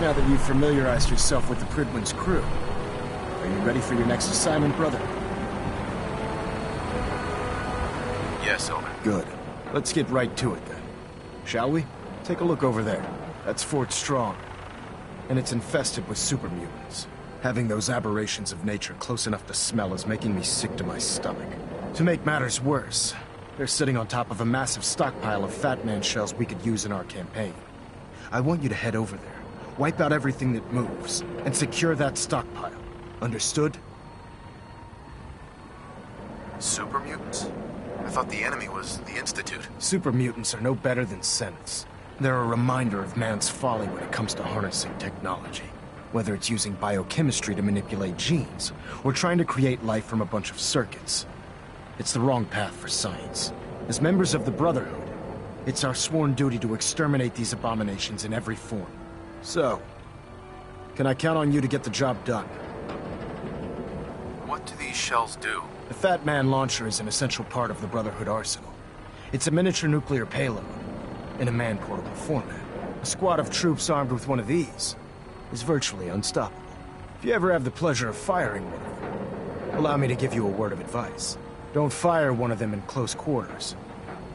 Now that you've familiarized yourself with the Pridwin's crew, are you ready for your next assignment, brother? Yes, Omen. Good. Let's get right to it then. Shall we? Take a look over there. That's Fort Strong. And it's infested with super mutants. Having those aberrations of nature close enough to smell is making me sick to my stomach. To make matters worse, they're sitting on top of a massive stockpile of Fat Man shells we could use in our campaign. I want you to head over there. Wipe out everything that moves, and secure that stockpile. Understood? Super mutants? I thought the enemy was the Institute. Super mutants are no better than Senates. They're a reminder of man's folly when it comes to harnessing technology. Whether it's using biochemistry to manipulate genes, or trying to create life from a bunch of circuits. It's the wrong path for science. As members of the Brotherhood, it's our sworn duty to exterminate these abominations in every form. So, can I count on you to get the job done? What do these shells do? The Fat Man launcher is an essential part of the Brotherhood arsenal. It's a miniature nuclear payload, in a man-portable format. A squad of troops armed with one of these is virtually unstoppable. If you ever have the pleasure of firing one of them, allow me to give you a word of advice. Don't fire one of them in close quarters.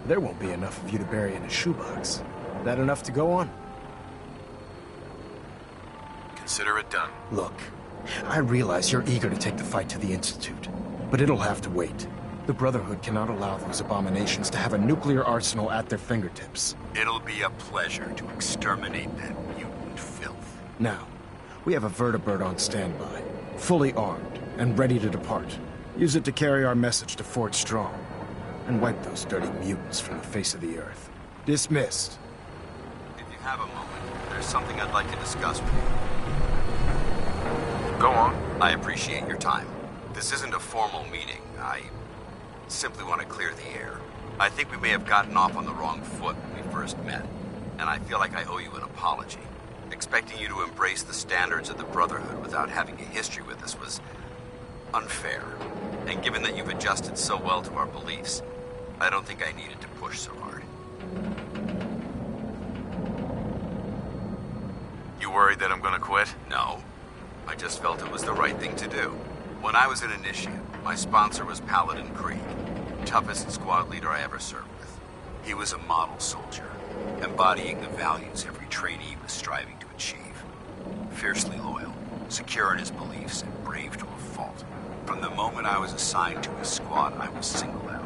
There won't be enough of you to bury in a shoebox. That enough to go on? Consider it done. Look, I realize you're eager to take the fight to the Institute, but it'll have to wait. The Brotherhood cannot allow those abominations to have a nuclear arsenal at their fingertips. It'll be a pleasure to exterminate that mutant filth. Now, we have a vertibird on standby, fully armed and ready to depart. Use it to carry our message to Fort Strong, and wipe those dirty mutants from the face of the earth. Dismissed. If you have a moment, there's something I'd like to discuss with you. Go on. I appreciate your time. This isn't a formal meeting. I simply want to clear the air. I think we may have gotten off on the wrong foot when we first met, and I feel like I owe you an apology. Expecting you to embrace the standards of the Brotherhood without having a history with us was unfair. And given that you've adjusted so well to our beliefs, I don't think I needed to push so hard. You worried that I'm gonna quit? No. I just felt it was the right thing to do. When I was an initiate, my sponsor was Paladin Krieg, toughest squad leader I ever served with. He was a model soldier, embodying the values every trainee was striving to achieve. Fiercely loyal, secure in his beliefs, and brave to a fault. From the moment I was assigned to his squad, I was singled out.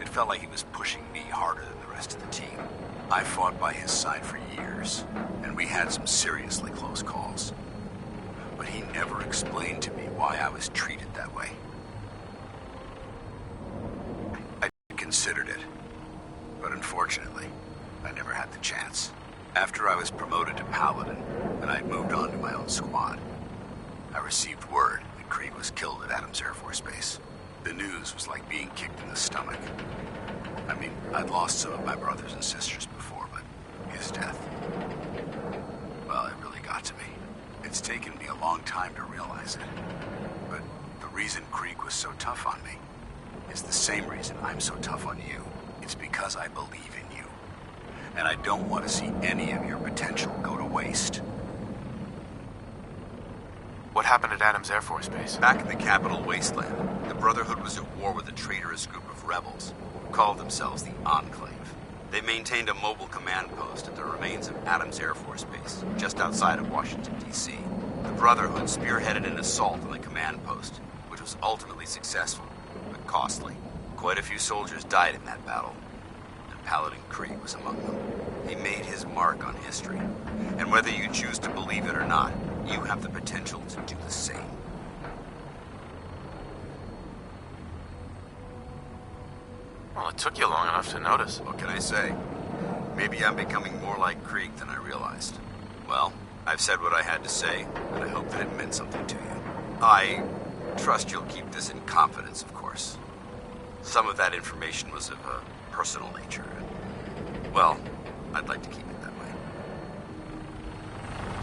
It felt like he was pushing me harder than the rest of the team. I fought by his side for years, and we had some seriously close calls. But he never explained to me why I was treated that way. I considered it, but unfortunately, I never had the chance. After I was promoted to Paladin, and I'd moved on to my own squad, I received word that Krieg was killed at Adams Air Force Base. The news was like being kicked in the stomach. I mean, I'd lost some of my brothers and sisters before, but his death, well, it really got to me. It's taken me a long time to realize it. But the reason Krieg was so tough on me is the same reason I'm so tough on you. It's because I believe in you. And I don't want to see any of your potential go to waste. What happened at Adams Air Force Base? Back in the capital wasteland, the Brotherhood was at war with a traitorous group of rebels who called themselves the Enclave. They maintained a mobile command post at the remains of Adams Air Force Base, just outside of Washington, D.C. The Brotherhood spearheaded an assault on the command post, which was ultimately successful, but costly. Quite a few soldiers died in that battle, and Paladin Krieg was among them. He made his mark on history, and whether you choose to believe it or not, you have the potential to do the same. Well, it took you long enough to notice. What can I say? Maybe I'm becoming more like Krieg than I realized. Well, I've said what I had to say, and I hope that it meant something to you. I trust you'll keep this in confidence, of course. Some of that information was of a personal nature, and, well, I'd like to keep it that way.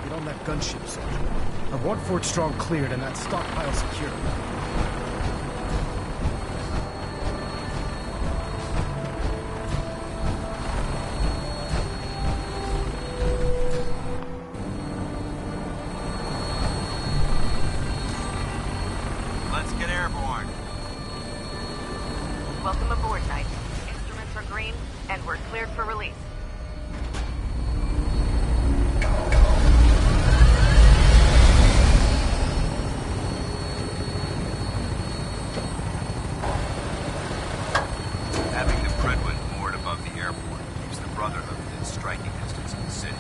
Get on that gunship, soldier. I want Fort Strong cleared and that stockpile secured. Let's get airborne. Welcome aboard, Knight. Instruments are green, and we're cleared for release. Having the Predwind moored above the airport keeps the Brotherhood within striking distance of the city.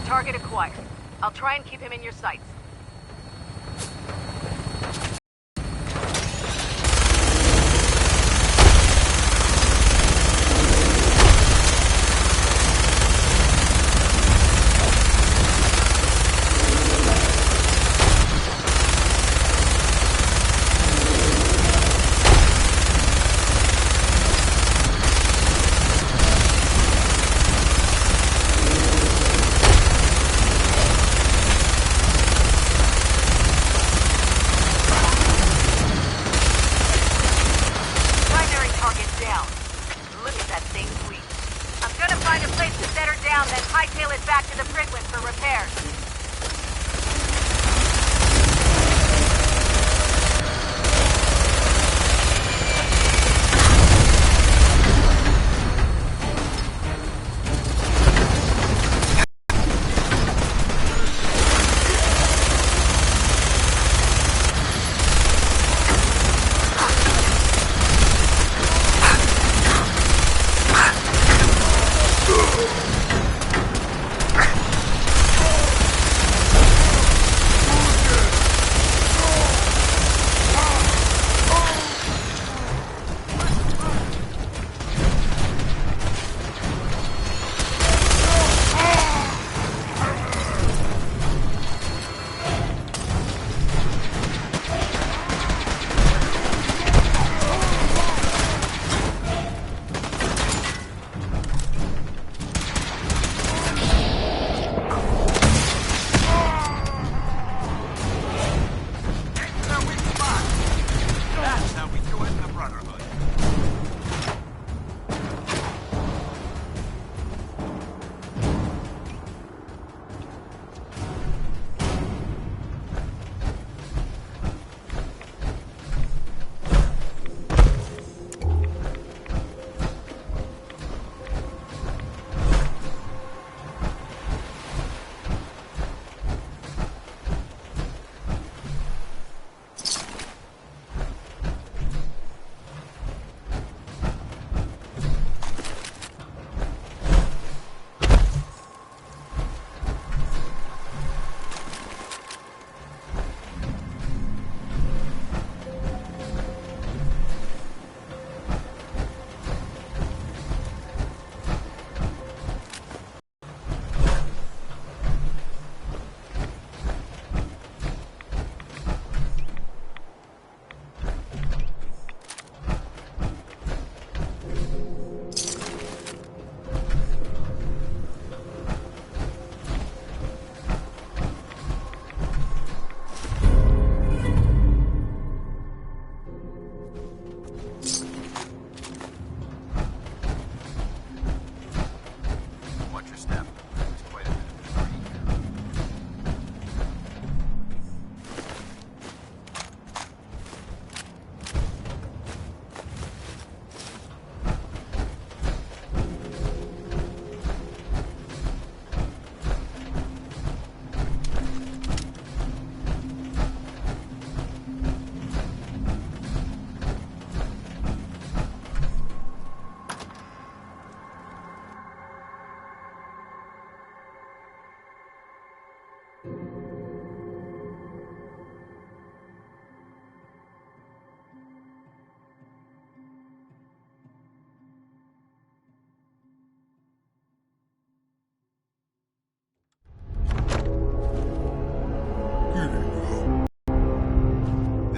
Target acquired. I'll try and keep him in your sights.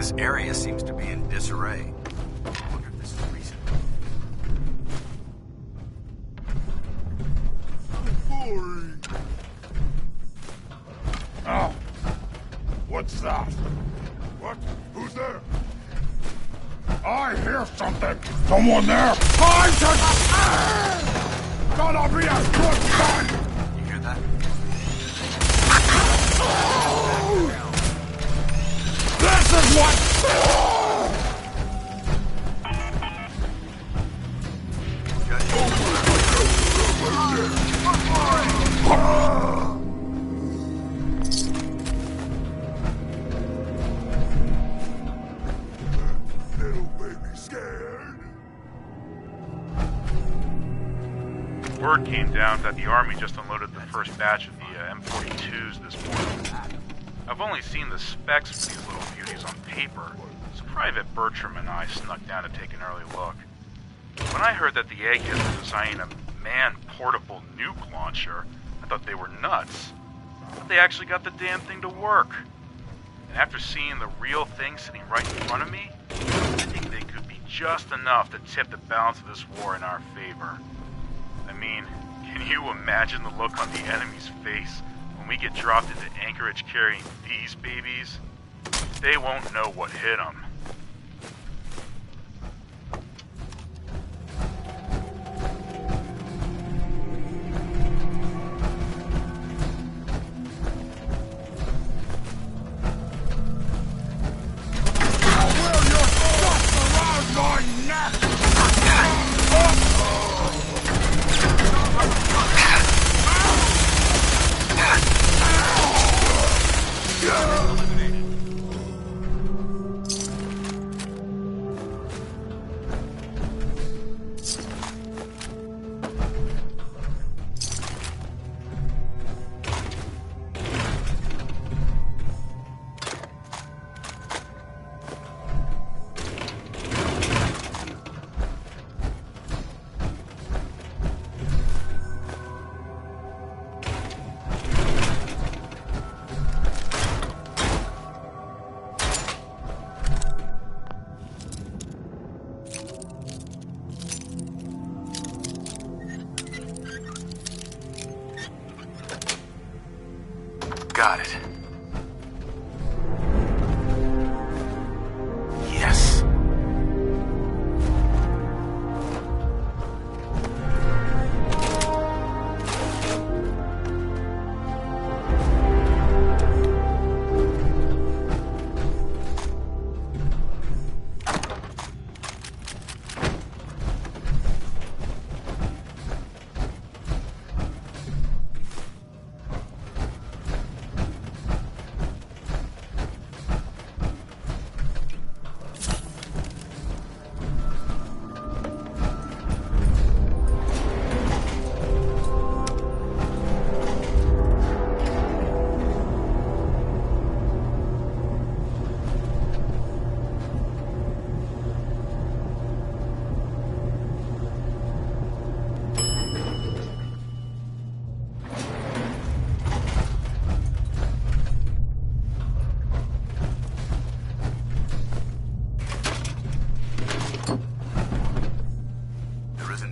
This area seems to be in disarray. I wonder if this is recent. Oh, what's that? What? Who's there? I hear something! Someone there! I should... Gonna be a good time! You hear that? This is what... Little baby scared. Word came down that the Army just unloaded the first batch of the M42s this morning. I've only seen the specs for these little beauties on paper, so Private Bertram and I snuck down to take an early look. When I heard that the eggheads were designing a man-portable nuke launcher, I thought they were nuts. But they actually got the damn thing to work. And after seeing the real thing sitting right in front of me, I think they could be just enough to tip the balance of this war in our favor. I mean, can you imagine the look on the enemy's face when we get dropped into Anchorage carrying these babies? They won't know what hit them. Got it. Yes.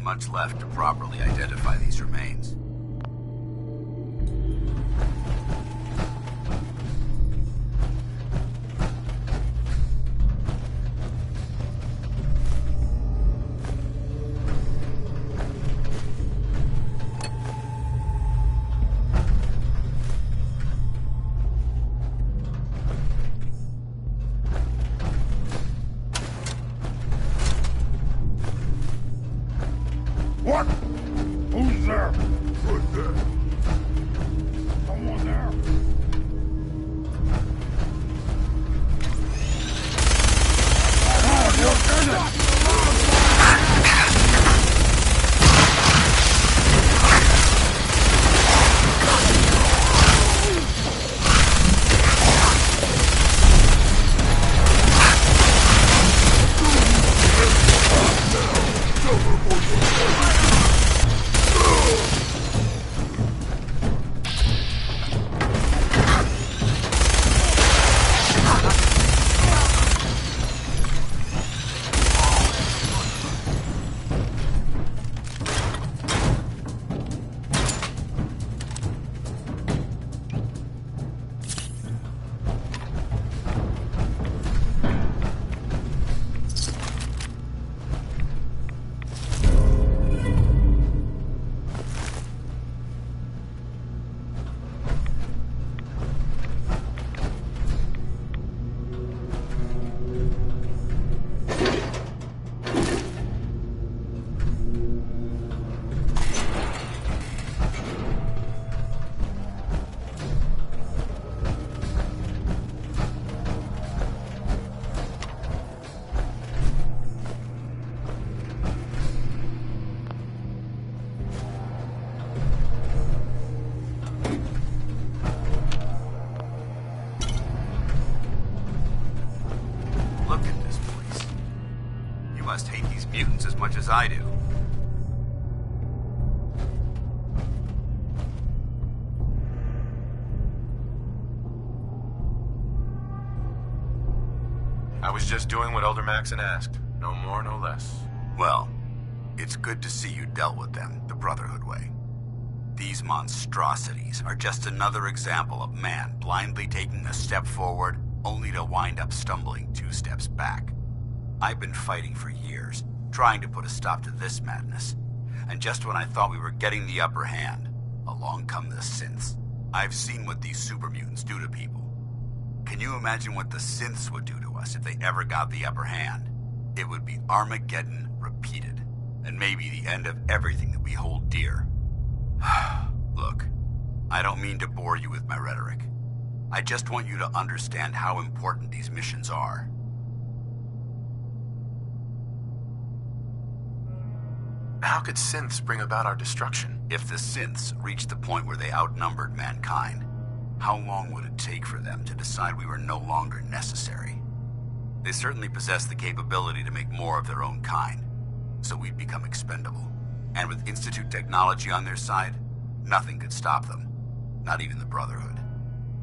Much left to properly identify these remains. What? Who's there? mutants as much as I do. I was just doing what Elder Maxon asked. No more, no less. Well, it's good to see you dealt with them the Brotherhood way. These monstrosities are just another example of man blindly taking a step forward only to wind up stumbling 2 steps back. I've been fighting for years, trying to put a stop to this madness. And just when I thought we were getting the upper hand, along come the synths. I've seen what these super mutants do to people. Can you imagine what the synths would do to us if they ever got the upper hand? It would be Armageddon repeated, and maybe the end of everything that we hold dear. Look, I don't mean to bore you with my rhetoric. I just want you to understand how important these missions are. How could synths bring about our destruction? If the synths reached the point where they outnumbered mankind, how long would it take for them to decide we were no longer necessary? They certainly possess the capability to make more of their own kind, so we'd become expendable. And with Institute technology on their side, nothing could stop them, not even the Brotherhood.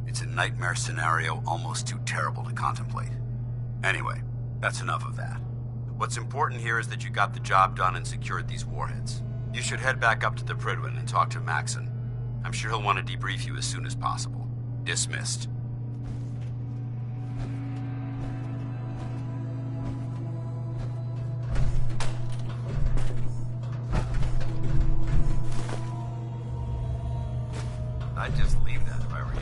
It's a nightmare scenario almost too terrible to contemplate. Anyway, that's enough of that. What's important here is that you got the job done and secured these warheads. You should head back up to the Prydwen and talk to Maxon. I'm sure he'll want to debrief you as soon as possible. Dismissed. I'd just leave that if I were you.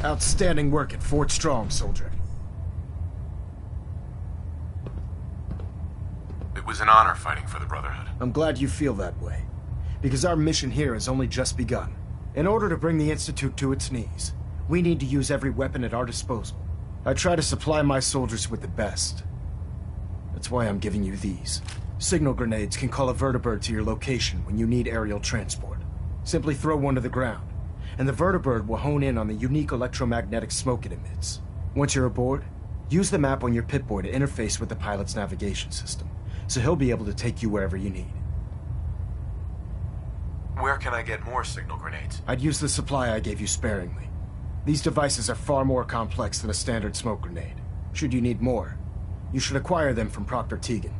Outstanding work at Fort Strong, soldier. It was an honor fighting for the Brotherhood. I'm glad you feel that way, because our mission here has only just begun. In order to bring the Institute to its knees, we need to use every weapon at our disposal. I try to supply my soldiers with the best. That's why I'm giving you these. Signal grenades can call a vertibird to your location when you need aerial transport. Simply throw one to the ground, and the vertibird will hone in on the unique electromagnetic smoke it emits. Once you're aboard, use the map on your Pip-Boy to interface with the pilot's navigation system, so he'll be able to take you wherever you need. Where can I get more signal grenades? I'd use the supply I gave you sparingly. These devices are far more complex than a standard smoke grenade. Should you need more, you should acquire them from Proctor Tegan.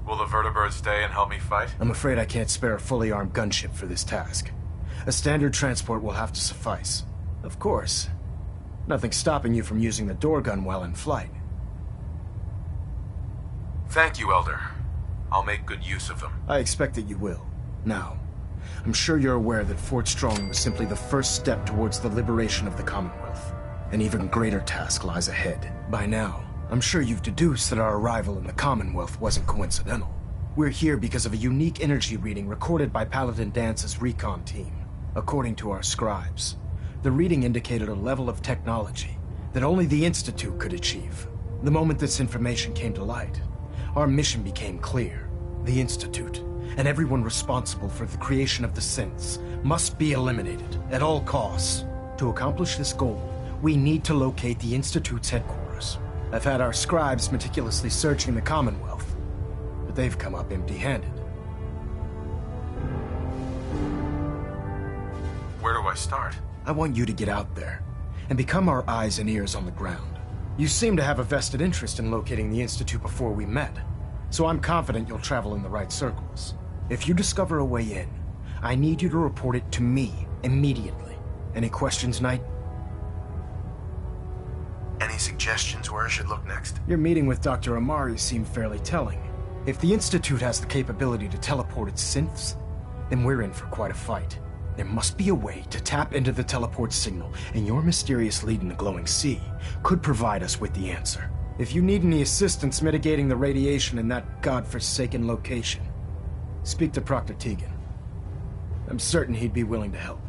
Will the vertibird stay and help me fight? I'm afraid I can't spare a fully armed gunship for this task. A standard transport will have to suffice. Of course, nothing's stopping you from using the door gun while in flight. Thank you, Elder. I'll make good use of them. I expect that you will. Now, I'm sure you're aware that Fort Strong was simply the first step towards the liberation of the Commonwealth. An even greater task lies ahead. By now, I'm sure you've deduced that our arrival in the Commonwealth wasn't coincidental. We're here because of a unique energy reading recorded by Paladin Dance's recon team. According to our scribes, the reading indicated a level of technology that only the Institute could achieve. The moment this information came to light, our mission became clear. The Institute, and everyone responsible for the creation of the synths, must be eliminated at all costs. To accomplish this goal, we need to locate the Institute's headquarters. I've had our scribes meticulously searching the Commonwealth, but they've come up empty-handed. Where do I start? I want you to get out there and become our eyes and ears on the ground. You seem to have a vested interest in locating the Institute before we met, so I'm confident you'll travel in the right circles. If you discover a way in, I need you to report it to me immediately. Any questions, Knight? Any suggestions where I should look next? Your meeting with Dr. Amari seemed fairly telling. If the Institute has the capability to teleport its synths, then we're in for quite a fight. There must be a way to tap into the teleport signal, and your mysterious lead in the glowing sea could provide us with the answer. If you need any assistance mitigating the radiation in that godforsaken location, speak to Proctor Tegan. I'm certain he'd be willing to help.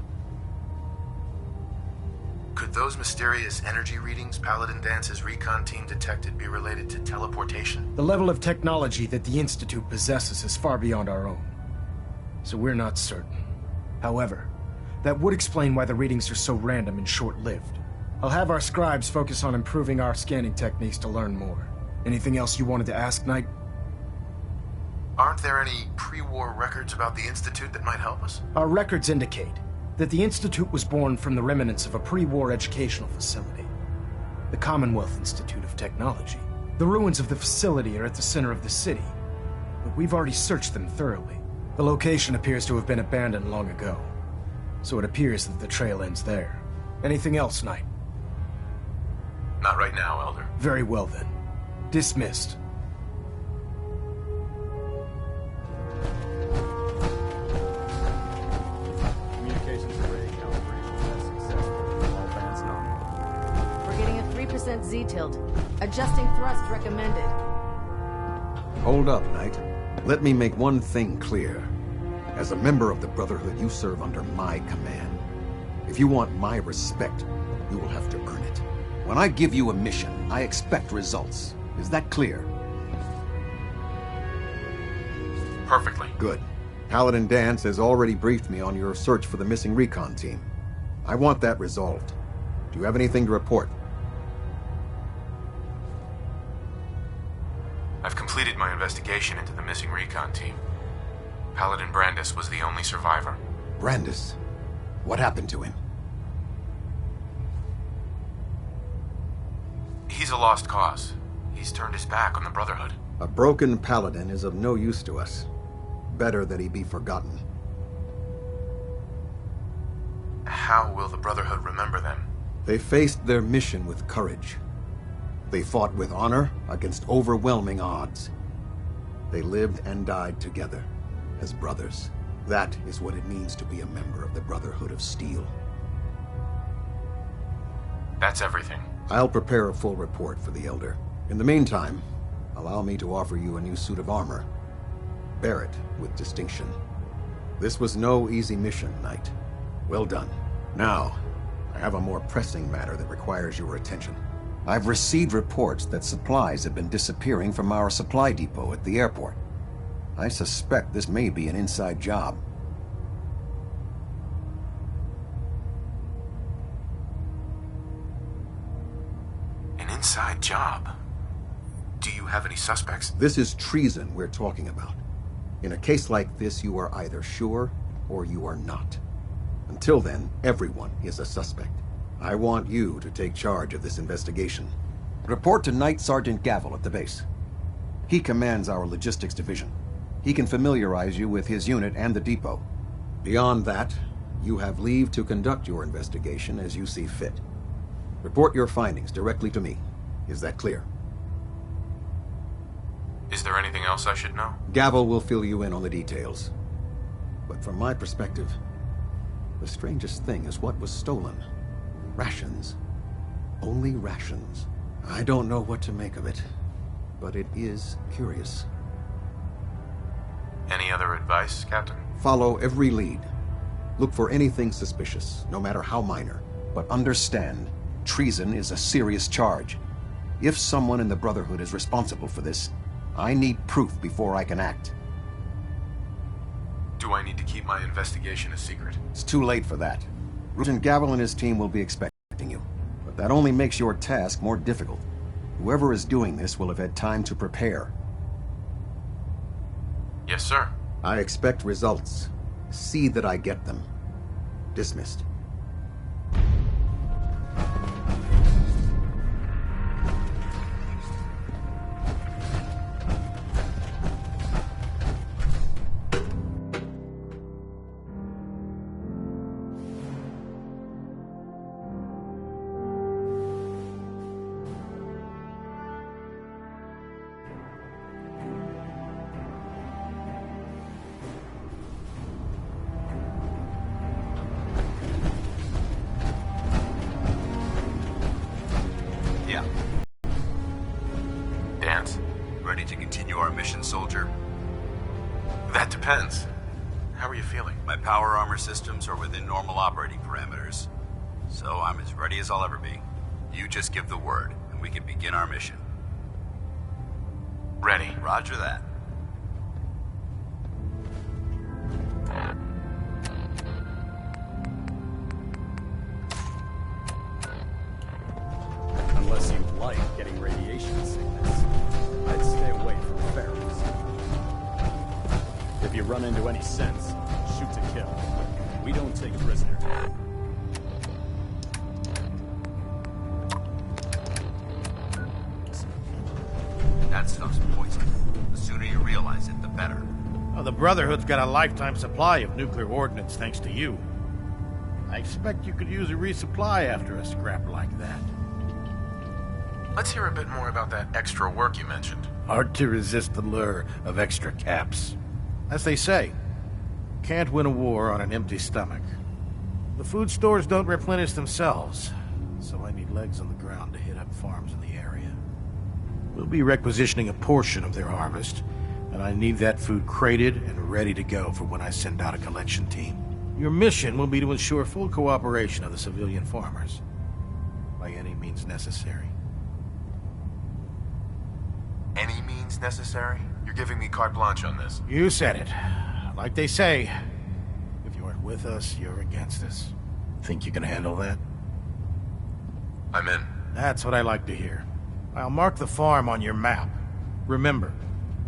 Could those mysterious energy readings Paladin Dance's recon team detected be related to teleportation? The level of technology that the Institute possesses is far beyond our own, so we're not certain. However, that would explain why the readings are so random and short-lived. I'll have our scribes focus on improving our scanning techniques to learn more. Anything else you wanted to ask, Knight? Aren't there any pre-war records about the Institute that might help us? Our records indicate that the Institute was born from the remnants of a pre-war educational facility, the Commonwealth Institute of Technology. The ruins of the facility are at the center of the city, but we've already searched them thoroughly. The location appears to have been abandoned long ago, so it appears that the trail ends there. Anything else, Knight? Not right now, Elder. Very well then. Dismissed. Communications array calibration test successful. All bands nominal. We're getting a 3% Z-tilt. Adjusting thrust recommended. Hold up, Knight. Let me make one thing clear. As a member of the Brotherhood, you serve under my command. If you want my respect, you will have to earn it. When I give you a mission, I expect results. Is that clear? Perfectly. Good. Paladin Dance has already briefed me on your search for the missing recon team. I want that resolved. Do you have anything to report? I've completed my investigation into the missing recon team. Paladin Brandis was the only survivor. Brandis? What happened to him? He's a lost cause. He's turned his back on the Brotherhood. A broken paladin is of no use to us. Better that he be forgotten. How will the Brotherhood remember them? They faced their mission with courage. They fought with honor against overwhelming odds. They lived and died together, as brothers. That is what it means to be a member of the Brotherhood of Steel. That's everything. I'll prepare a full report for the Elder. In the meantime, allow me to offer you a new suit of armor. Bear it with distinction. This was no easy mission, Knight. Well done. Now, I have a more pressing matter that requires your attention. I've received reports that supplies have been disappearing from our supply depot at the airport. I suspect this may be an inside job. An inside job? Do you have any suspects? This is treason we're talking about. In a case like this, you are either sure or you are not. Until then, everyone is a suspect. I want you to take charge of this investigation. Report to Knight Sergeant Gavel at the base. He commands our logistics division. He can familiarize you with his unit and the depot. Beyond that, you have leave to conduct your investigation as you see fit. Report your findings directly to me. Is that clear? Is there anything else I should know? Gavel will fill you in on the details. But from my perspective, the strangest thing is what was stolen. Rations. Only rations. I don't know what to make of it, but it is curious. Any other advice, Captain? Follow every lead. Look for anything suspicious, no matter how minor. But understand, treason is a serious charge. If someone in the Brotherhood is responsible for this, I need proof before I can act. Do I need to keep my investigation a secret? It's too late for that. Sergeant Gavel and his team will be expecting you. But that only makes your task more difficult. Whoever is doing this will have had time to prepare. Yes, sir. I expect results. See that I get them. Dismissed. Ready to continue our mission, soldier? That depends. How are you feeling? My power armor systems are within normal operating parameters, so I'm as ready as I'll ever be. You just give the word, and we can begin our mission. Ready. Roger that. Unless you like getting radiation sickness, I'd stay away from ferrets. If you run into any sense, shoot to kill. We don't take prisoners. That stuff's poison. The sooner you realize it, the better. Well, the Brotherhood's got a lifetime supply of nuclear ordnance thanks to you. I expect you could use a resupply after a scrap like that. Let's hear a bit more about that extra work you mentioned. Hard to resist the lure of extra caps. As they say, can't win a war on an empty stomach. The food stores don't replenish themselves, so I need legs on the ground to hit up farms in the area. We'll be requisitioning a portion of their harvest, and I need that food crated and ready to go for when I send out a collection team. Your mission will be to ensure full cooperation of the civilian farmers, by any means necessary. Any means necessary? You're giving me carte blanche on this. You said it. Like they say, if you aren't with us, you're against us. Think you can handle that? I'm in. That's what I like to hear. I'll mark the farm on your map. Remember,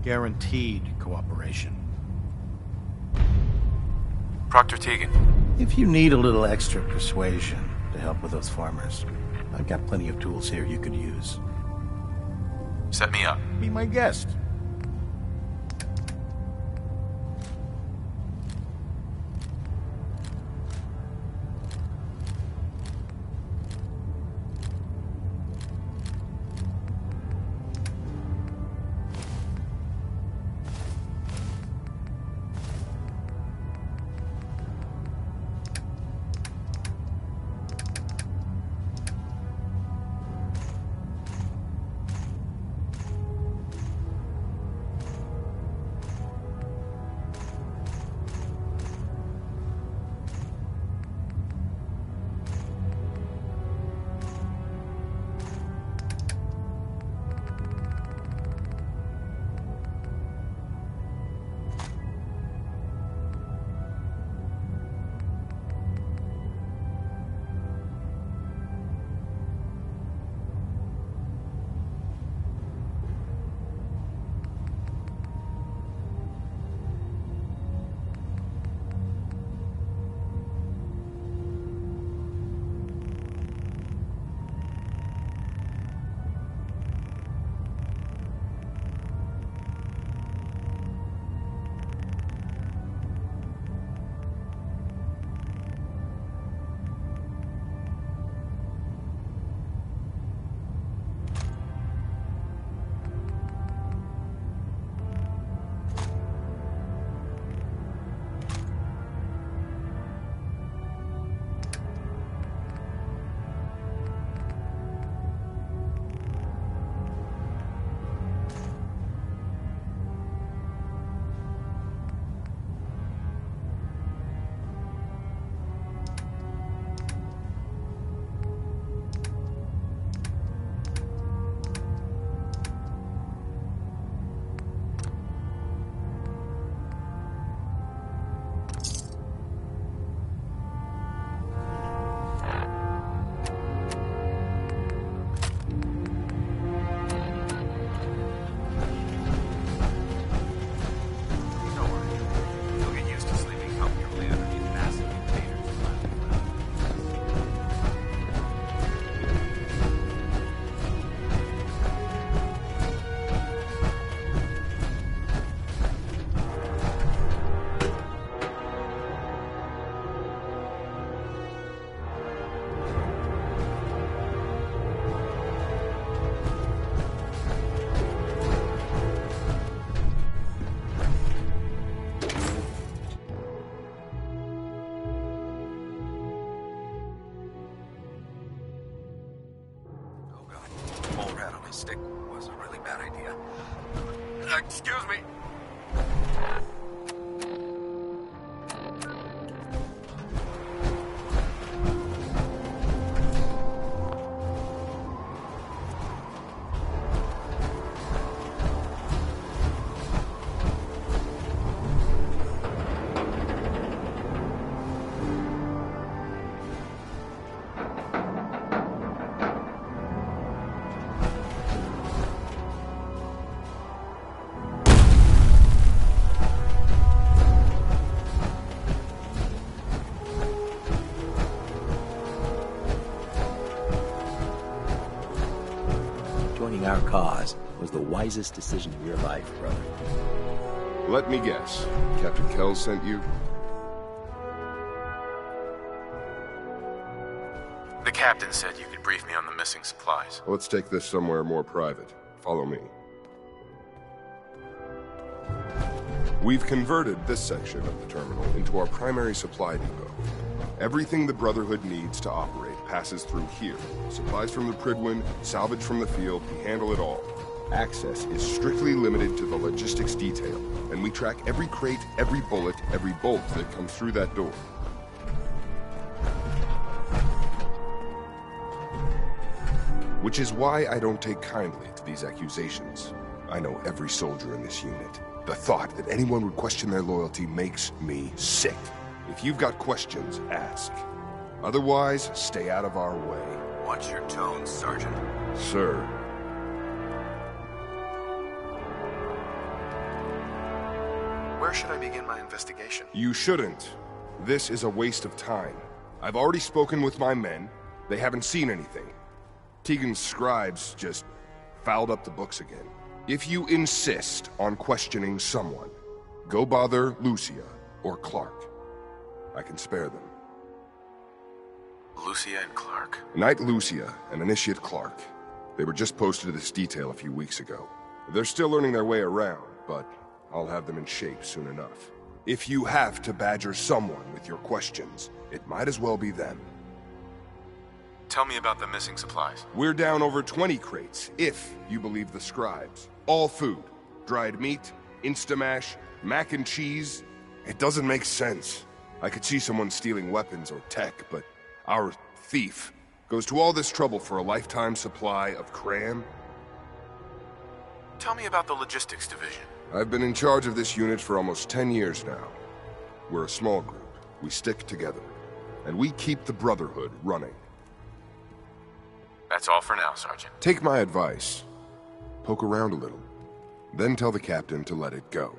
guaranteed cooperation. Proctor Tegan. If you need a little extra persuasion to help with those farmers, I've got plenty of tools here you could use. Set me up. Be my guest. stick was a really bad idea. Excuse me. Joining our cause was the wisest decision of your life, brother. Let me guess. Captain Kells sent you? The captain said you could brief me on the missing supplies. Let's take this somewhere more private. Follow me. We've converted this section of the terminal into our primary supply depot. Everything the Brotherhood needs to operate passes through here. Supplies from the Prydwen, salvage from the field, we handle it all. Access is strictly limited to the logistics detail, and we track every crate, every bullet, every bolt that comes through that door. Which is why I don't take kindly to these accusations. I know every soldier in this unit. The thought that anyone would question their loyalty makes me sick. If you've got questions, ask. Otherwise, stay out of our way. Watch your tone, Sergeant. Sir. Where should I begin my investigation? You shouldn't. This is a waste of time. I've already spoken with my men. They haven't seen anything. Tegan's scribes just fouled up the books again. If you insist on questioning someone, go bother Lucia or Clark. I can spare them. Lucia and Clark. Knight Lucia and Initiate Clark. They were just posted to this detail a few weeks ago. They're still learning their way around, but I'll have them in shape soon enough. If you have to badger someone with your questions, it might as well be them. Tell me about the missing supplies. We're down over 20 crates, if you believe the scribes. All food. Dried meat, Instamash, mac and cheese. It doesn't make sense. I could see someone stealing weapons or tech, but our thief goes to all this trouble for a lifetime supply of cram? Tell me about the logistics division. I've been in charge of this unit for almost 10 years now. We're a small group. We stick together. And we keep the Brotherhood running. That's all for now, Sergeant. Take my advice. Poke around a little. Then tell the captain to let it go.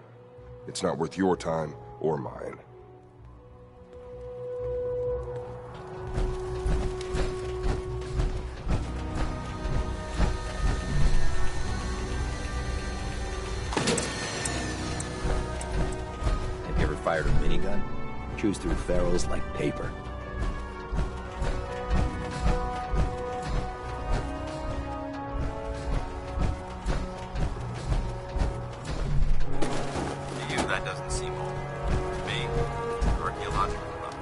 It's not worth your time or mine. Have you ever fired a minigun? Chews through ferrules like paper. To you, that doesn't seem old. To me, it's an archaeological rubble.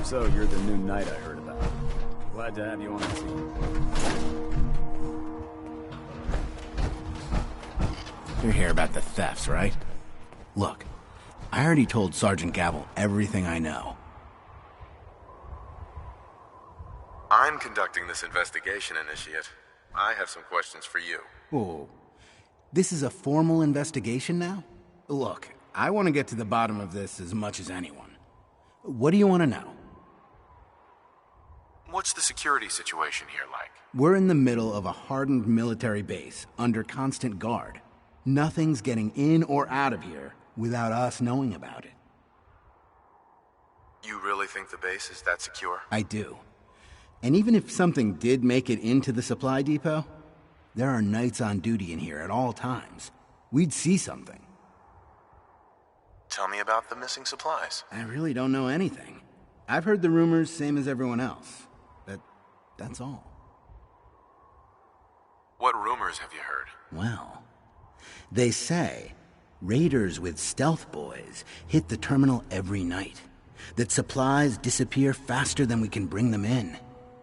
So, you're the new knight I heard about. Glad to have you on the team. You're here about the thefts, right? Look, I already told Sergeant Gavel everything I know. I'm conducting this investigation, Initiate. I have some questions for you. Whoa. This is a formal investigation now? Look, I want to get to the bottom of this as much as anyone. What do you want to know? What's the security situation here like? We're in the middle of a hardened military base, under constant guard. Nothing's getting in or out of here without us knowing about it. You really think the base is that secure? I do. And even if something did make it into the supply depot, there are knights on duty in here at all times. We'd see something. Tell me about the missing supplies. I really don't know anything. I've heard the rumors, same as everyone else. But that's all. rumors have you heard? Well, they say raiders with stealth boys hit the terminal every night. That supplies disappear faster than we can bring them in.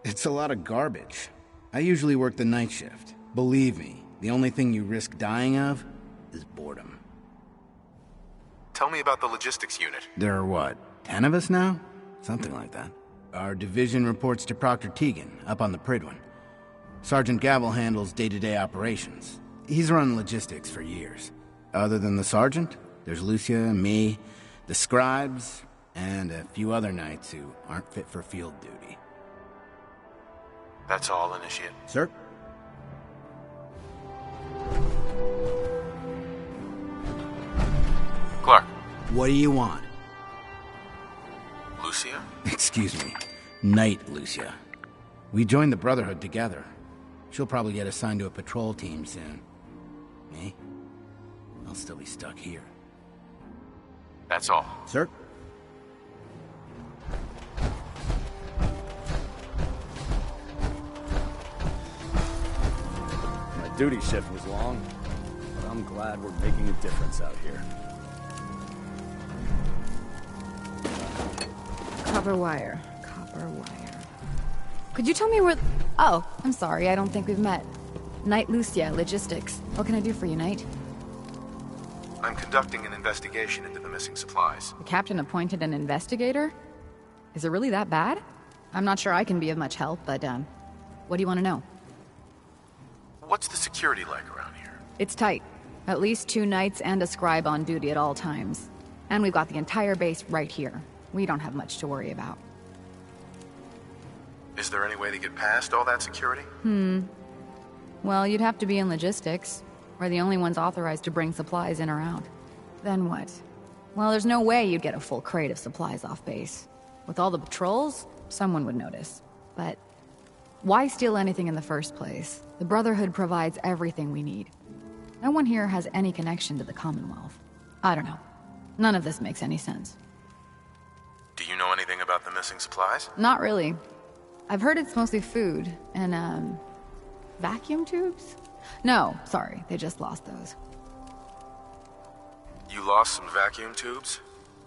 It's a lot of garbage. I usually work the night shift. Believe me, the only thing you risk dying of is boredom. Tell me about the logistics unit. There are what, 10 of us now? Something like that. Our division reports to Proctor Teagan, up on the Pridwin. Sergeant Gavel handles day-to-day operations. He's run logistics for years. Other than the sergeant, there's Lucia, me, the scribes, and a few other knights who aren't fit for field duty. That's all, Initiate. Sir? Clark. What do you want? Lucia? Excuse me. Knight Lucia. We joined the Brotherhood together. She'll probably get assigned to a patrol team soon. Me? I'll still be stuck here. That's all. Sir? My duty shift was long, but I'm glad we're making a difference out here. Copper wire. Could you tell me where... Oh, I'm sorry, I don't think we've met. Knight Lucia, Logistics. What can I do for you, Knight? I'm conducting an investigation into the missing supplies. The captain appointed an investigator? Is it really that bad? I'm not sure I can be of much help, but, what do you want to know? What's the security like around here? It's tight. At least 2 knights and a scribe on duty at all times. And we've got the entire base right here. We don't have much to worry about. Is there any way to get past all that security? Well, you'd have to be in logistics. We're the only ones authorized to bring supplies in or out. Then what? Well, there's no way you'd get a full crate of supplies off base. With all the patrols, someone would notice. But why steal anything in the first place? The Brotherhood provides everything we need. No one here has any connection to the Commonwealth. I don't know. None of this makes any sense. Do you know anything about the missing supplies? Not really. I've heard it's mostly food and, vacuum tubes? No, sorry, they just lost those. You lost some vacuum tubes?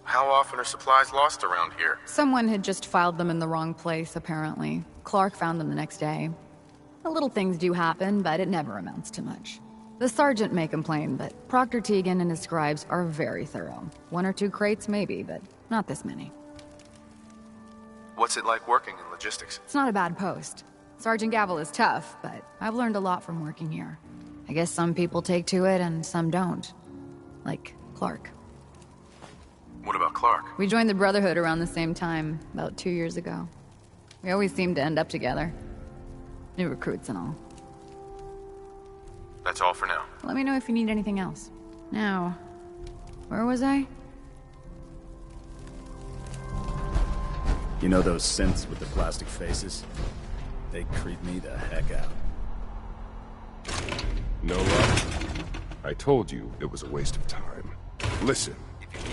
How often are supplies lost around here? Someone had just filed them in the wrong place, apparently. Clark found them the next day. The little things do happen, but it never amounts to much. The sergeant may complain, but Proctor Teagan and his scribes are very thorough. 1 or 2 crates, maybe, but not this many. What's it like working in logistics? It's not a bad post. Sergeant Gavel is tough, but I've learned a lot from working here. I guess some people take to it and some don't. Like Clark. What about Clark? We joined the Brotherhood around the same time, about 2 years ago. We always seemed to end up together. New recruits and all. That's all for now. Let me know if you need anything else. Now, where was I? You know those synths with the plastic faces? They creep me the heck out. No luck. I told you it was a waste of time. Listen,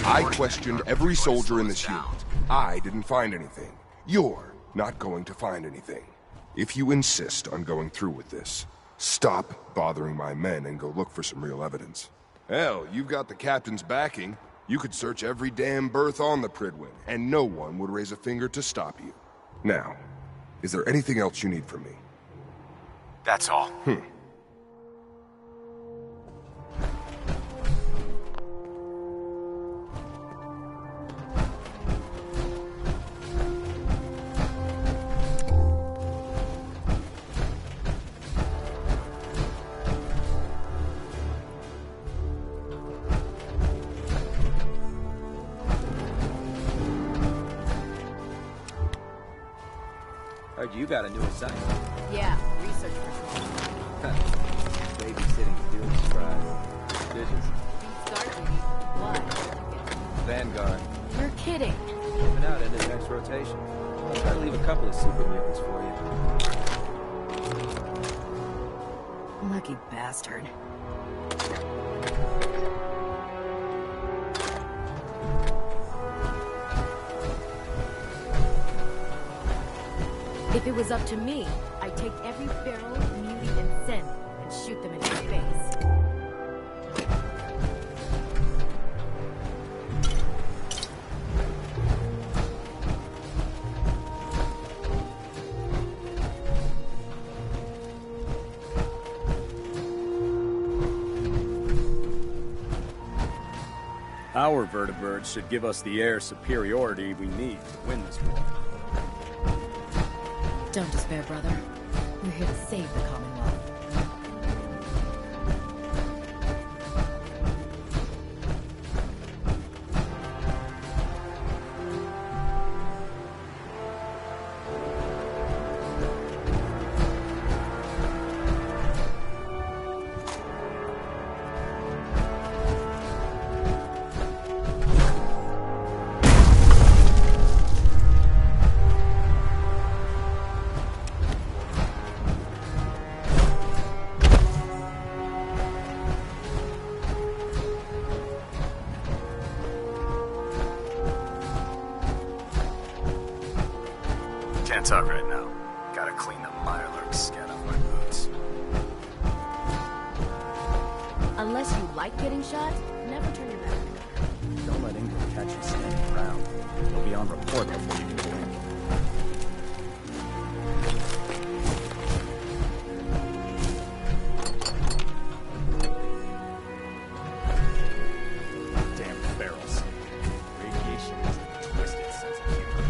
I questioned every soldier in this unit. I didn't find anything. You're not going to find anything. If you insist on going through with this, stop bothering my men and go look for some real evidence. Hell, you've got the captain's backing. You could search every damn berth on the Pridwin, and no one would raise a finger to stop you. Now, is there anything else you need from me? That's all. Heard you got a new assignment. Yeah, research for Babysitting the Doom's tribe. Suspicious. What? Vanguard. You're kidding. Moving out into the next rotation. I'll try to leave a couple of super mutants for you. Lucky bastard. If it was up to me, I'd take every barrel, mutie, and synth and shoot them in your face. Our vertibirds should give us the air superiority we need to win this war. Don't despair, brother. We're here to save the Commonwealth. Can't talk right now. Gotta clean the Mirelurk scat off my boots. Unless you like getting shot, never turn your back. Don't let Ingram catch you standing around. You'll be on report before you can blink. Damn barrels. Radiation is a twisted sense of humor.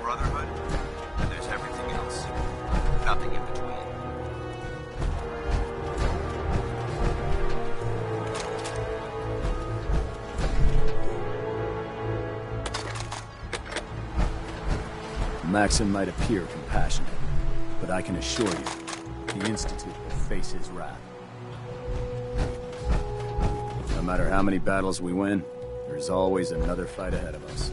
Brotherhood, and there's everything else. Nothing in between. Maxim might appear compassionate, but I can assure you, the Institute will face his wrath. No matter how many battles we win, there's always another fight ahead of us.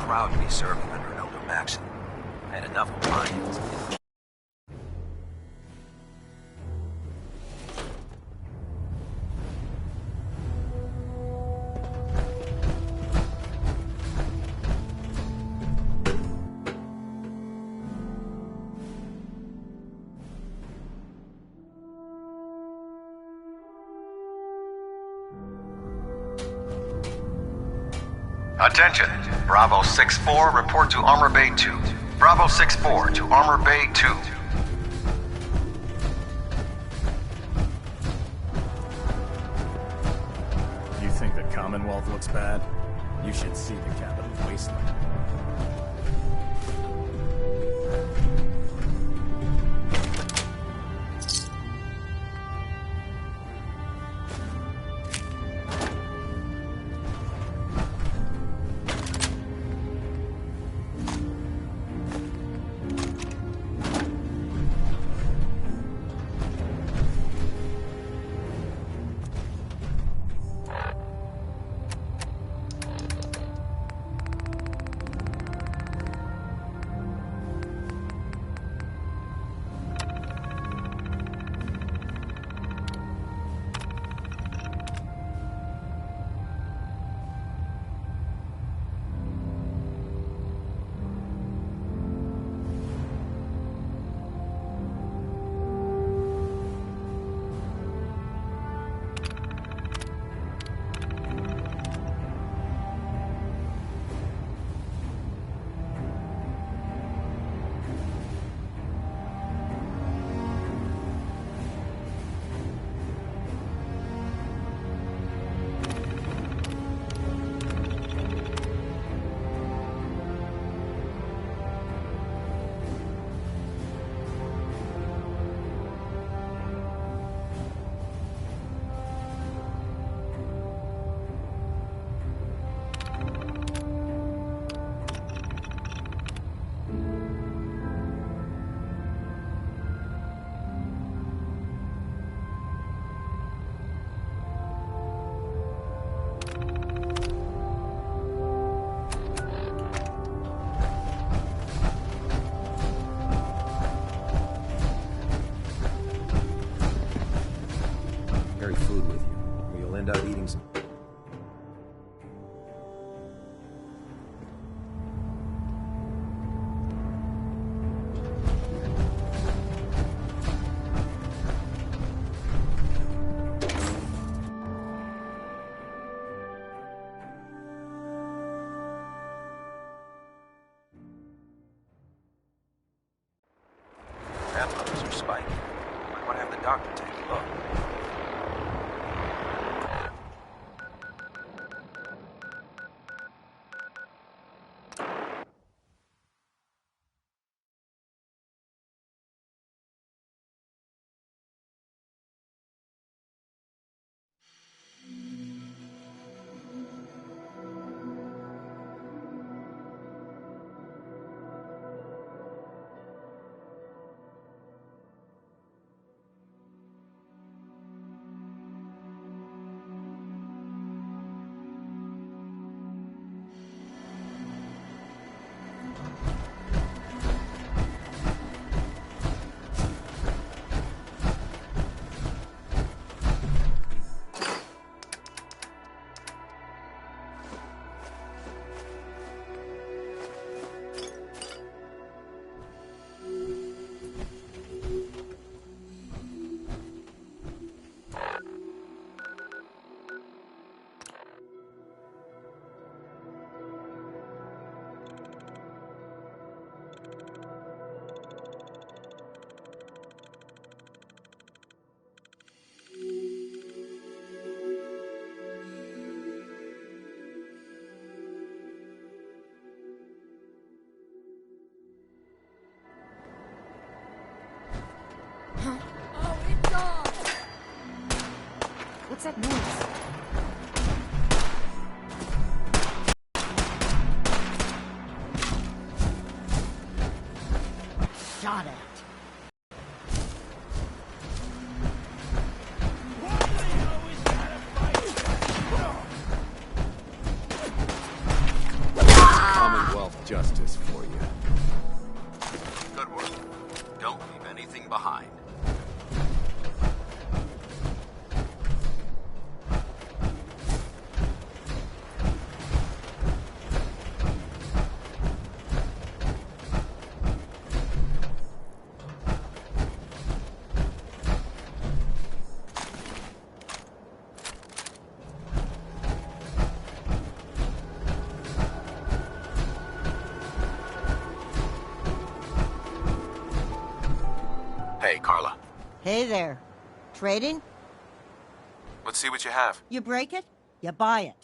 Proud to be serving under an elder Maxim. I had enough of mine. Attention! Bravo 6-4, report to Armor Bay 2. Bravo 6-4 to Armor Bay 2. You think the Commonwealth looks bad? You should see the capital wasteland. carry food with you, or you'll end up eating some... Crab levels are spiking. Might want to have the doctor take a look. What's that noise? Shot at. Commonwealth justice for you. Good work. Don't leave anything behind. Hey, Carla. Hey there. Trading? Let's see what you have. You break it, you buy it.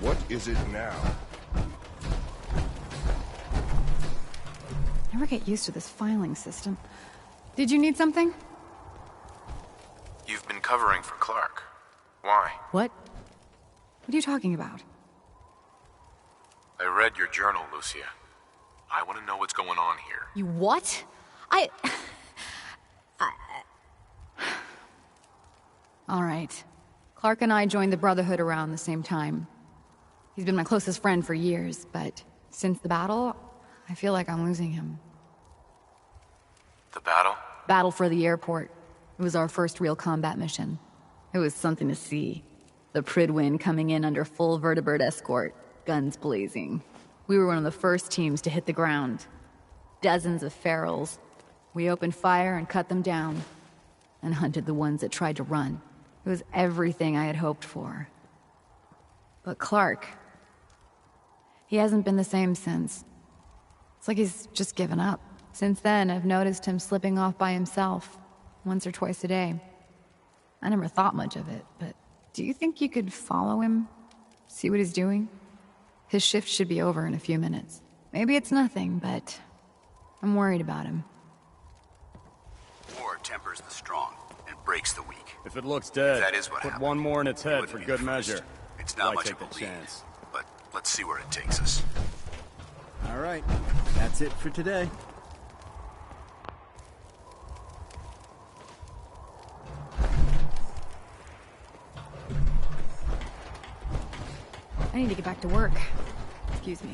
What is it now? Never get used to this filing system. Did you need something? You've been covering for Clark. Why? What? What are you talking about? I read your journal, Lucia. I want to know what's going on here. You what? All right. Clark and I joined the Brotherhood around the same time. He's been my closest friend for years, but since the battle, I feel like I'm losing him. The battle? Battle for the airport. It was our first real combat mission. It was something to see. The Prydwen coming in under full vertebrate escort, guns blazing. We were one of the first teams to hit the ground. Dozens of ferals. We opened fire and cut them down, and hunted the ones that tried to run. It was everything I had hoped for. But Clark, he hasn't been the same since. It's like he's just given up. Since then, I've noticed him slipping off by himself, once or twice a day. I never thought much of it, but do you think you could follow him? See what he's doing? His shift should be over in a few minutes. Maybe it's nothing, but I'm worried about him. War tempers the strong and breaks the weak. If it looks dead, If that is what put happened, one more in its it head wouldn't for be good the first. measure. It's not Why much take of a the lead, chance? but let's see where it takes us. All right, that's it for today. I need to get back to work. Excuse me.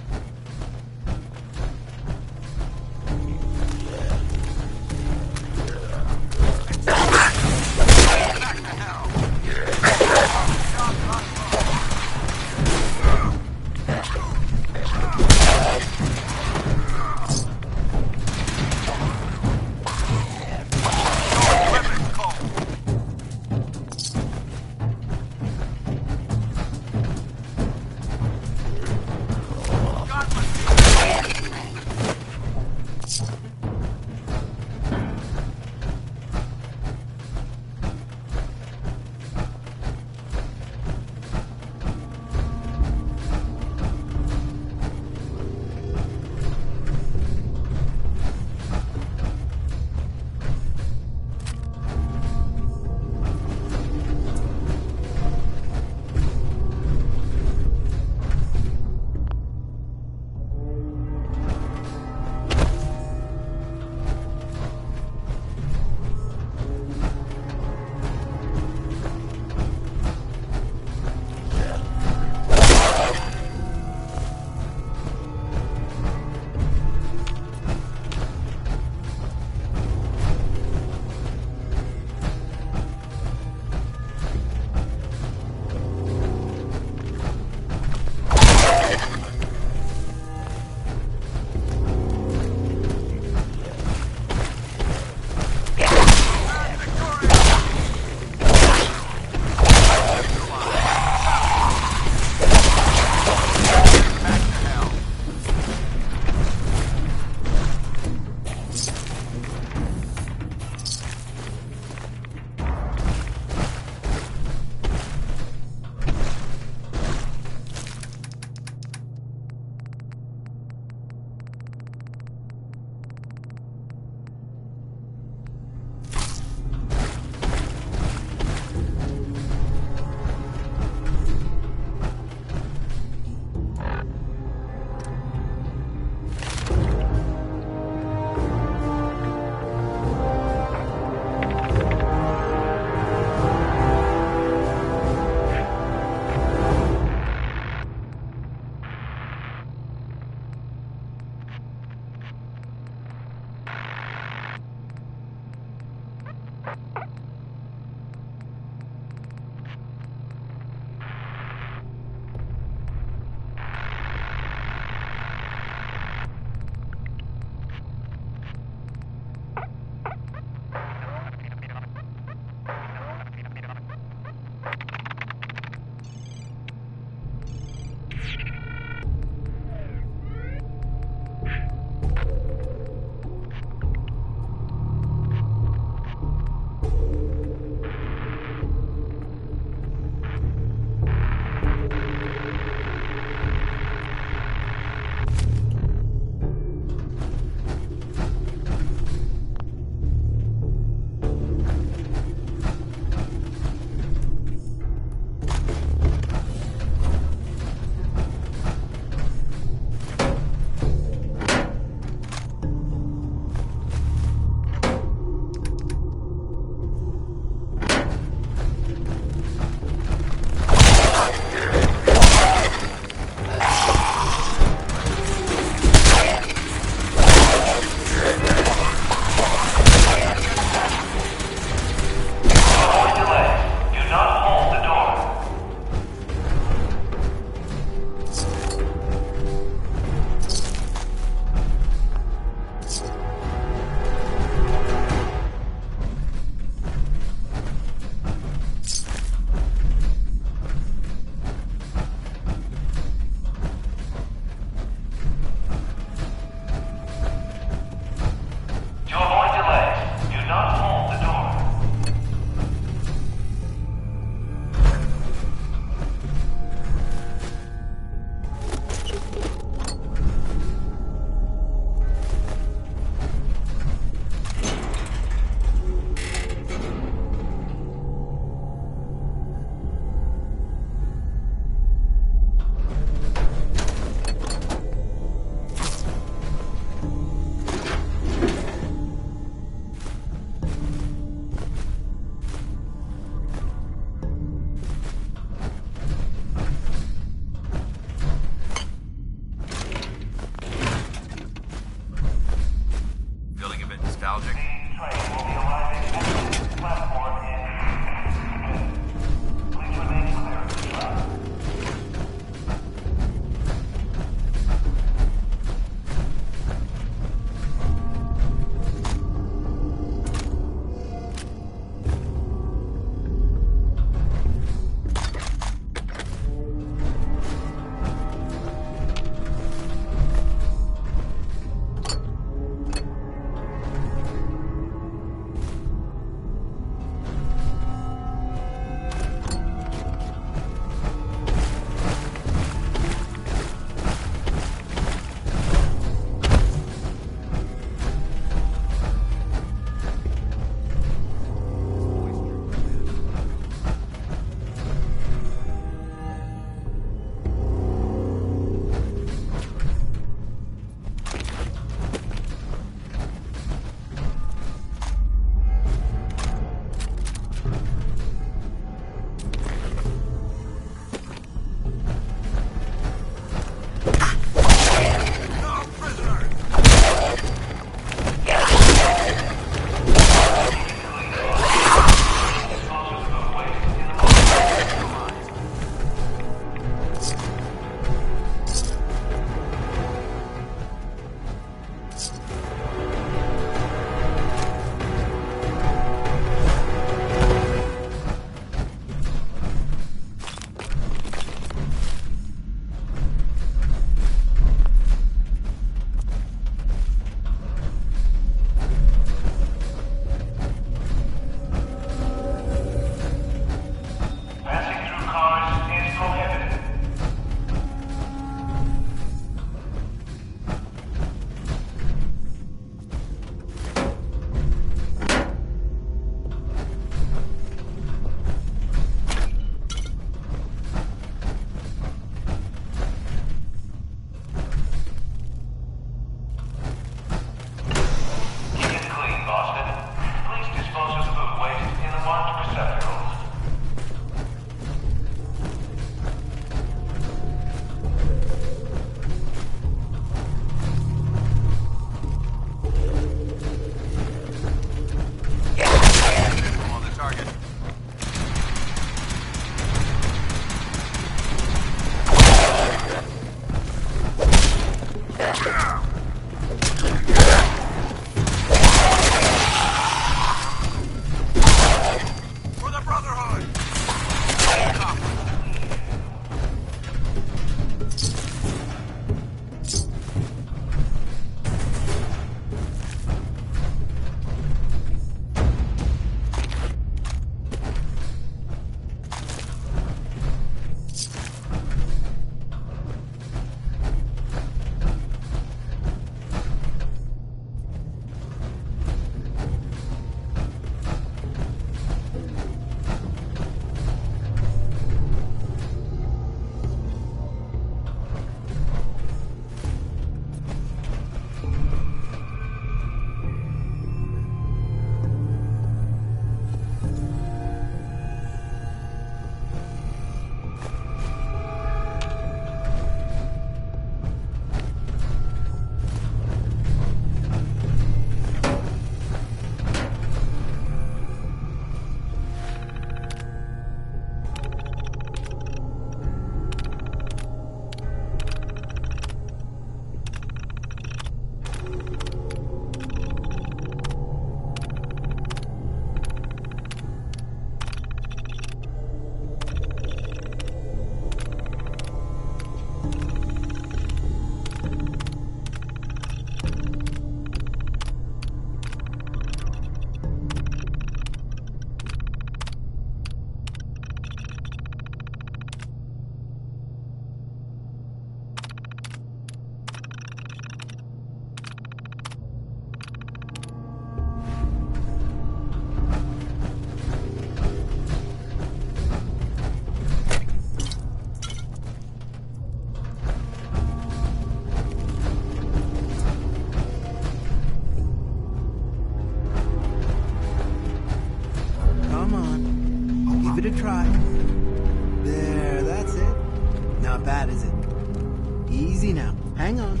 Hang on.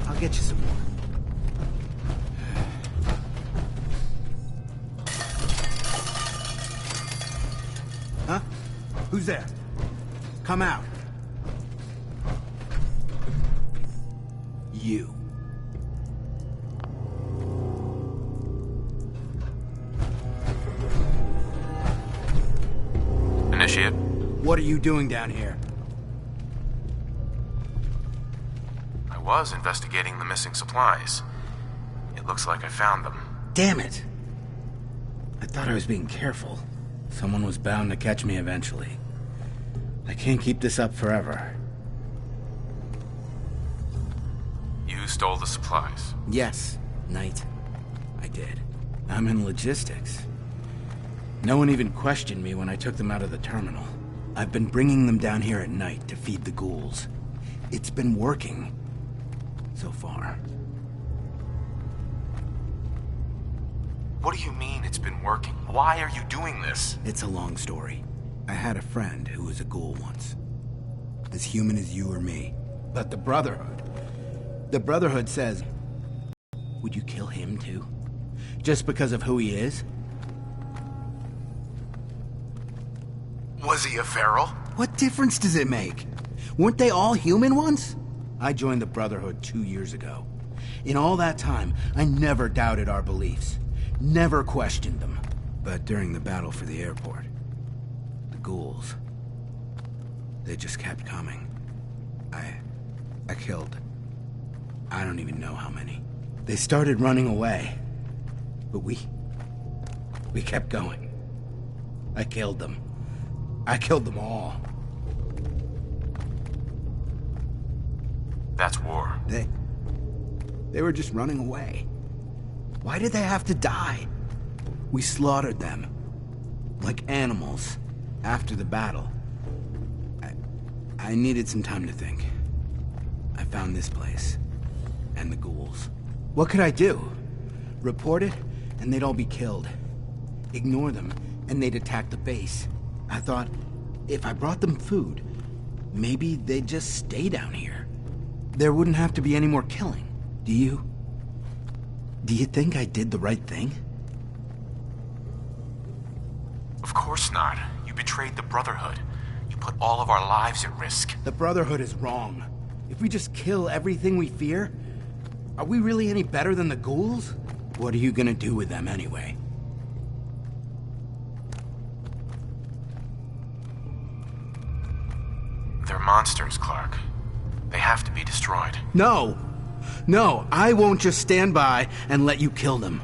I'll get you some more. Huh? Who's there? Come out. You. Initiate. What are you doing down here? I was investigating the missing supplies. It looks like I found them. Damn it! I thought I was being careful. Someone was bound to catch me eventually. I can't keep this up forever. You stole the supplies. Yes, Knight. I did. I'm in logistics. No one even questioned me when I took them out of the terminal. I've been bringing them down here at night to feed the ghouls. It's been working. So far. What do you mean it's been working? Why are you doing this? It's a long story. I had a friend who was a ghoul once. As human as you or me. But the Brotherhood... The Brotherhood says... Would you kill him too? Just because of who he is? Was he a feral? What difference does it make? Weren't they all human once? I joined the Brotherhood 2 years ago. In all that time, I never doubted our beliefs. Never questioned them. But during the battle for the airport, the ghouls, they just kept coming. I killed, I don't even know how many. They started running away, but we kept going. I killed them. I killed them all. That's war. They were just running away. Why did they have to die? We slaughtered them. Like animals. After the battle. I needed some time to think. I found this place. And the ghouls. What could I do? Report it, and they'd all be killed. Ignore them, and they'd attack the base. I thought, if I brought them food, maybe they'd just stay down here. There wouldn't have to be any more killing. Do you think I did the right thing? Of course not. You betrayed the Brotherhood. You put all of our lives at risk. The Brotherhood is wrong. If we just kill everything we fear, are we really any better than the ghouls? What are you gonna do with them anyway? They're monsters, Clark. They have to be destroyed. No! No, I won't just stand by and let you kill them.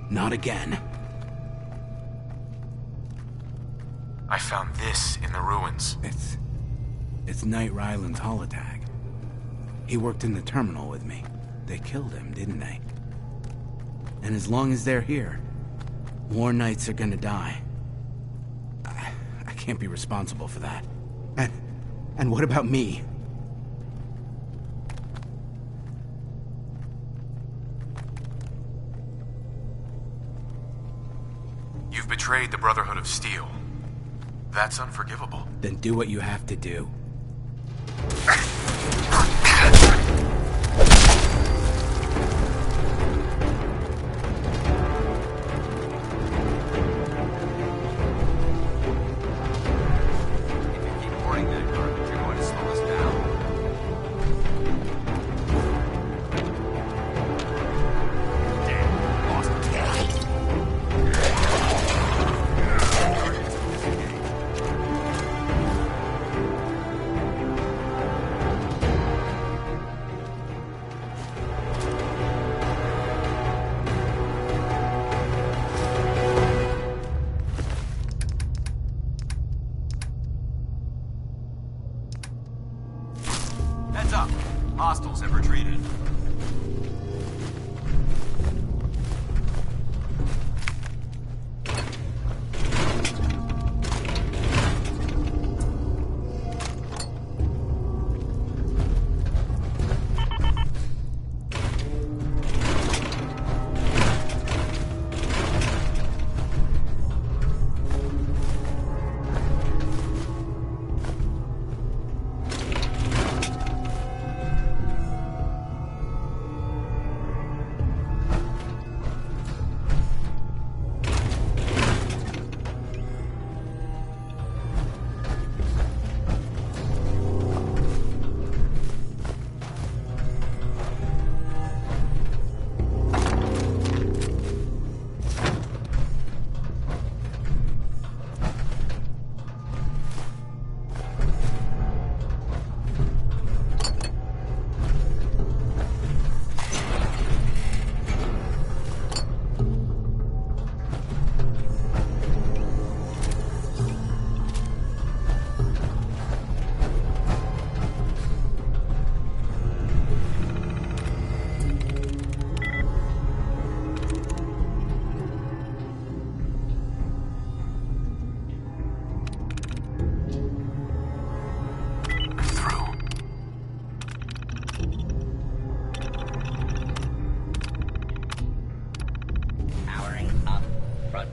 Not again. I found this in the ruins. It's Knight Ryland's holotag. He worked in the terminal with me. They killed him, didn't they? And as long as they're here, more Knights are gonna die. I can't be responsible for that. And what about me? You've betrayed the Brotherhood of Steel. That's unforgivable. Then do what you have to do.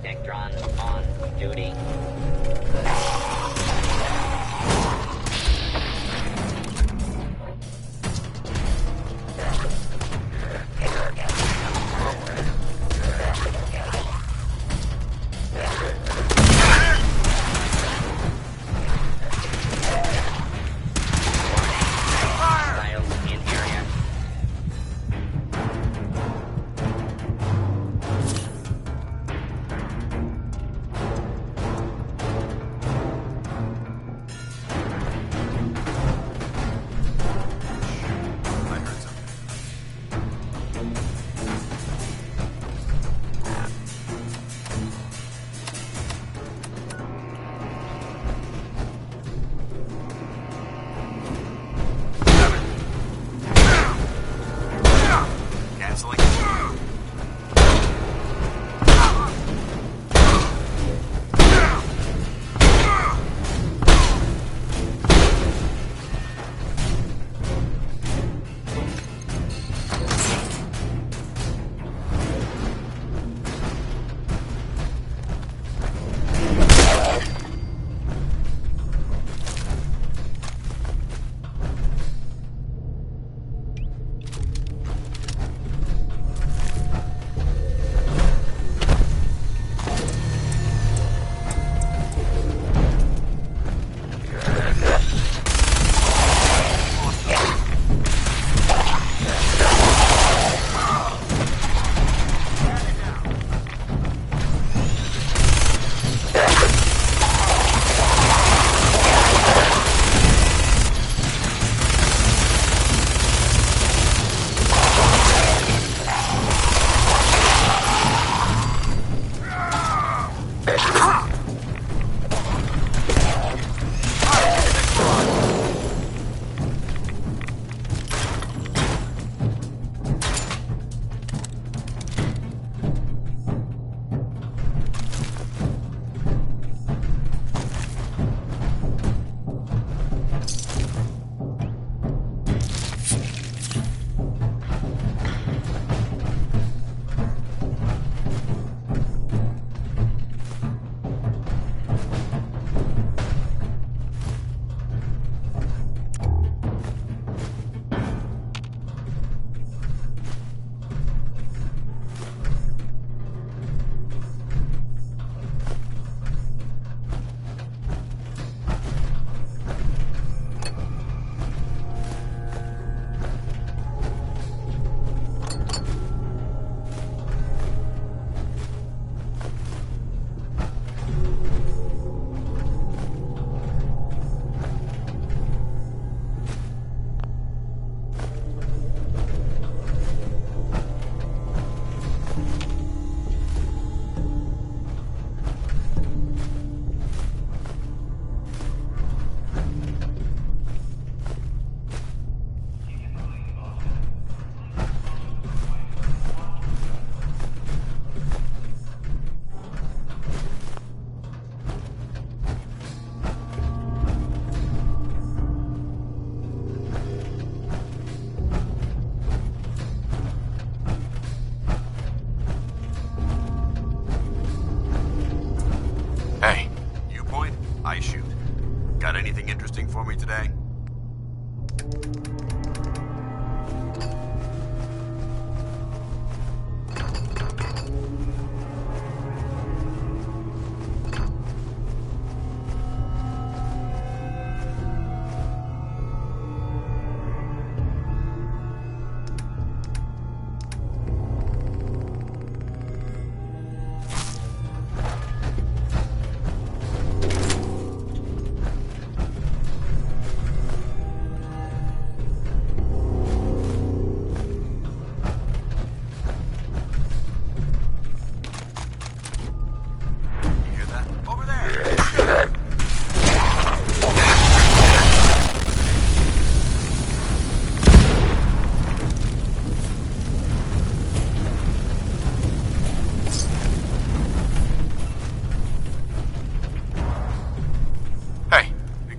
Dectron on duty.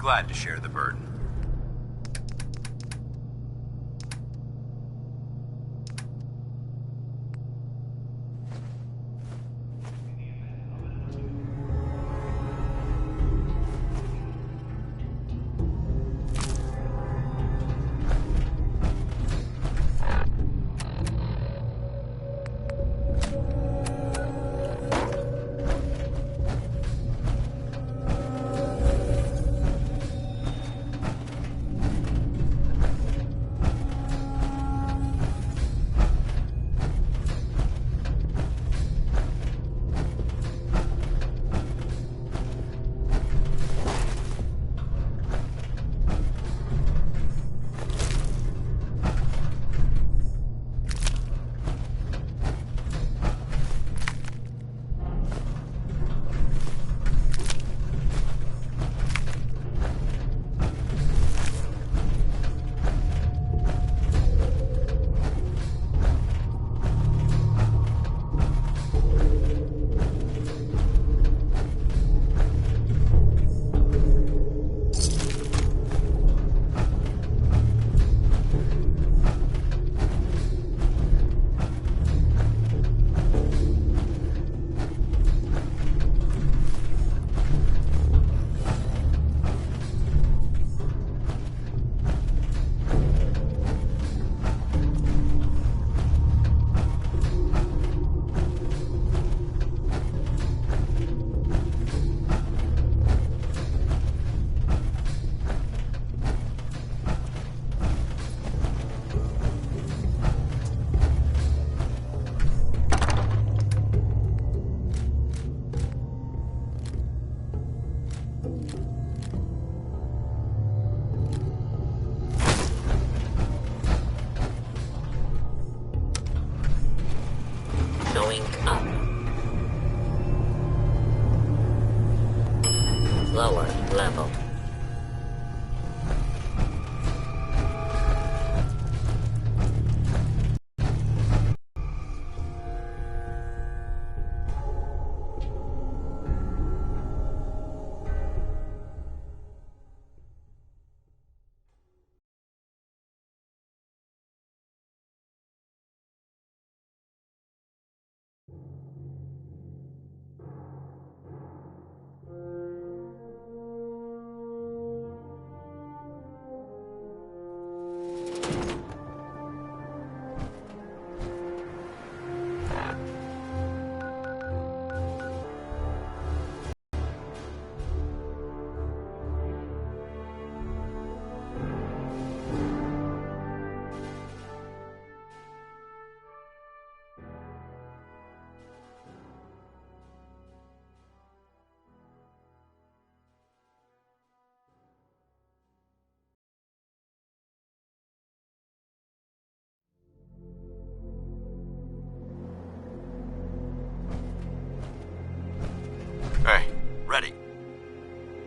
glad to share the burden.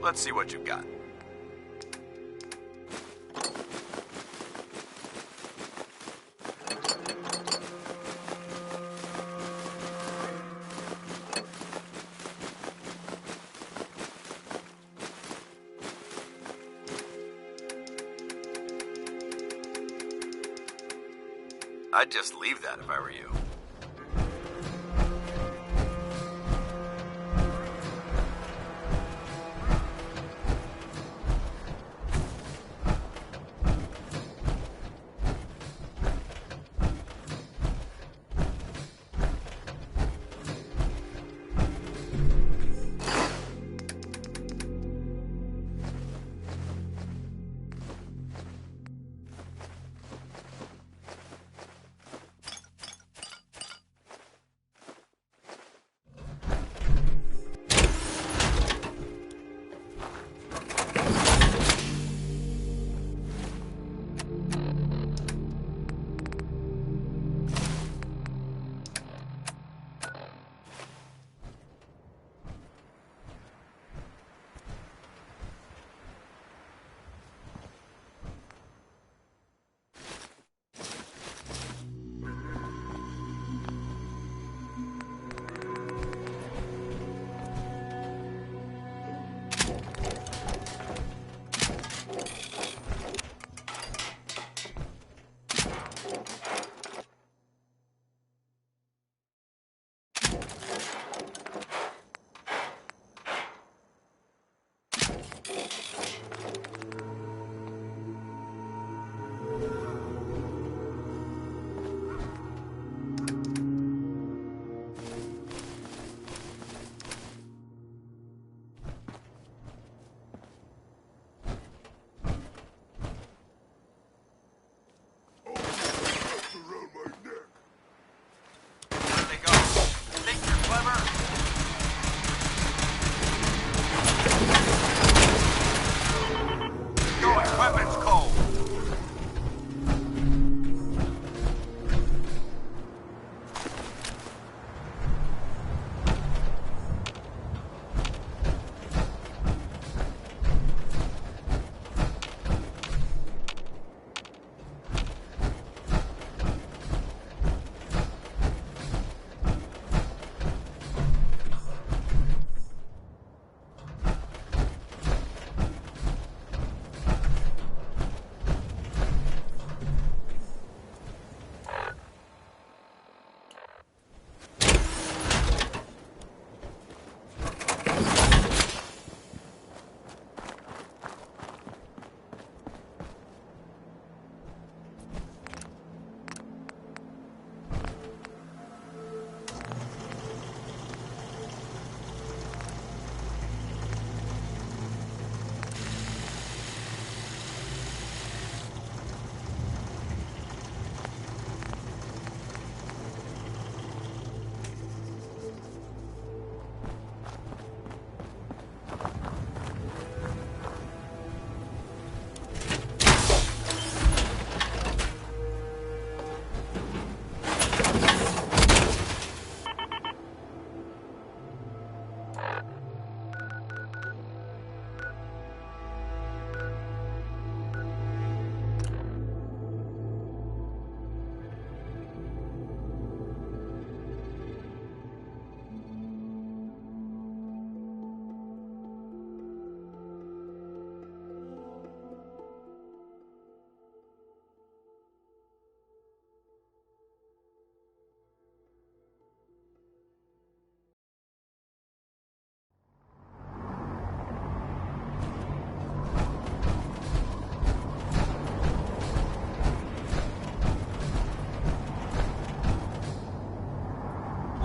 Let's see what you've got. I'd just leave that if I were you.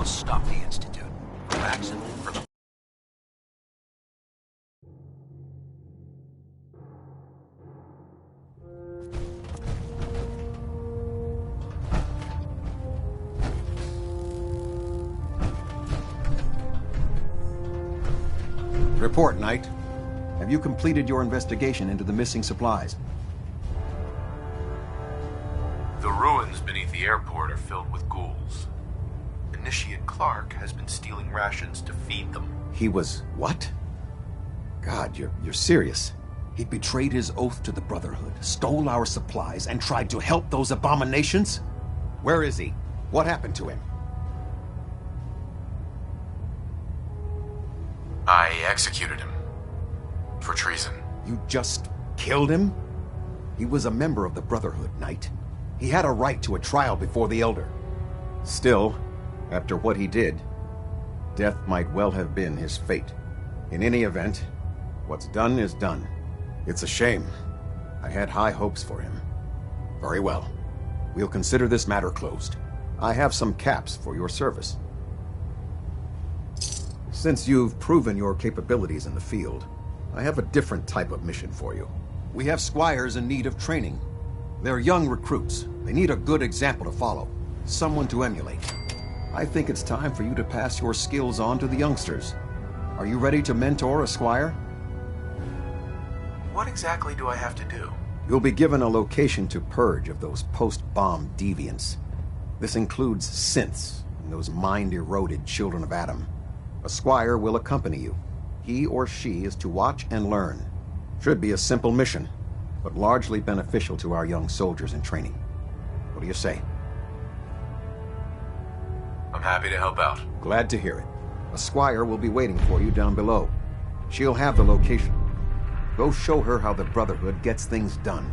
Stop the Institute. Maximum for the... Report, Knight. Have you completed your investigation into the missing supplies? The ruins beneath the airport are filled with ghouls. Initiate Clark has been stealing rations to feed them. He was what? God, you're serious. He betrayed his oath to the Brotherhood, stole our supplies, and tried to help those abominations? Where is he? What happened to him? I executed him. For treason. You just killed him? He was a member of the Brotherhood, Knight. He had a right to a trial before the Elder. Still, after what he did, death might well have been his fate. In any event, what's done is done. It's a shame. I had high hopes for him. Very well. We'll consider this matter closed. I have some caps for your service. Since you've proven your capabilities in the field, I have a different type of mission for you. We have squires in need of training. They're young recruits. They need a good example to follow, someone to emulate. I think it's time for you to pass your skills on to the youngsters. Are you ready to mentor a squire? What exactly do I have to do? You'll be given a location to purge of those post-bomb deviants. This includes synths and those mind-eroded children of Adam. A squire will accompany you. He or she is to watch and learn. Should be a simple mission, but largely beneficial to our young soldiers in training. What do you say? I'm happy to help out. Glad to hear it. A squire will be waiting for you down below. She'll have the location. Go show her how the Brotherhood gets things done.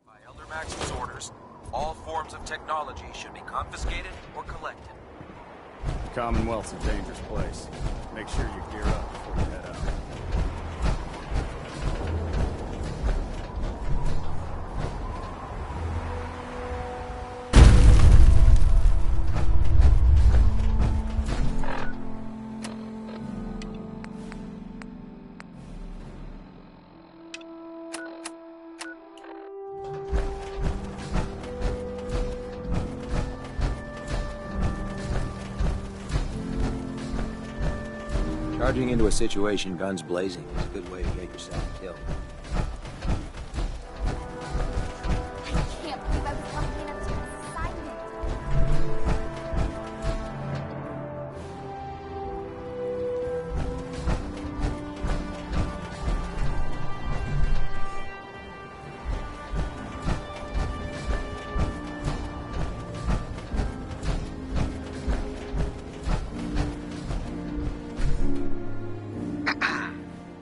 By Elder Max's orders, all forms of technology should be confiscated or collected. The Commonwealth's a dangerous place. Make sure you gear up before you head out. Charging into a situation guns blazing is a good way to get yourself killed. I can't believe I was lucky enough to get this assignment.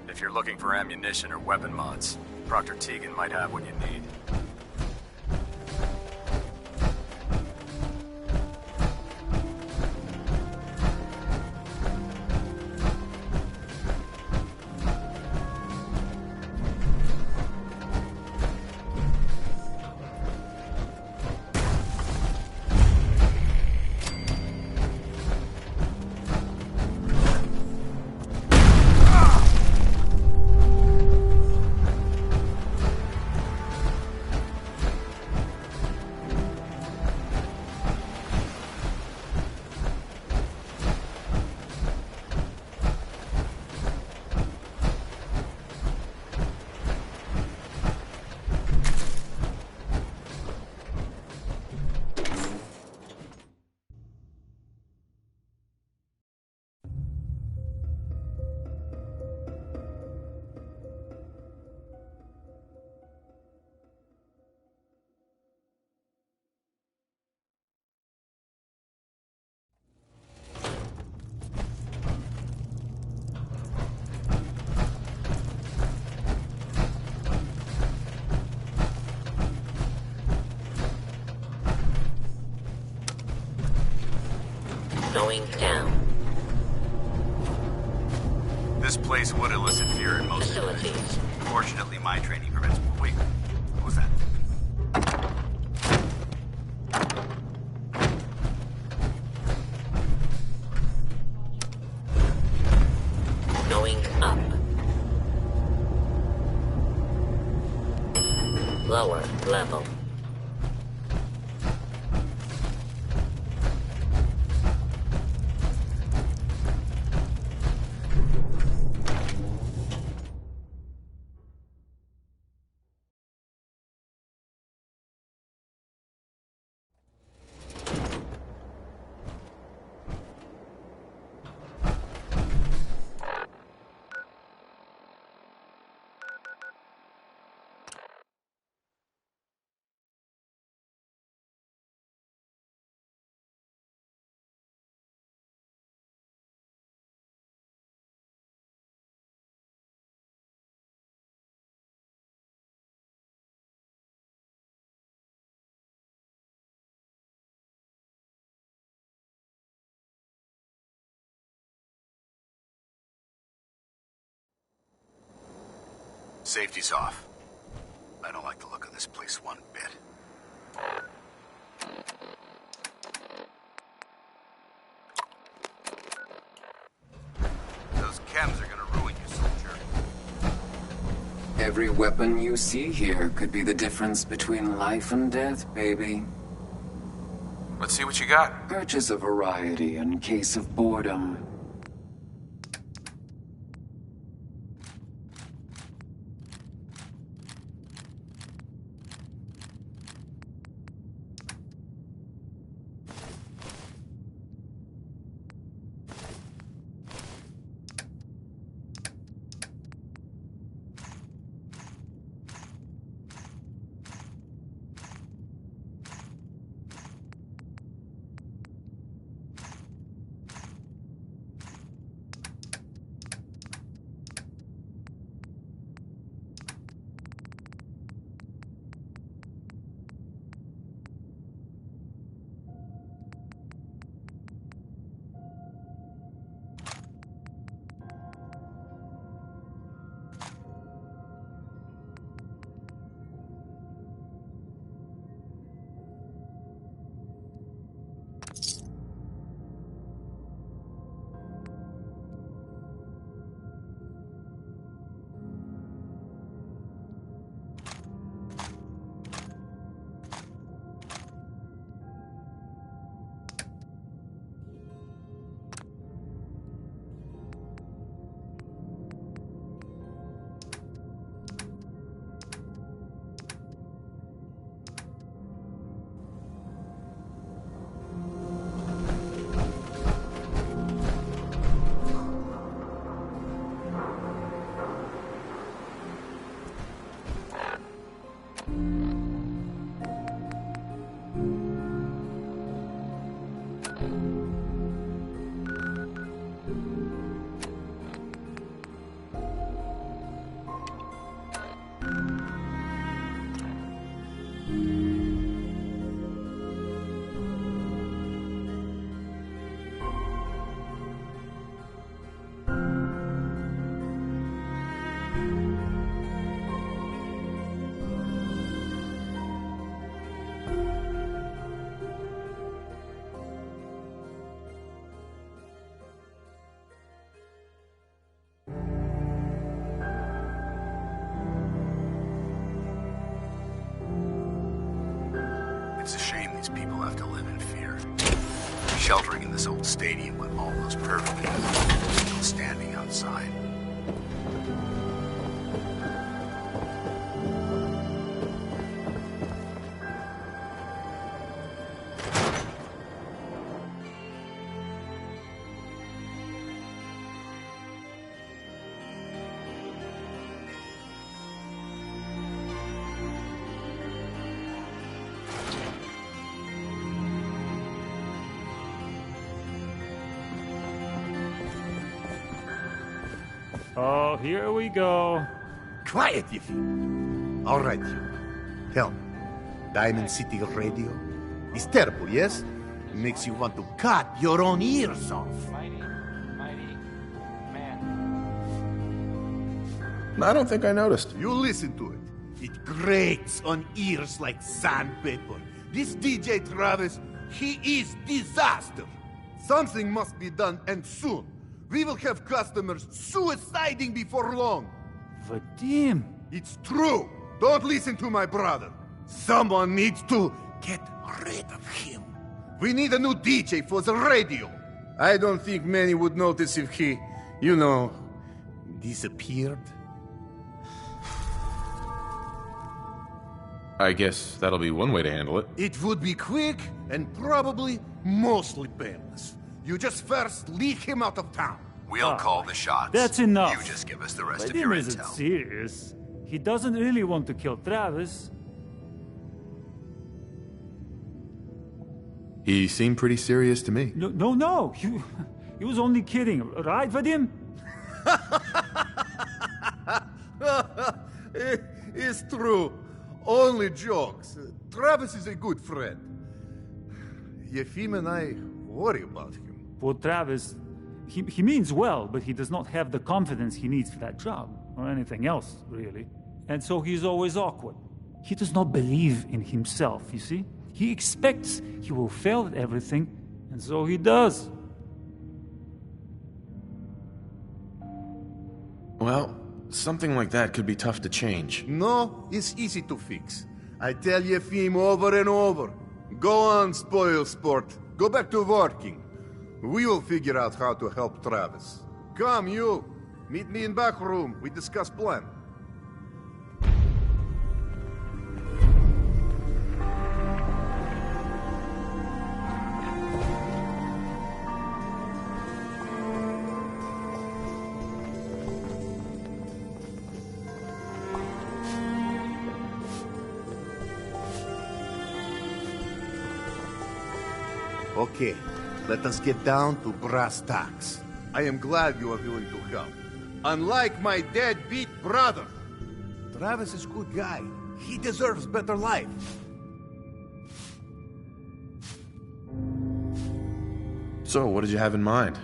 If you're looking for ammunition or weapon mods, Proctor Tegan might have what you need. Going down. This place would elicit fear in most Facilities. Fortunately, my training prevents... Wait, what was that? Going up. Lower level. Safety's off. I don't like the look of this place one bit. Those chems are gonna ruin you, soldier. Every weapon you see here could be the difference between life and death, baby. Let's see what you got. Purchase a variety in case of boredom. It's a shame these people have to live in fear. Sheltering in this old stadium with all those perfect still standing outside. Oh, here we go. Quiet, Yiffy. All right, you. Tell me, Diamond City Radio is terrible, yes? It makes you want to cut your own ears off. Mighty man. I don't think I noticed. You listen to it. It grates on ears like sandpaper. This DJ Travis, he is disaster. Something must be done, and soon. We will have customers suiciding before long. Vadim! It's true. Don't listen to my brother. Someone needs to get rid of him. We need a new DJ for the radio. I don't think many would notice if he, disappeared. I guess that'll be one way to handle it. It would be quick and probably mostly painless. You just first lead him out of town. We'll call the shots. That's enough. You just give us the rest of Vadim your isn't intel. serious. He doesn't really want to kill Travis. He seemed pretty serious to me. No. He was only kidding, right, Vadim? It's true. Only jokes. Travis is a good friend. Yefim and I worry about him. Poor Travis, he means well, but he does not have the confidence he needs for that job, or anything else, really. and so he's always awkward. He does not believe in himself, you see? He expects he will fail at everything, and so he does. Well, something like that could be tough to change. No, it's easy to fix. I tell you, Fim, over and over. Go on, spoil sport. Go back to working. We will figure out how to help Travis. Come, you. Meet me in back room. We discuss plan. Okay, let us get down to brass tacks. I am glad you are willing to help. Unlike my deadbeat brother. Travis is a good guy. He deserves better life. So, what did you have in mind?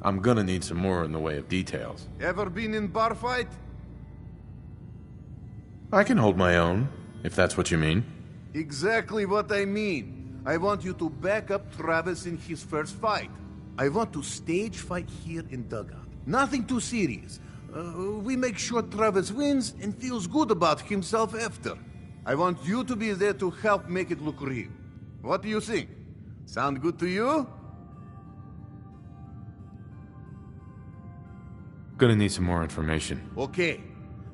I'm gonna need some more in the way of details. Ever been in bar fight? I can hold my own, if that's what you mean. Exactly what I mean. I want you to back up Travis in his first fight. I want to stage fight here in Dugout. Nothing too serious. We make sure Travis wins and feels good about himself after. I want you to be there to help make it look real. What do you think? Sound good to you? Gonna need some more information. Okay.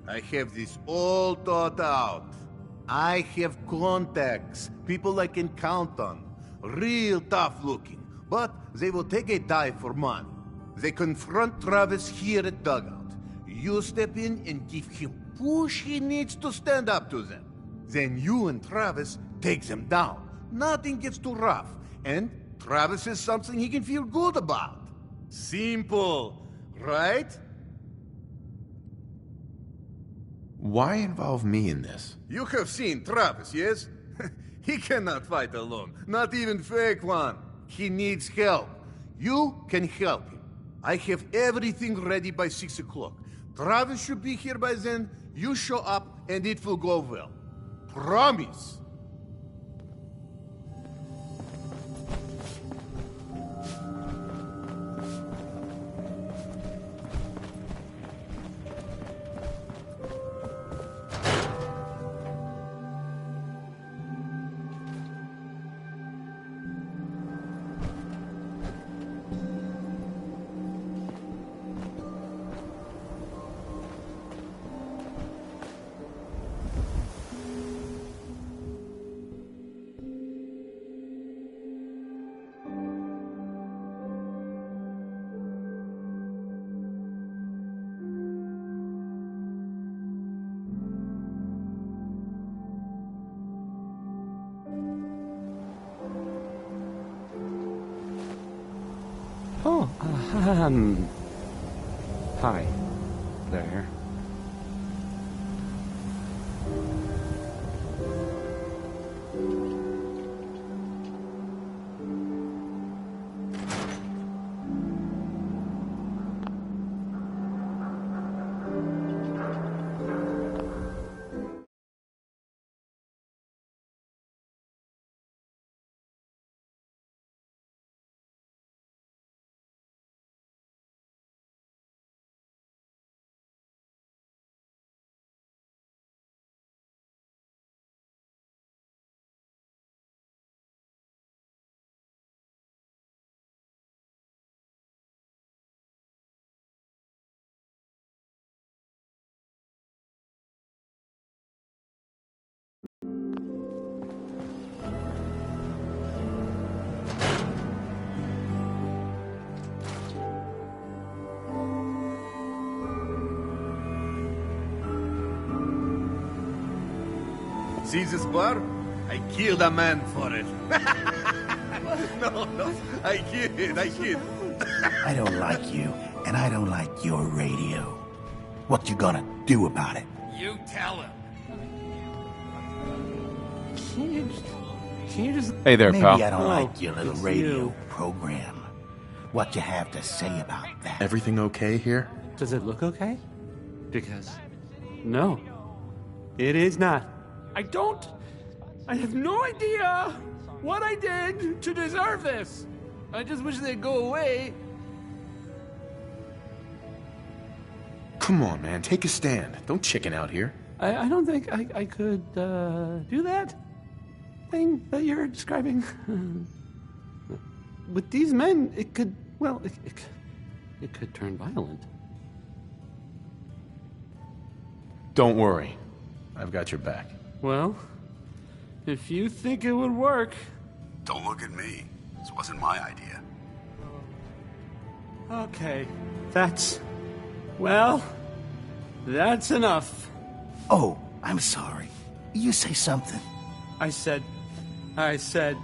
I have this all thought out. I have contacts, people I can count on. Real tough looking, but they will take a dive for money. They confront Travis here at Dugout. You step in and give him push he needs to stand up to them. Then you and Travis take them down. Nothing gets too rough, and Travis is something he can feel good about. Simple, right? Why involve me in this? You have seen Travis, yes? He cannot fight alone, not even fake one. He needs help. You can help him. I have everything ready by 6 o'clock. Travis should be here by then. You show up and it will go well. Promise. Oh, hi there. See this bar? I killed a man for it. No, I kid. I don't like you, and I don't like your radio. What you gonna do about it? You tell him. Can you just... Hey there, Maybe pal. I don't like your little it's radio you. program. What you have to say about that? Everything okay here? Does it look okay? Because... No. It is not. I have no idea what I did to deserve this. I just wish they'd go away. Come on, man, take a stand. Don't chicken out here. I don't think I could do that thing that you're describing. With these men, it could, well, it could turn violent. Don't worry. I've got your back. Well, if you think it would work... Don't look at me. This wasn't my idea. Okay, that's enough. Oh, I'm sorry. You say something. I said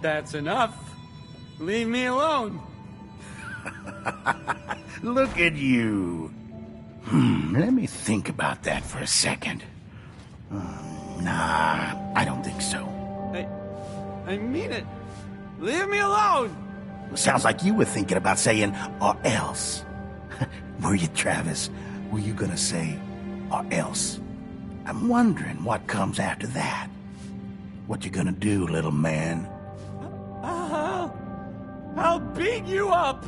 that's enough. Leave me alone. Look at you. Let me think about that for a second. Nah, I don't think so. I mean it. Leave me alone. Sounds like you were thinking about saying, or else. Were you, Travis? Were you gonna say, or else? I'm wondering what comes after that. What you gonna do, little man? I'll beat you up.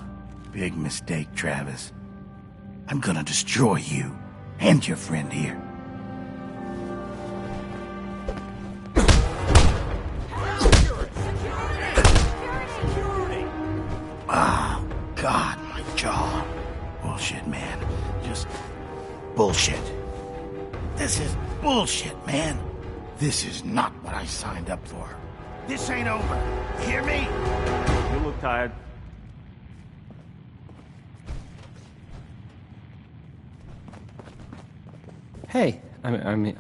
Big mistake, Travis. I'm gonna destroy you and your friend here. Oh, God, my jaw. Bullshit, man. Just bullshit. This is bullshit, man. This is not what I signed up for. This ain't over. You hear me? You look tired. Hey, I mean,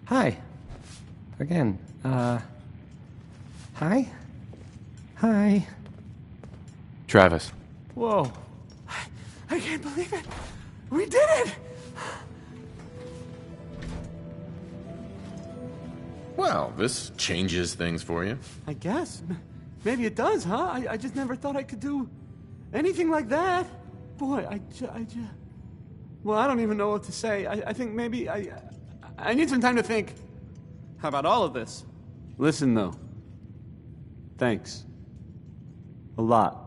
hi. Again, hi? Hi. Travis. Whoa. I can't believe it. We did it! Well, this changes things for you. I guess. Maybe it does, huh? I just never thought I could do anything like that. Boy, well, I don't even know what to say. I think maybe I need some time to think. How about all of this? Listen, though. Thanks. A lot.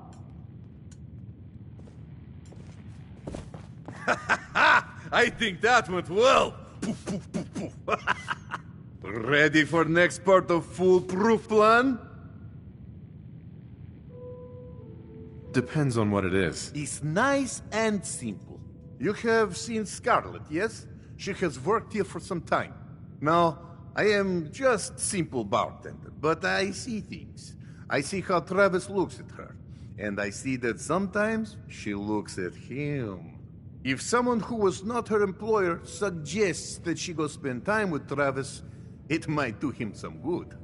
I think that went well. Poof, poof, poof, poof. Ready for next part of foolproof plan? Depends on what it is. It's nice and simple. You have seen Scarlett, yes? She has worked here for some time. Now, I am just simple bartender, but I see things. I see how Travis looks at her, and I see that sometimes she looks at him. If someone who was not her employer suggests that she go spend time with Travis, it might do him some good.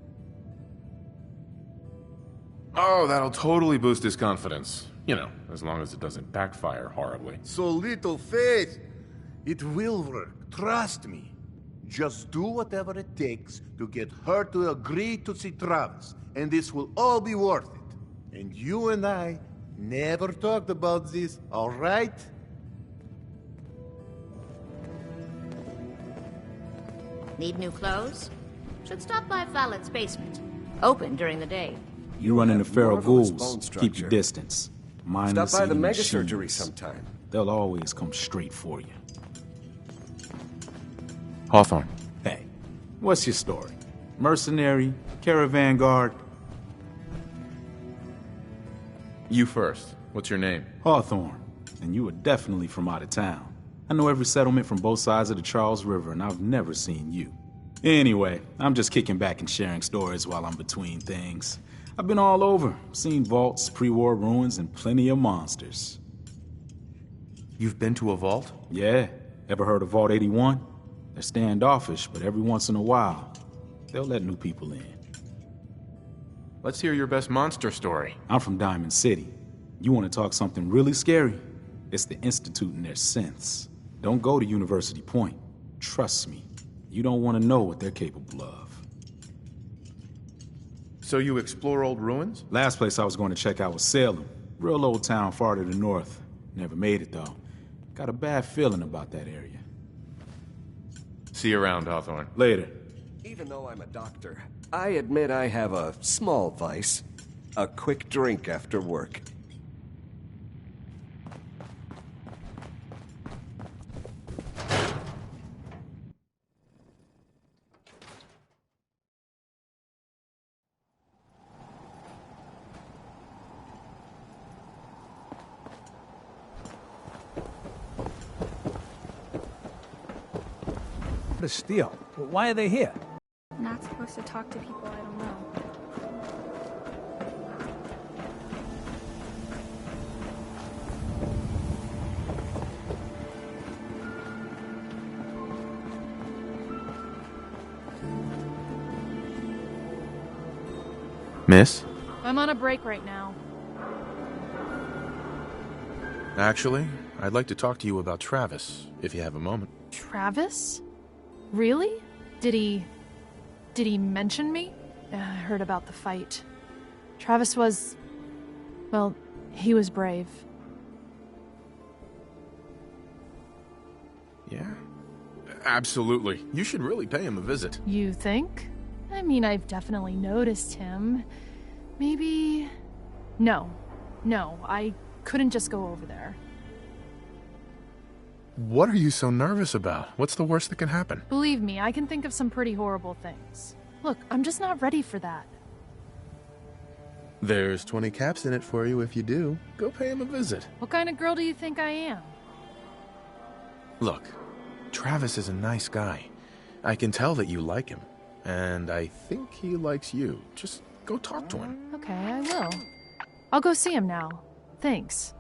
Oh, that'll totally boost his confidence. You know, as long as it doesn't backfire horribly. So little faith. It will work, trust me. Just do whatever it takes to get her to agree to see Travis, and this will all be worth it. And you and I never talked about this, all right? Need new clothes? Should stop by Fallett's basement. Open during the day. You run into feral ghouls, keep your distance. Stop by the mega surgery sometime. They'll always come straight for you. Hawthorne. Hey, what's your story? Mercenary? Caravan guard? You first. What's your name? Hawthorne. And you are definitely from out of town. I know every settlement from both sides of the Charles River, and I've never seen you. Anyway, I'm just kicking back and sharing stories while I'm between things. I've been all over, seen vaults, pre-war ruins, and plenty of monsters. You've been to a vault? Yeah. Ever heard of Vault 81? They're standoffish, but every once in a while, they'll let new people in. Let's hear your best monster story. I'm from Diamond City. You want to talk something really scary? It's the Institute and their synths. Don't go to University Point. Trust me. You don't want to know what they're capable of. So you explore old ruins? Last place I was going to check out was Salem. Real old town far to the north. Never made it, though. Got a bad feeling about that area. See you around, Hawthorne. Later. Even though I'm a doctor, I admit I have a small vice. A quick drink after work. What a steal. Why are they here? I'm not supposed to talk to people I don't know. Miss? I'm on a break right now. Actually, I'd like to talk to you about Travis, if you have a moment. Travis? Really? Did he mention me? I heard about the fight. Travis was... well, he was brave. Yeah? Absolutely. You should really pay him a visit. You think? I mean, I've definitely noticed him. Maybe... No, I couldn't just go over there. What are you so nervous about? What's the worst that can happen? Believe me, I can think of some pretty horrible things. Look, I'm just not ready for that. There's 20 caps in it for you if you do. Go pay him a visit. What kind of girl do you think I am? Look, Travis is a nice guy. I can tell that you like him. And I think he likes you. Just go talk to him. Okay, I will. I'll go see him now. Thanks.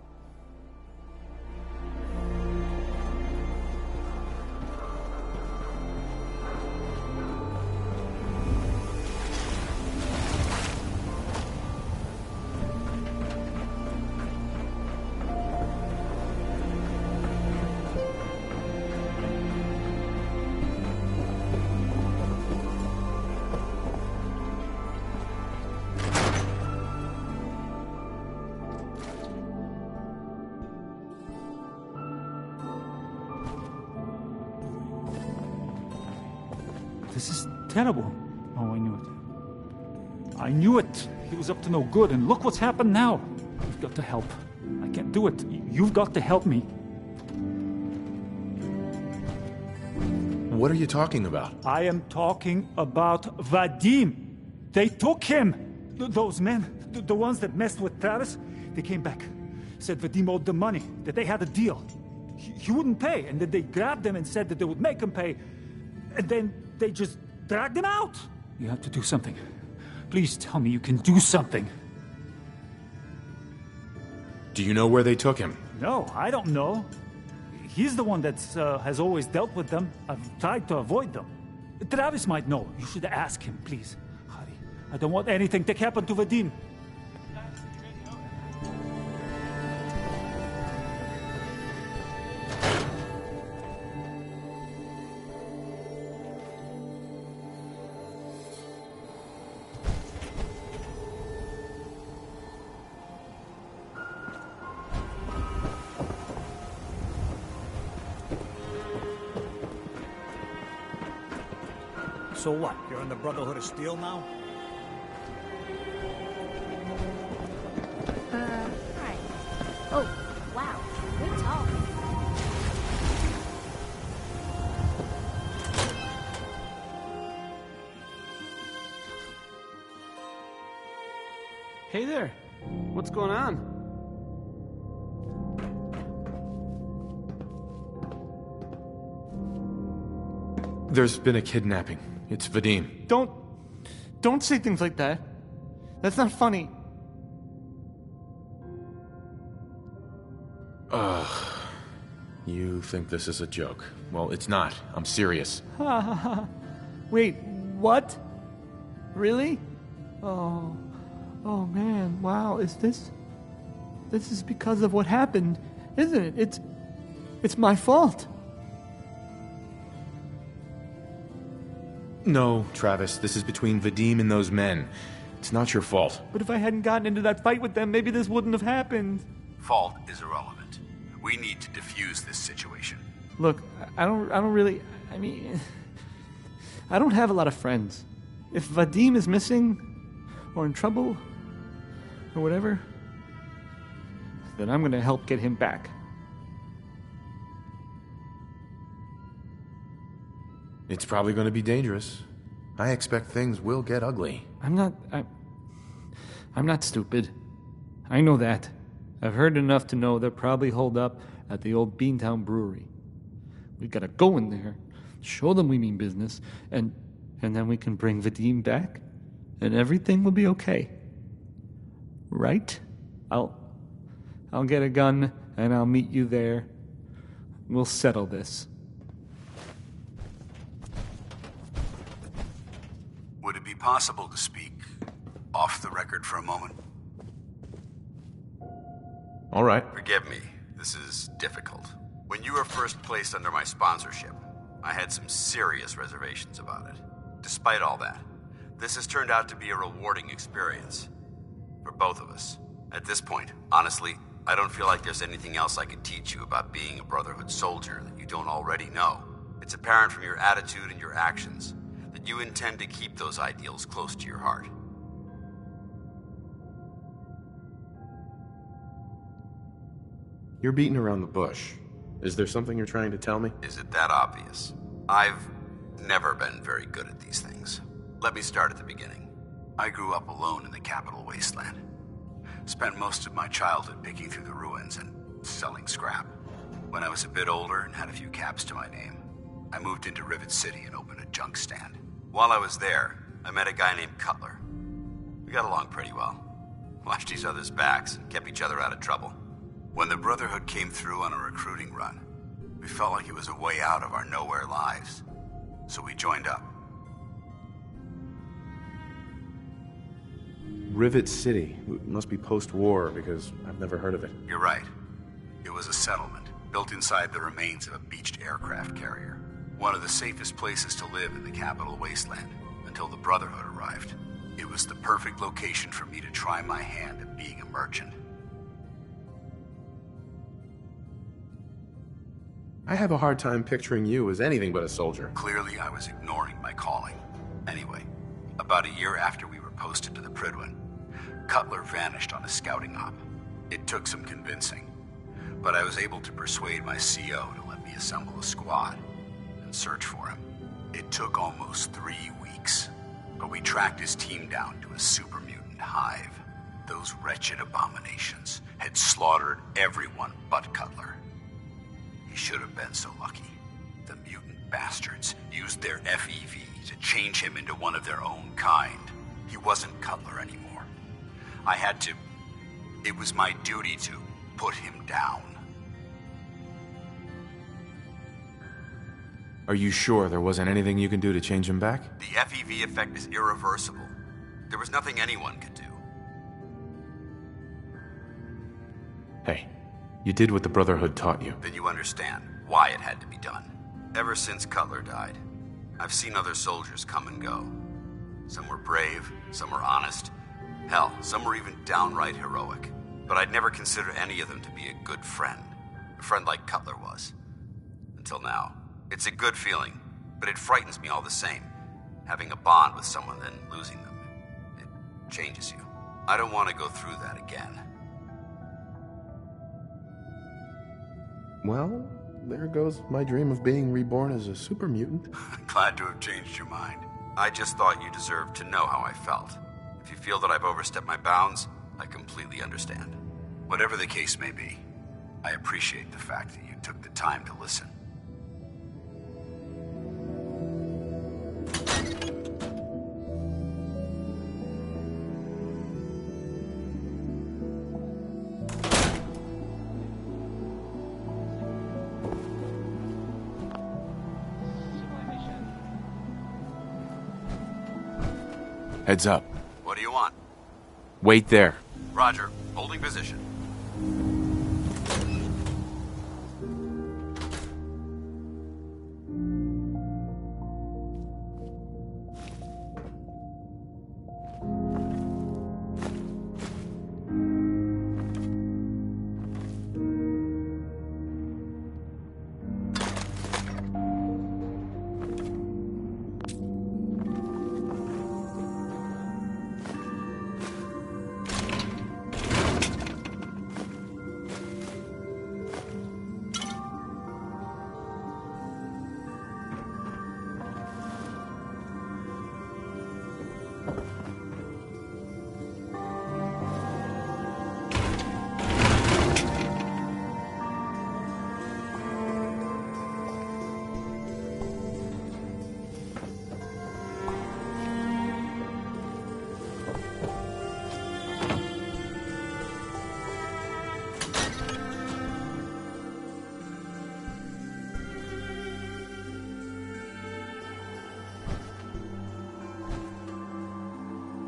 This is terrible. Oh, I knew it. I knew it. He was up to no good, and look what's happened now. You've got to help. I can't do it. You've got to help me. What are you talking about? I am talking about Vadim. They took him. Those men, the ones that messed with Travis, they came back. Said Vadim owed them money, that they had a deal. He wouldn't pay, and then they grabbed him and said that they would make him pay. And then they just dragged him out. You have to do something. Please tell me you can do something. Do you know where they took him? No, I don't know. He's the one that has always dealt with them. I've tried to avoid them. Travis might know. You should ask him, please. Hurry. I don't want anything to happen to Vadim. So what? You're in the Brotherhood of Steel now? Right. Oh, wow. Good talk. Hey there. What's going on? There's been a kidnapping. It's Vadim. Don't say things like that. That's not funny. Ugh. You think this is a joke. Well, it's not. I'm serious. Wait, what? Really? Oh man, wow, this is because of what happened, isn't it? It's my fault. No, Travis, this is between Vadim and those men. It's not your fault. But if I hadn't gotten into that fight with them, maybe this wouldn't have happened. Fault is irrelevant. We need to defuse this situation. Look, I don't really, I mean, I don't have a lot of friends. If Vadim is missing, or in trouble, or whatever, then I'm gonna help get him back. It's probably going to be dangerous. I expect things will get ugly. I'm not stupid. I know that. I've heard enough to know they're probably holed up at the old Beantown Brewery. We gotta go in there, show them we mean business, and then we can bring Vadim back, and everything will be okay. Right? I'll get a gun, and I'll meet you there. We'll settle this. Would it be possible to speak off the record for a moment? All right. Forgive me, this is difficult. When you were first placed under my sponsorship, I had some serious reservations about it. Despite all that, this has turned out to be a rewarding experience. For both of us. At this point, honestly, I don't feel like there's anything else I can teach you about being a Brotherhood soldier that you don't already know. It's apparent from your attitude and your actions that you intend to keep those ideals close to your heart. You're beating around the bush. Is there something you're trying to tell me? Is it that obvious? I've never been very good at these things. Let me start at the beginning. I grew up alone in the capital wasteland. Spent most of my childhood picking through the ruins and selling scrap. When I was a bit older and had a few caps to my name, I moved into Rivet City and opened a junk stand. While I was there, I met a guy named Cutler. We got along pretty well. Watched each other's backs and kept each other out of trouble. When the Brotherhood came through on a recruiting run, we felt like it was a way out of our nowhere lives. So we joined up. Rivet City. Must be post-war, because I've never heard of it. You're right. It was a settlement, built inside the remains of a beached aircraft carrier. One of the safest places to live in the capital wasteland, until the Brotherhood arrived. It was the perfect location for me to try my hand at being a merchant. I have a hard time picturing you as anything but a soldier. Clearly, I was ignoring my calling. Anyway, about a year after we were posted to the Prydwen, Cutler vanished on a scouting op. It took some convincing, but I was able to persuade my CO to let me assemble a squad and search for him. It took almost 3 weeks, but we tracked his team down to a super mutant hive. Those wretched abominations had slaughtered everyone but Cutler. He should have been so lucky. The mutant bastards used their FEV to change him into one of their own kind. He wasn't Cutler anymore. I had to... It was my duty to put him down. Are you sure there wasn't anything you can do to change him back? The FEV effect is irreversible. There was nothing anyone could do. Hey, you did what the Brotherhood taught you. Then you understand why it had to be done. Ever since Cutler died, I've seen other soldiers come and go. Some were brave, some were honest. Hell, some were even downright heroic. But I'd never considered any of them to be a good friend. A friend like Cutler was. Until now. It's a good feeling, but it frightens me all the same. Having a bond with someone, then losing them. It changes you. I don't want to go through that again. Well, there goes my dream of being reborn as a super mutant. Glad to have changed your mind. I just thought you deserved to know how I felt. If you feel that I've overstepped my bounds, I completely understand. Whatever the case may be, I appreciate the fact that you took the time to listen. Heads up. What do you want? Wait there. Roger. Holding position.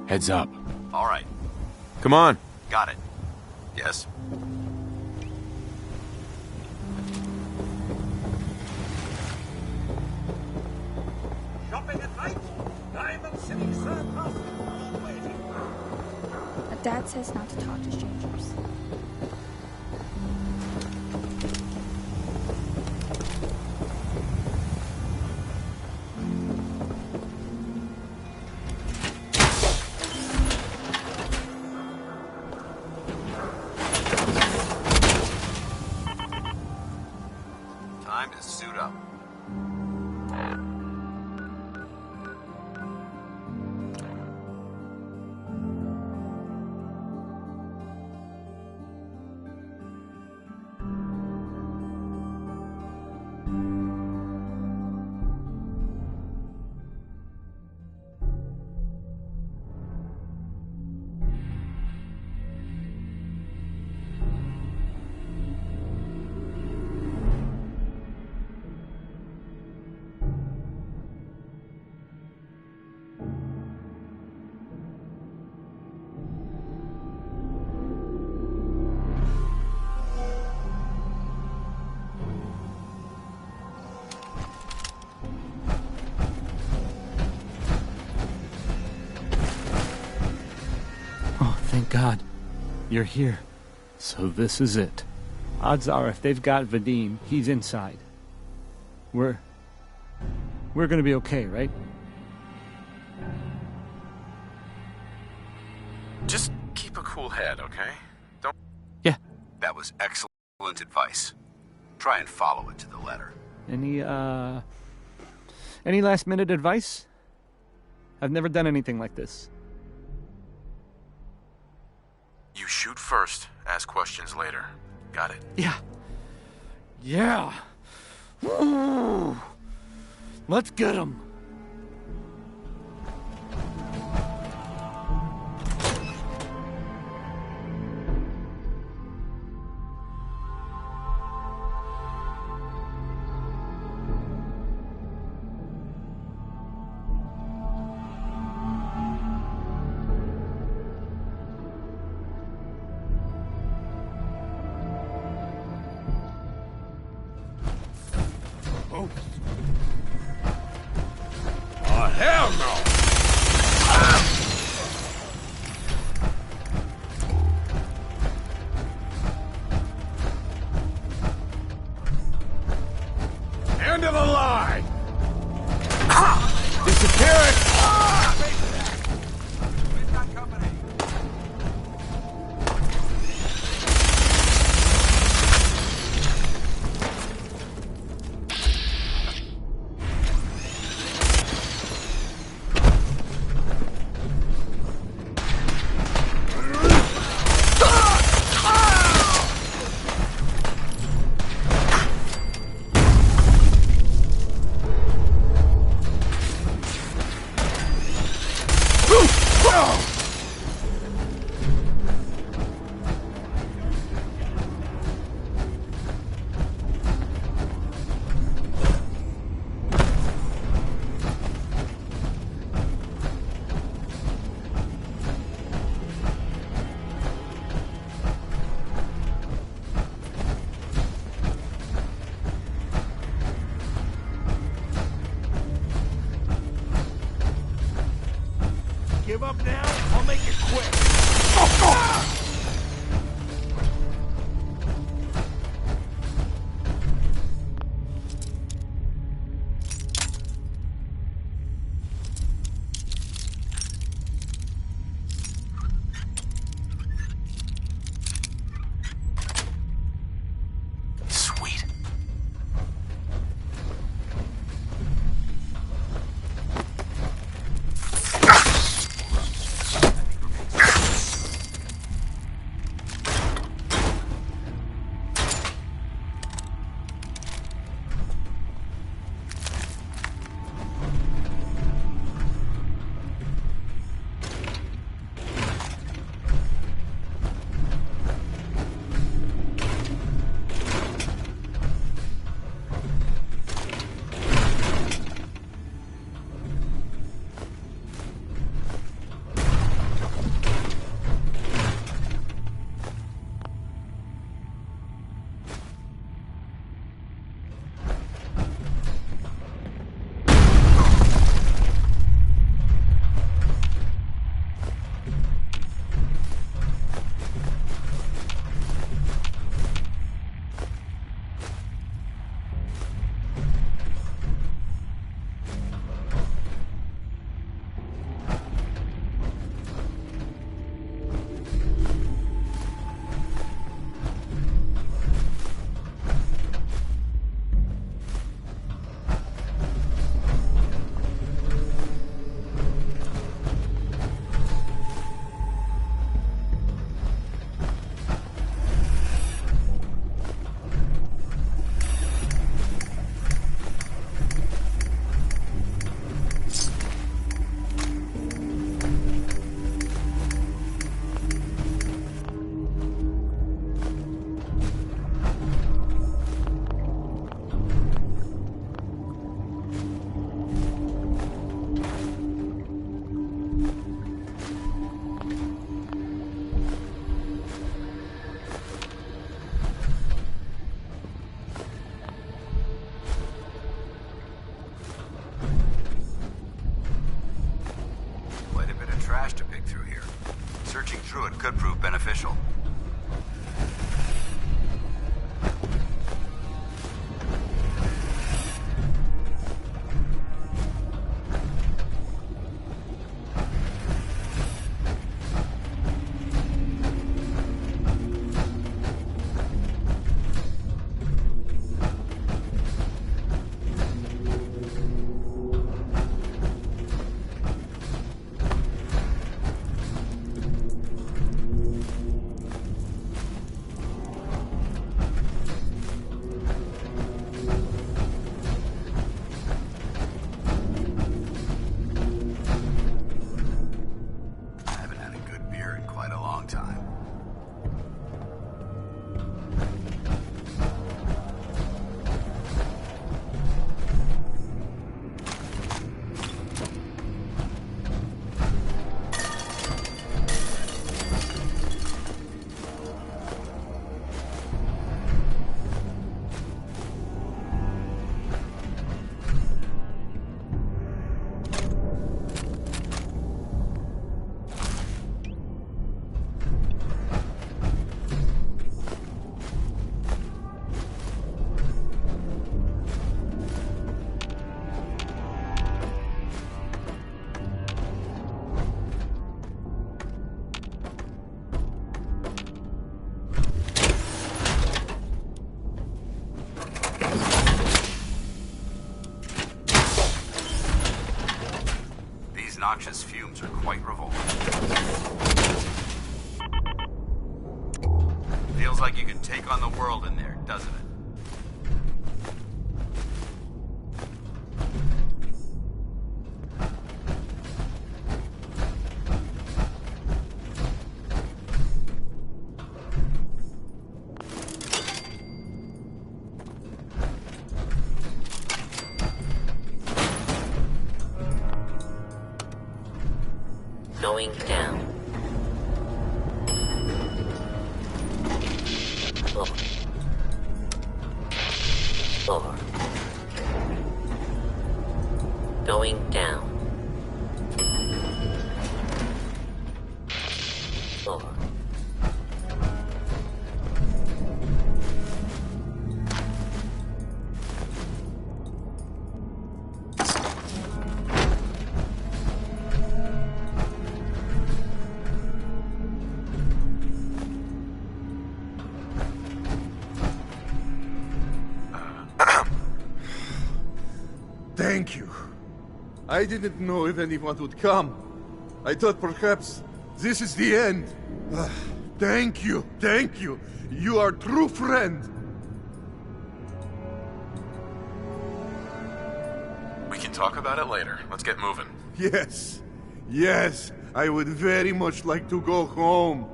Heads up. All right. Come on. Got it. Yes? Shopping at night? Diamond City Surplus. Waiting. Dad says not to talk to strangers. Time to suit up. Thank God. You're here. So this is it. Odds are if they've got Vadim, he's inside. We're gonna be okay, right? Just keep a cool head, okay? Don't... Yeah. That was excellent advice. Try and follow it to the letter. Any last minute advice? I've never done anything like this. You shoot first, ask questions later. Got it? Yeah. Yeah. Woo. Let's get him. Oh, hell no! End of the line! Disappearing! Give up now? I'll make it quick. Sweet. through it could prove beneficial. Noxious fumes are quite revolting. Feels like you can take on the world in there, doesn't it? Going down. Floor. Floor. Going down. Floor. Thank you. I didn't know if anyone would come. I thought perhaps this is the end. Thank you. Thank you. You are a true friend. We can talk about it later. Let's get moving. Yes. Yes. I would very much like to go home.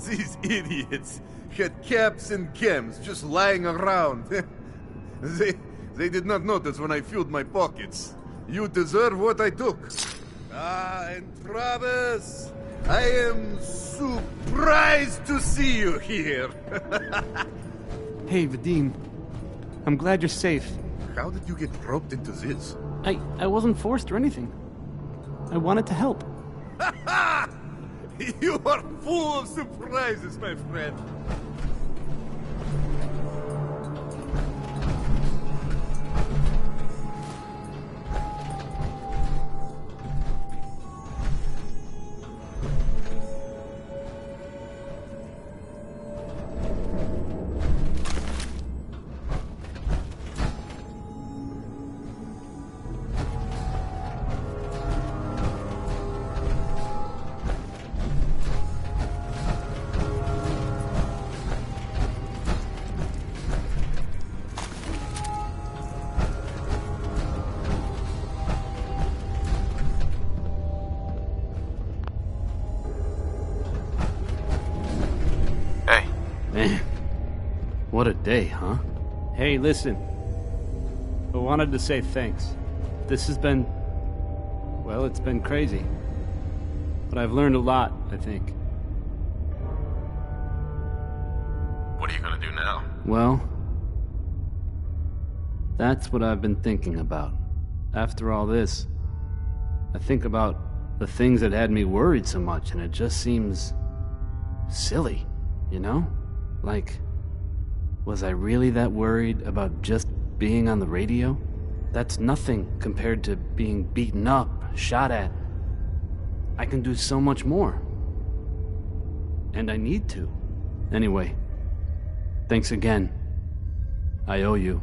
These idiots had caps and chems just lying around. They did not notice when I filled my pockets. You deserve what I took. And Travis, I am surprised to see you here. Hey, Vadim. I'm glad you're safe. How did you get roped into this? I wasn't forced or anything. I wanted to help. You are full of surprises, my friend. Man, what a day, huh? Hey, listen. I wanted to say thanks. This has been... well, it's been crazy. But I've learned a lot, I think. What are you gonna do now? Well, that's what I've been thinking about. After all this, I think about the things that had me worried so much, and it just seems silly, you know? Like, was I really that worried about just being on the radio? That's nothing compared to being beaten up, shot at. I can do so much more. And I need to. Anyway, thanks again. I owe you.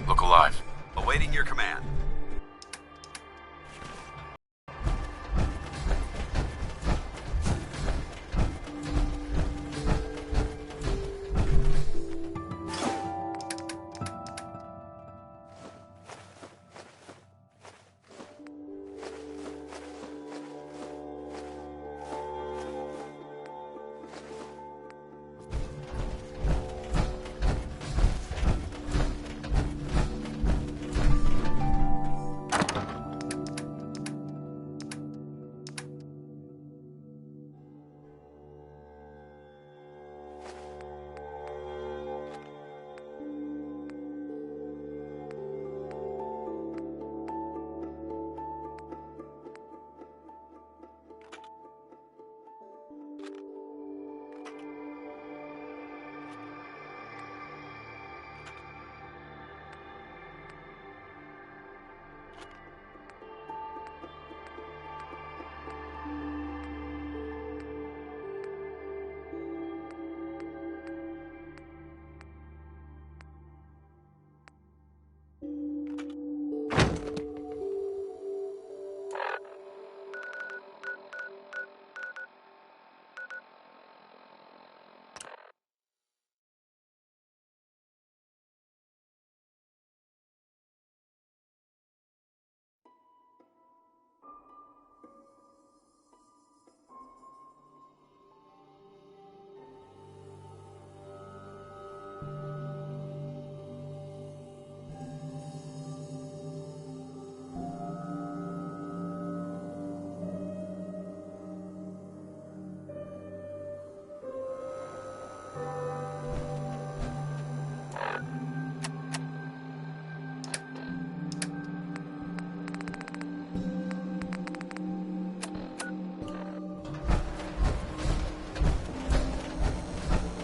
Look alive. Awaiting your command.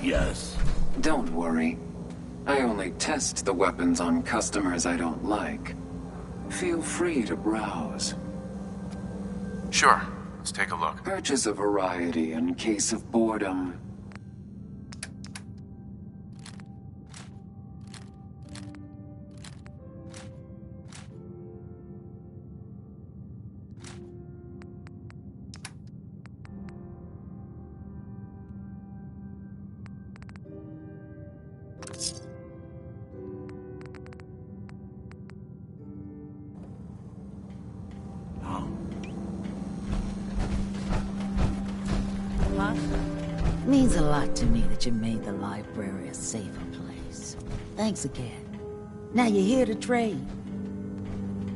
Yes. Don't worry. I only test the weapons on customers I don't like. Feel free to browse. Sure. Let's take a look. Purchase a variety in case of boredom. Huh? Means a lot to me that you made the library a safer place. Thanks again. Now you're here to trade.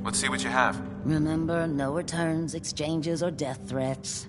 Let's see what you have. Remember, no returns, exchanges, or death threats.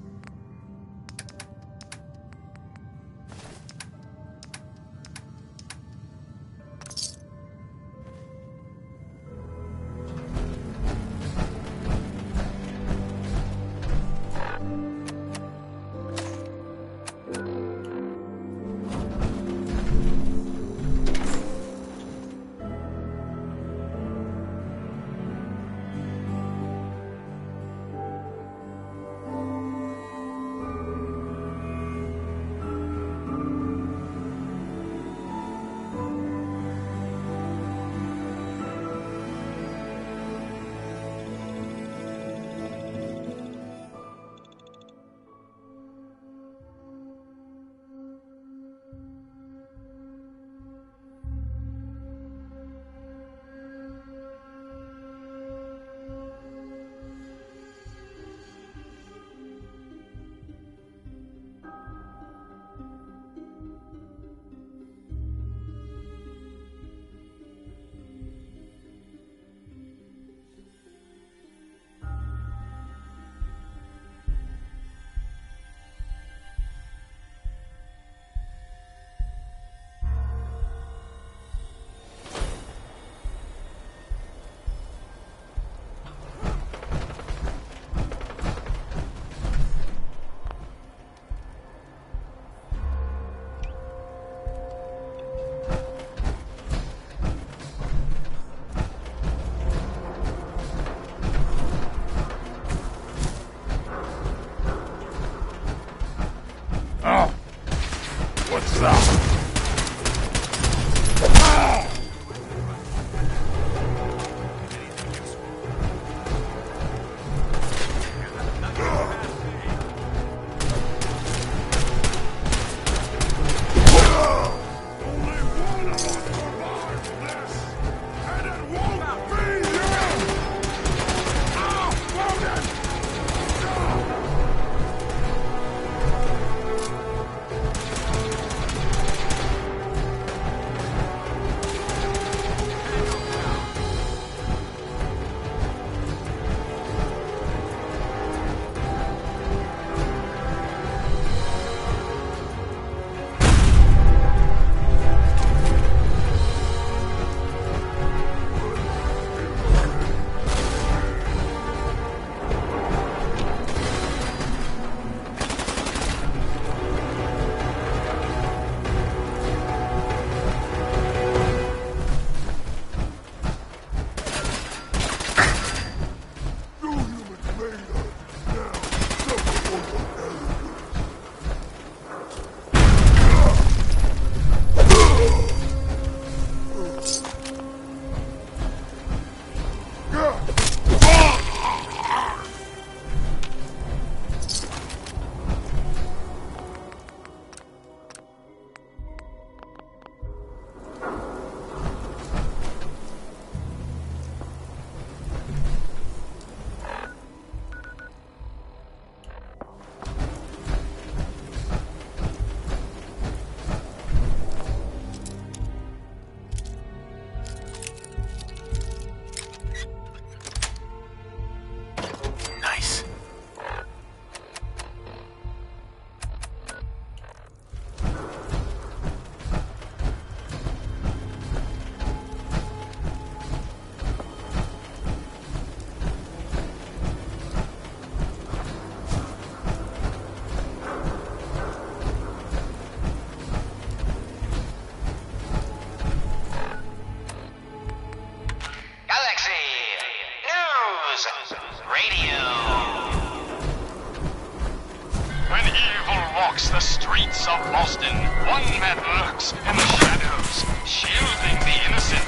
the streets of Boston, one man lurks in the shadows, shielding the innocent.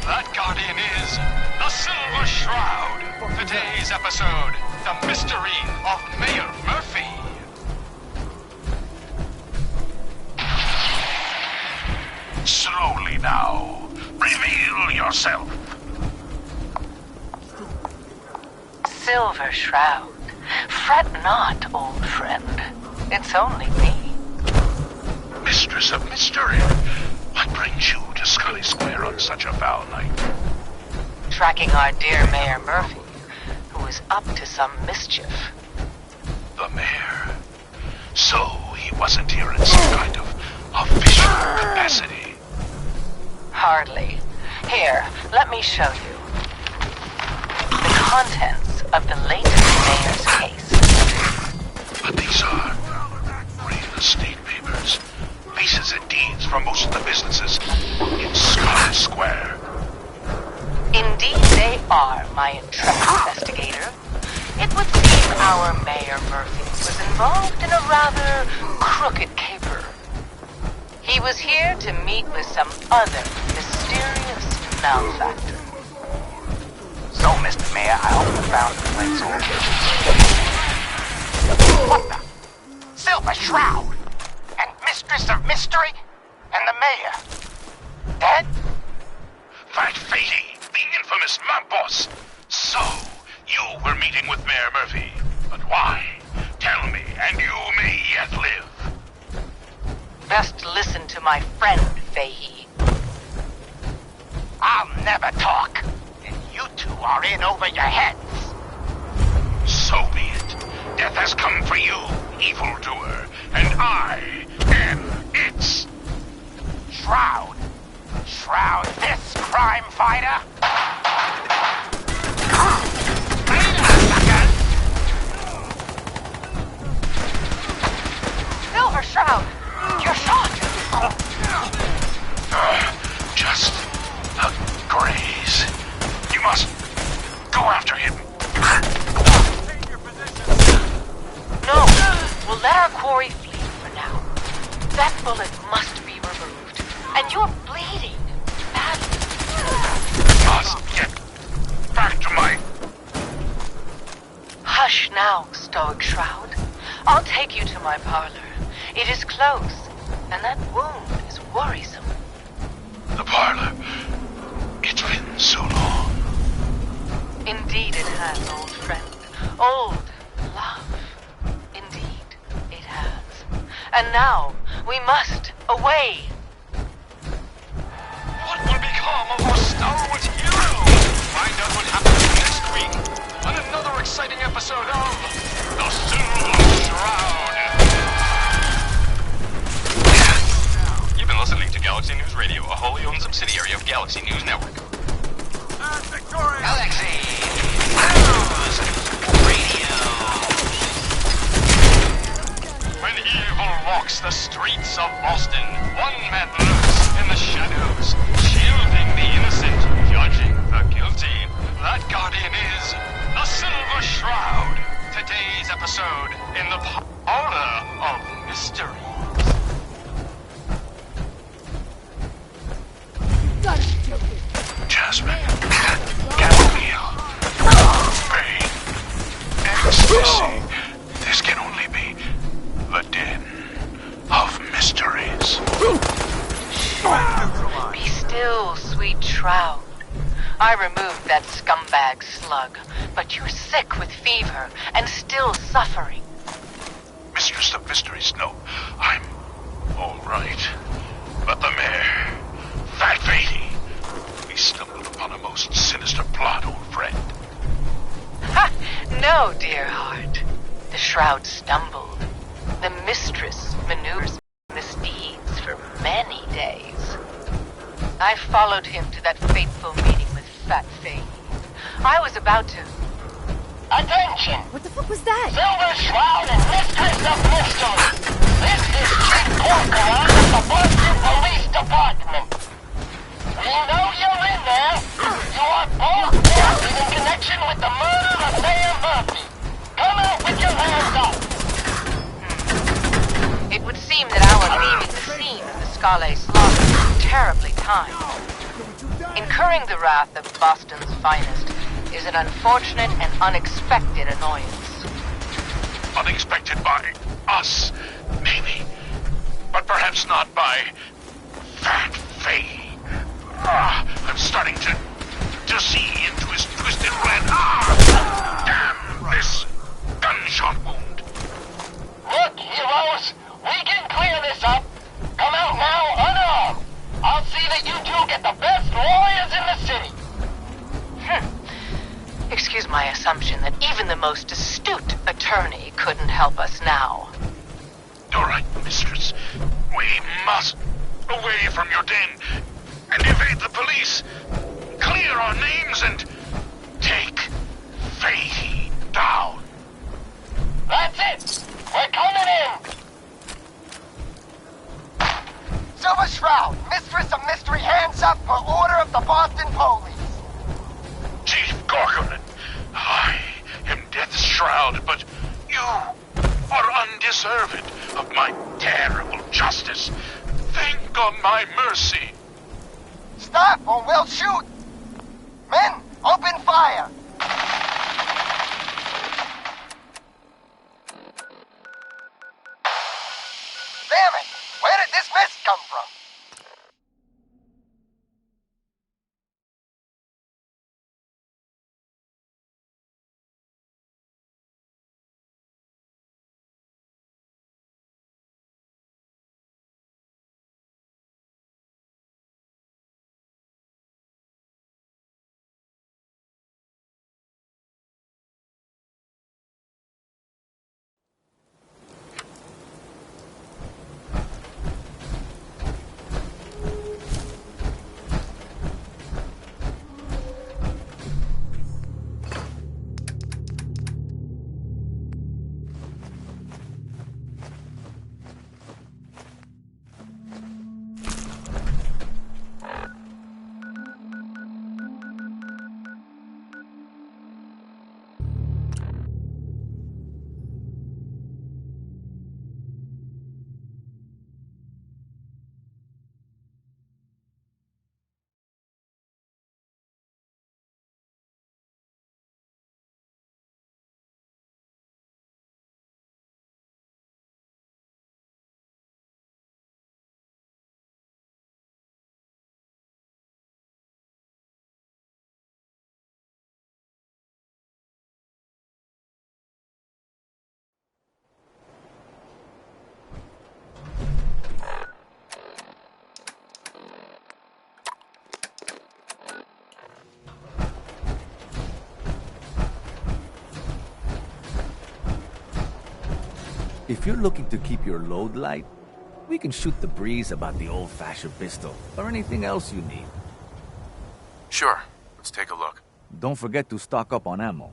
That guardian is the Silver Shroud. Today's episode, the mystery of Mayor Murphy. Slowly now. Reveal yourself. Silver Shroud. Fret not, old friend. It's only me. Mistress of Mystery. What brings you to Scully Square on such a foul night? Tracking our dear Mayor Murphy, who is up to some mischief. The mayor. So he wasn't here in some kind of official capacity. Hardly. Here, let me show you. The contents of the latest mayor's case. But these are real estate papers. Leases and deeds for most of the businesses in Scarlet Square. Indeed they are, my intrepid investigator. It would seem our Mayor Murphy was involved in a rather crooked caper. He was here to meet with some other mysterious malefactor. So, Mr. Mayor, I hope you found the place okay. What the? Silver Shroud? And Mistress of Mystery? And the Mayor? Dead? That Fady, the infamous mob boss. So, you were meeting with Mayor Murphy. But why? Tell me, and you may yet live. Best listen to my friend, Fahey. I'll never talk. And you two are in over your heads. So be it. Death has come for you, evildoer, and I am its Shroud. Shroud this crime fighter. Silver Shroud, you're shot. Just a graze. You must go after him. No, we'll let our quarry flee for now. That bullet must be removed. And you're bleeding badly. Must get back to my... Hush now, Stoic Shroud. I'll take you to my parlor. It is close, and that wound is worrisome. The parlor. It's been so long. Indeed it has, old friend. Old love. Indeed it has. And now, we must away. What will become of our stalwart hero? Find out what happens next week on another exciting episode of The Silver Shroud. You've been listening to Galaxy News Radio, a wholly owned subsidiary of Galaxy News Network. Galaxy News Radio. When evil walks the streets of Boston, one man lurks in the shadows, shielding the innocent, judging the guilty. That guardian is the Silver Shroud. Today's episode in the parlor of mystery. Jasmine. Chamomile. Pain. Ecstasy. This can only be the den of mysteries. Be still, sweet Shroud. I removed that scumbag slug, but you're sick with fever and still suffering. Mistress of Mysteries, no. I'm all right. But the mayor, that Fady, we stumbled upon a most sinister plot, old friend. Ha! No, dear heart. The Shroud stumbled. The mistress maneuvers misdeeds for many days. I followed him to that fateful meeting with Fat Fady. I was about to... Attention! What the fuck was that? Silver Shroud and Mistress of Mystery. This is Chief Corcoran of the Boston Police Department. We know you're in there. You are both wanted in connection with the murder of Mayor Murphy. Come out with your hands up. Saleh slaughter terribly timed. Incurring the wrath of Boston's finest is an unfortunate and unexpected annoyance. Unexpected by us, maybe. But perhaps not by Fat Fade. I'm starting to see into his twisted red damn this gunshot wound. Look, heroes, we can clear this up. Come out now unarmed. I'll see that you two get the best lawyers in the city. Excuse my assumption that even the most astute attorney couldn't help us now. All right, mistress. We must away from your den and evade the police. Clear our names and take Fahey down. That's it. We're coming in. Silver Shroud, Mistress of Mystery, hands up for order of the Boston Police. Chief Gorgonin, I am Death's Shroud, but you are undeserved of my terrible justice. Think on my mercy. Stop or we'll shoot. Men, open fire. Damn it! Where did this mess come from? If you're looking to keep your load light, we can shoot the breeze about the old-fashioned pistol, or anything else you need. Sure. Let's take a look. Don't forget to stock up on ammo.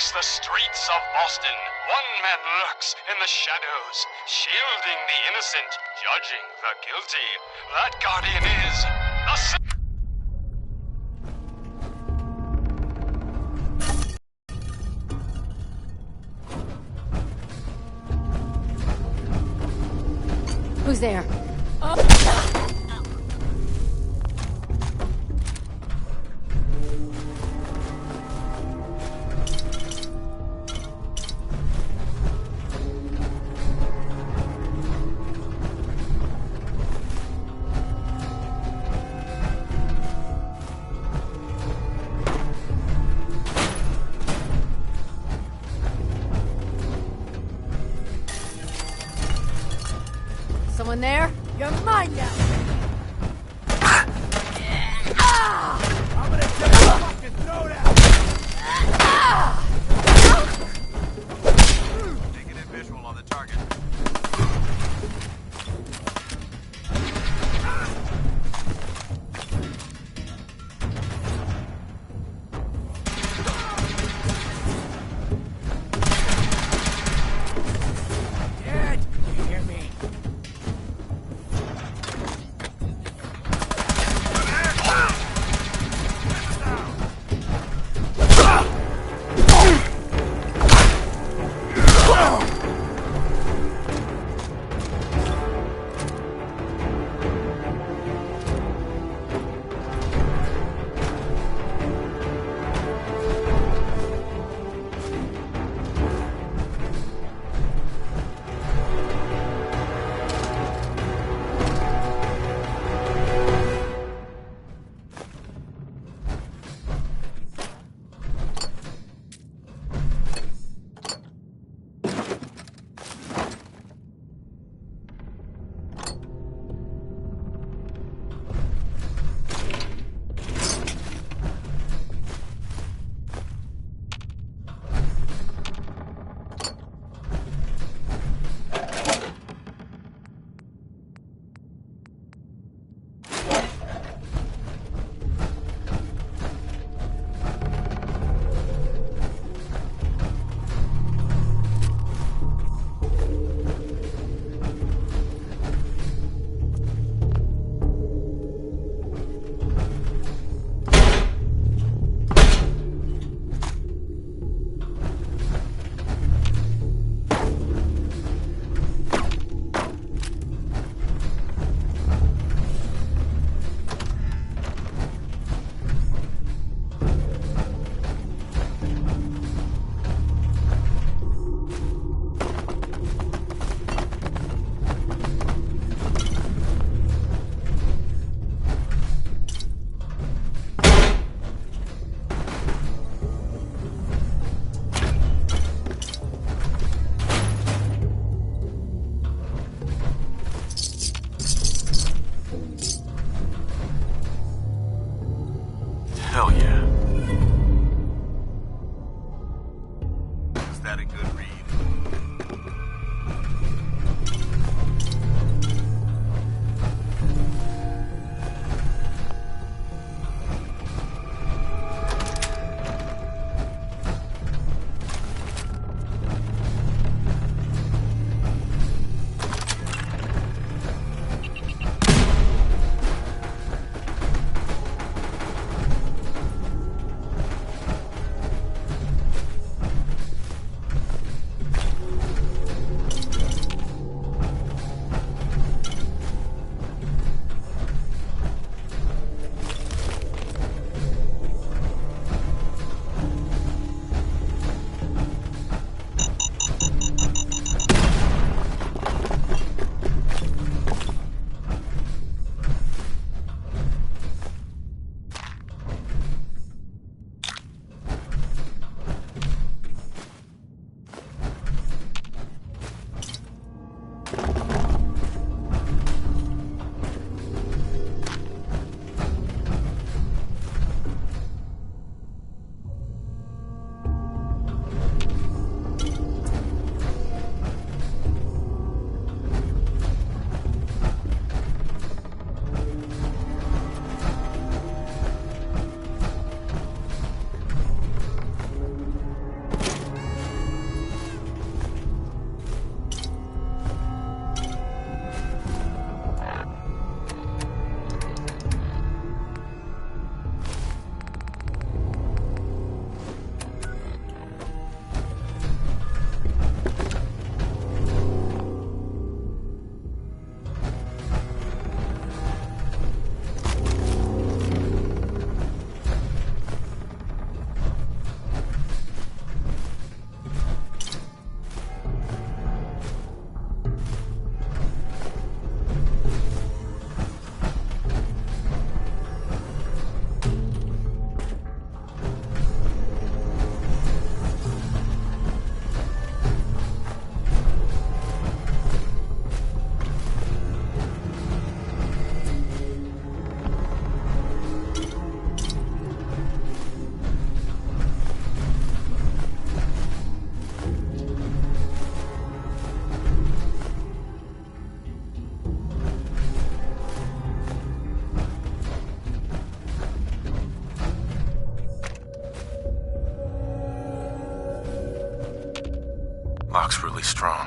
walks the streets of Boston. One man lurks in the shadows, shielding the innocent, judging the guilty. That guardian is the... Who's there? Someone there? You're mine now! I'm gonna take your fucking throat out! Negative visual on the target. Dad, you hear me? Hell yeah. Is that a good read? Lock's really strong.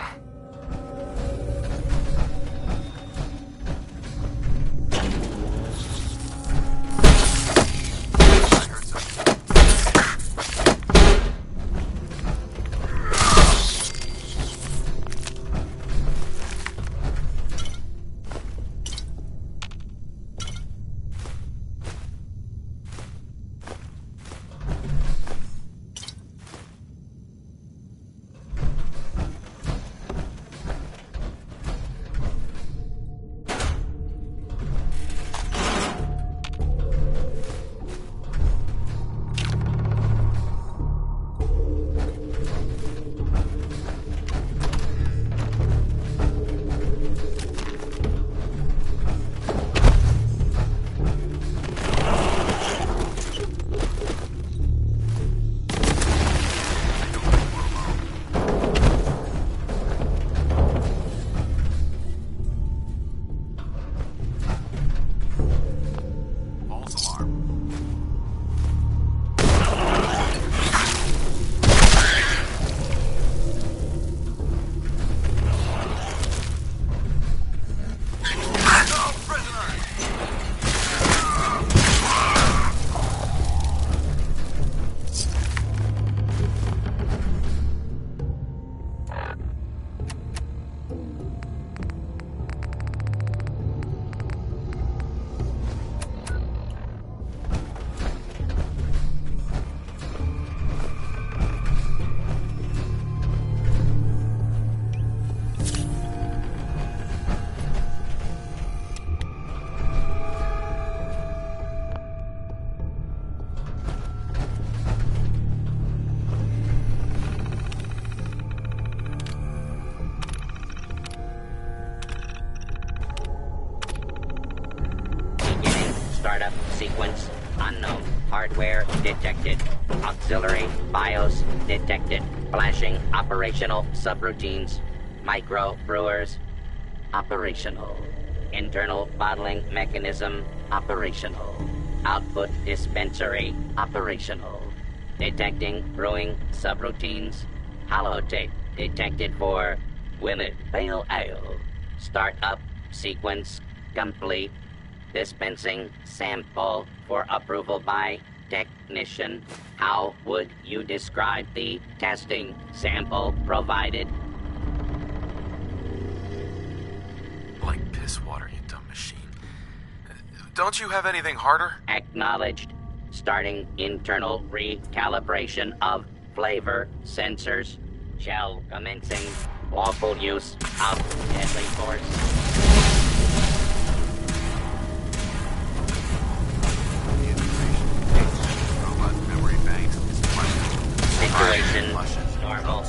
Startup sequence unknown. Hardware detected. Auxiliary BIOS detected. Flashing operational subroutines. Micro brewers operational. Internal bottling mechanism operational. Output dispensary operational. Detecting brewing subroutines. Holotape detected for Willet Pale Ale. Startup sequence complete. Dispensing sample for approval by technician. How would you describe the testing sample provided? Like piss water, you dumb machine. Don't you have anything harder? Acknowledged. Starting internal recalibration of flavor sensors. Shell commencing lawful use of deadly force. Situation normal.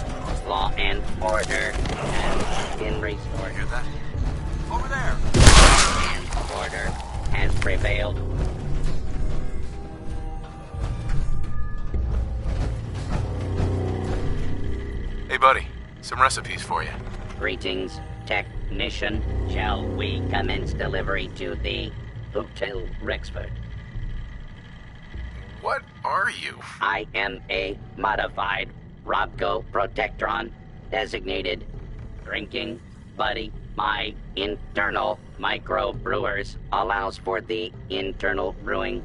Law and order has been restored. Hear that? Over there! And order has prevailed. Hey, buddy. Some recipes for you. Greetings, technician. Shall we commence delivery to the Hotel Rexford? What are you? I am a modified Robco Protectron, designated drinking buddy. My internal microbrewers allows for the internal brewing,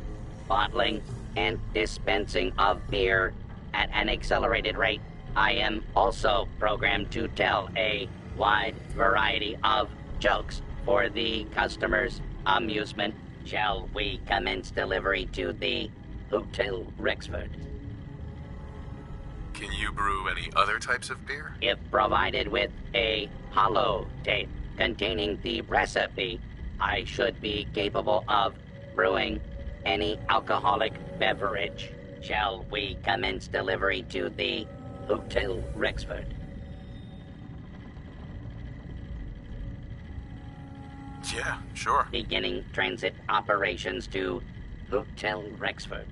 bottling, and dispensing of beer at an accelerated rate. I am also programmed to tell a wide variety of jokes for the customer's amusement. Shall we commence delivery to the Hotel Rexford? Can you brew any other types of beer? If provided with a holotape containing the recipe, I should be capable of brewing any alcoholic beverage. Shall we commence delivery to the Hotel Rexford? Yeah, sure. Beginning transit operations to Hotel Rexford.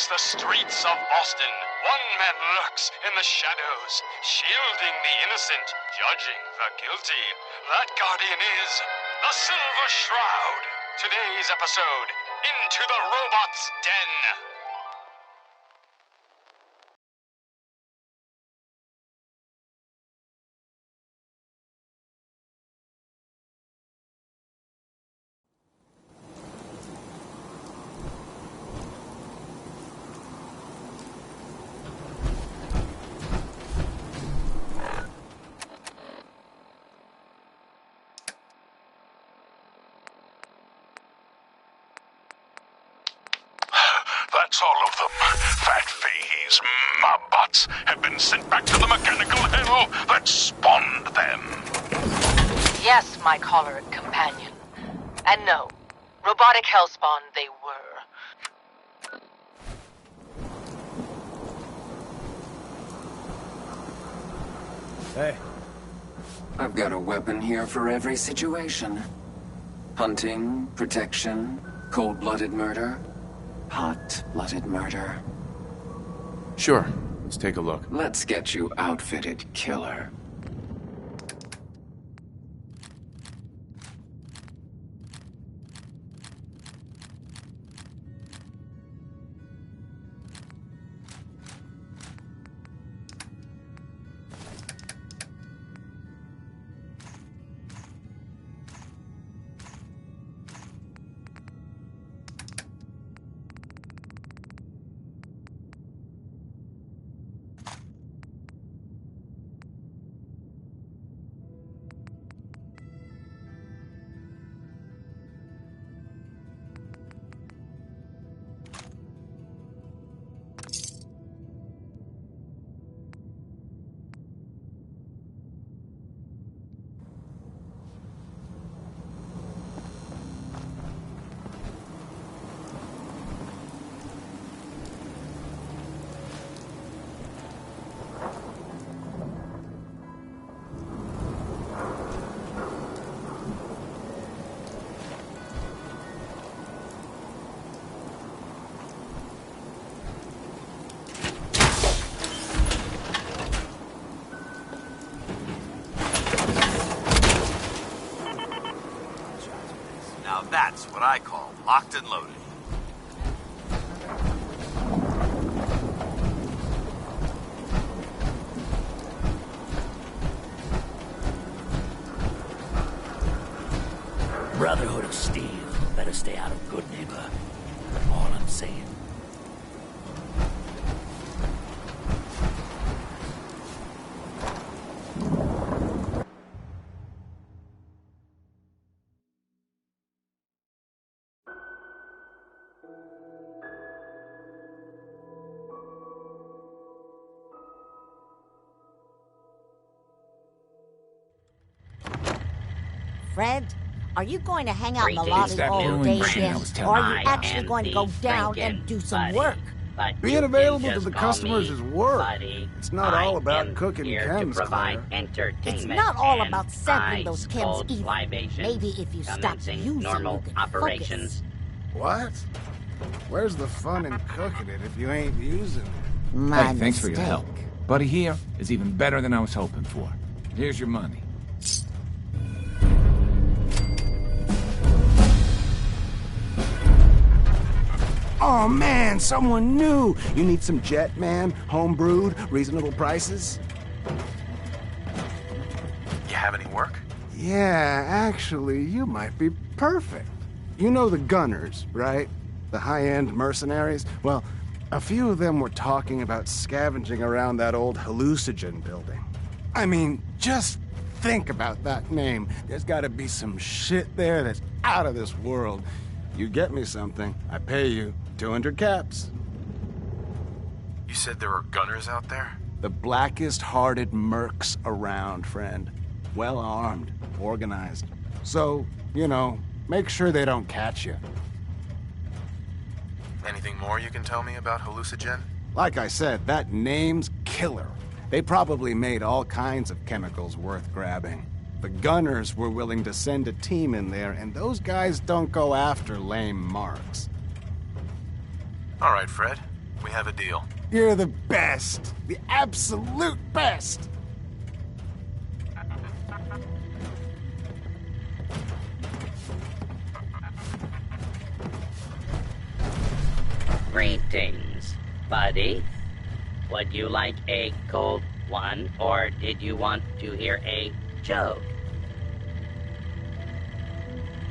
walks the streets of Boston. One man lurks in the shadows, shielding the innocent, judging the guilty. That guardian is the Silver Shroud. Today's episode, Into the Robot's Den. That's all of them. Fat Fahey's mobbots have been sent back to the mechanical hell that spawned them. Yes, my choleric companion. And no, robotic hellspawn they were. Hey. I've got a weapon here for every situation. Hunting, protection, cold-blooded murder, hot-blooded murder. Sure, let's take a look. Let's get you outfitted, killer. Now that's what I call locked and loaded. Brotherhood of Steel. Better stay out of Good Neighbor. All I'm saying. Fred, are you going to hang out in the Greetings, lobby all day again? to Or are you my actually and going to go the down drinking and do some buddy. work? But Being you available can to just the call customers me is work. Buddy. It's not I all about am cooking here chems, to provide Claire. entertainment. It's not all and about sampling those ice chems cold either. libations, Maybe if you stop commencing using normal you can operations. What? Where's the fun in cooking it if you ain't using it? My Hey, thanks for your mistake. help. Buddy here is even better than I was hoping for. Here's your money. Oh man, someone new! You need some jet, man? Home-brewed, reasonable prices? You have any work? Yeah, actually, you might be perfect. You know the Gunners, right? The high-end mercenaries? Well, a few of them were talking about scavenging around that old hallucinogen building. I mean, just think about that name. There's gotta be some shit there that's out of this world. You get me something, I pay you 200 caps. You said there were gunners out there? The blackest-hearted mercs around, friend. Well-armed, organized. So, you know, make sure they don't catch you. Anything more you can tell me about hallucinogen? Like I said, that name's killer. They probably made all kinds of chemicals worth grabbing. The Gunners were willing to send a team in there, and those guys don't go after lame marks. All right, Fred. We have a deal. You're the best. The absolute best. Greetings, buddy. Would you like a cold one, or did you want to hear a joke?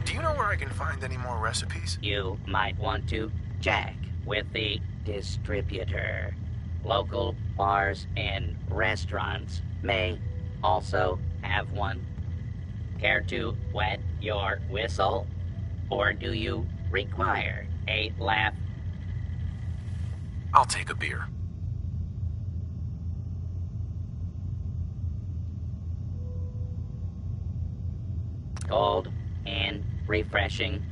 Do you know where I can find any more recipes? You might want to check with the distributor. Local bars and restaurants may also have one. Care to wet your whistle? Or do you require a laugh? I'll take a beer. Cold and refreshing.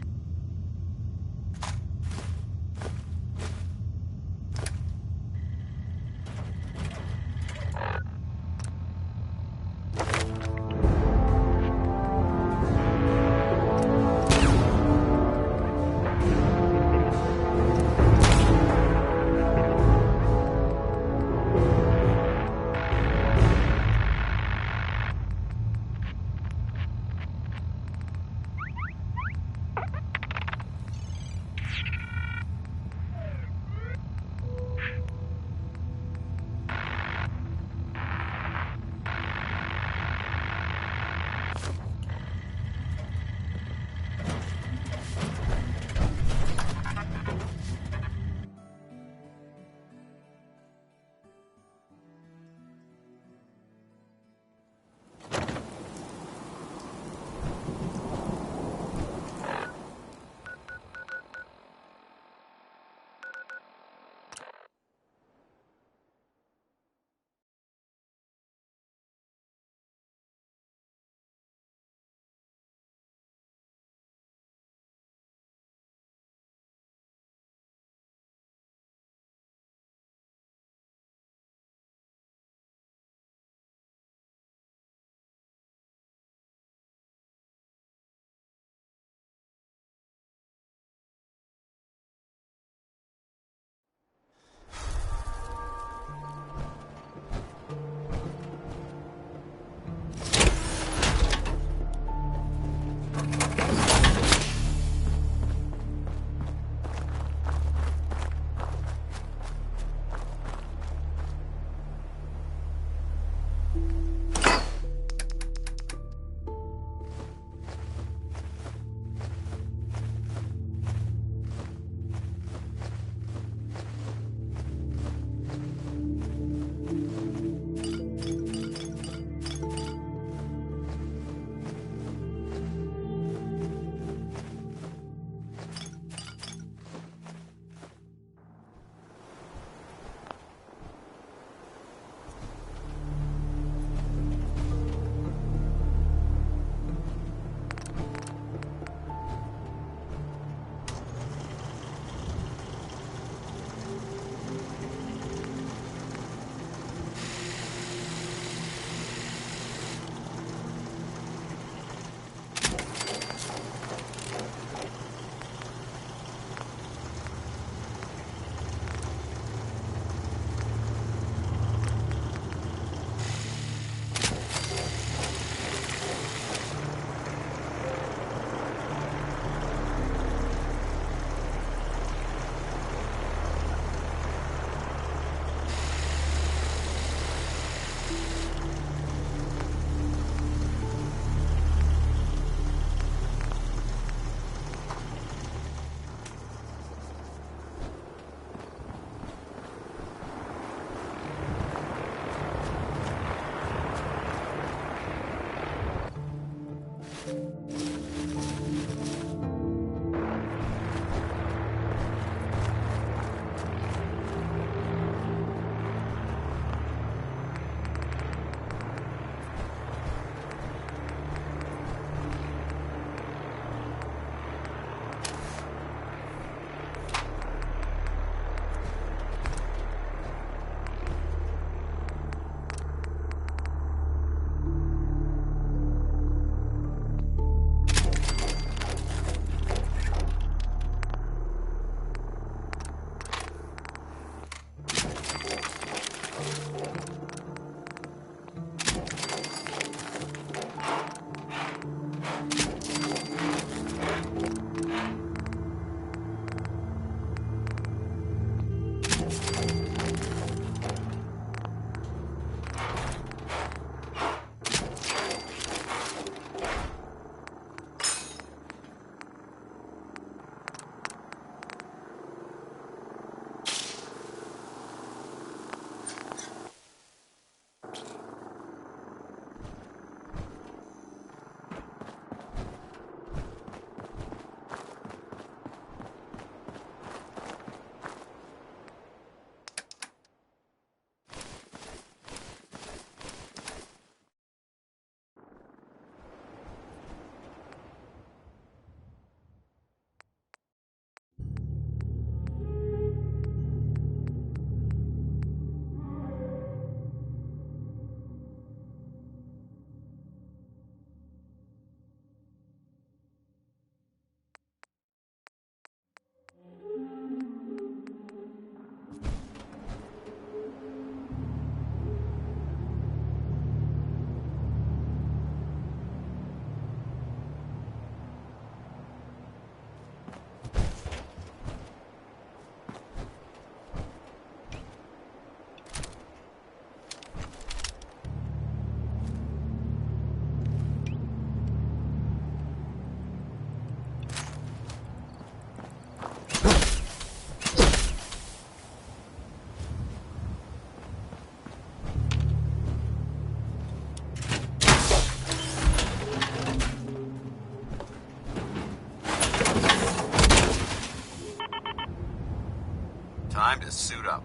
Time to suit up.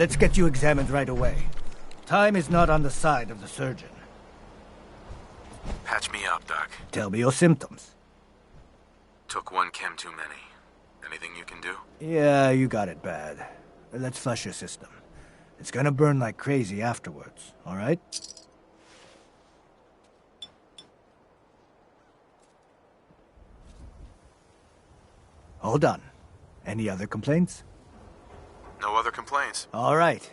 Let's get you examined right away. Time is not on the side of the surgeon. Patch me up, Doc. Tell me your symptoms. Took one chem too many. Anything you can do? Yeah, you got it bad. Let's flush your system. It's gonna burn like crazy afterwards, alright? All done. Any other complaints? No other complaints. All right.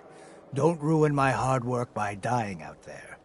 Don't ruin my hard work by dying out there.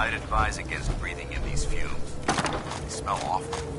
I'd advise against breathing in these fumes. They smell awful.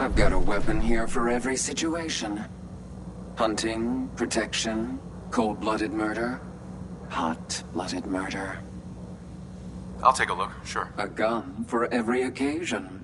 I've got a weapon here for every situation. Hunting, protection, cold-blooded murder, hot-blooded murder. I'll take a look, sure. A gun for every occasion.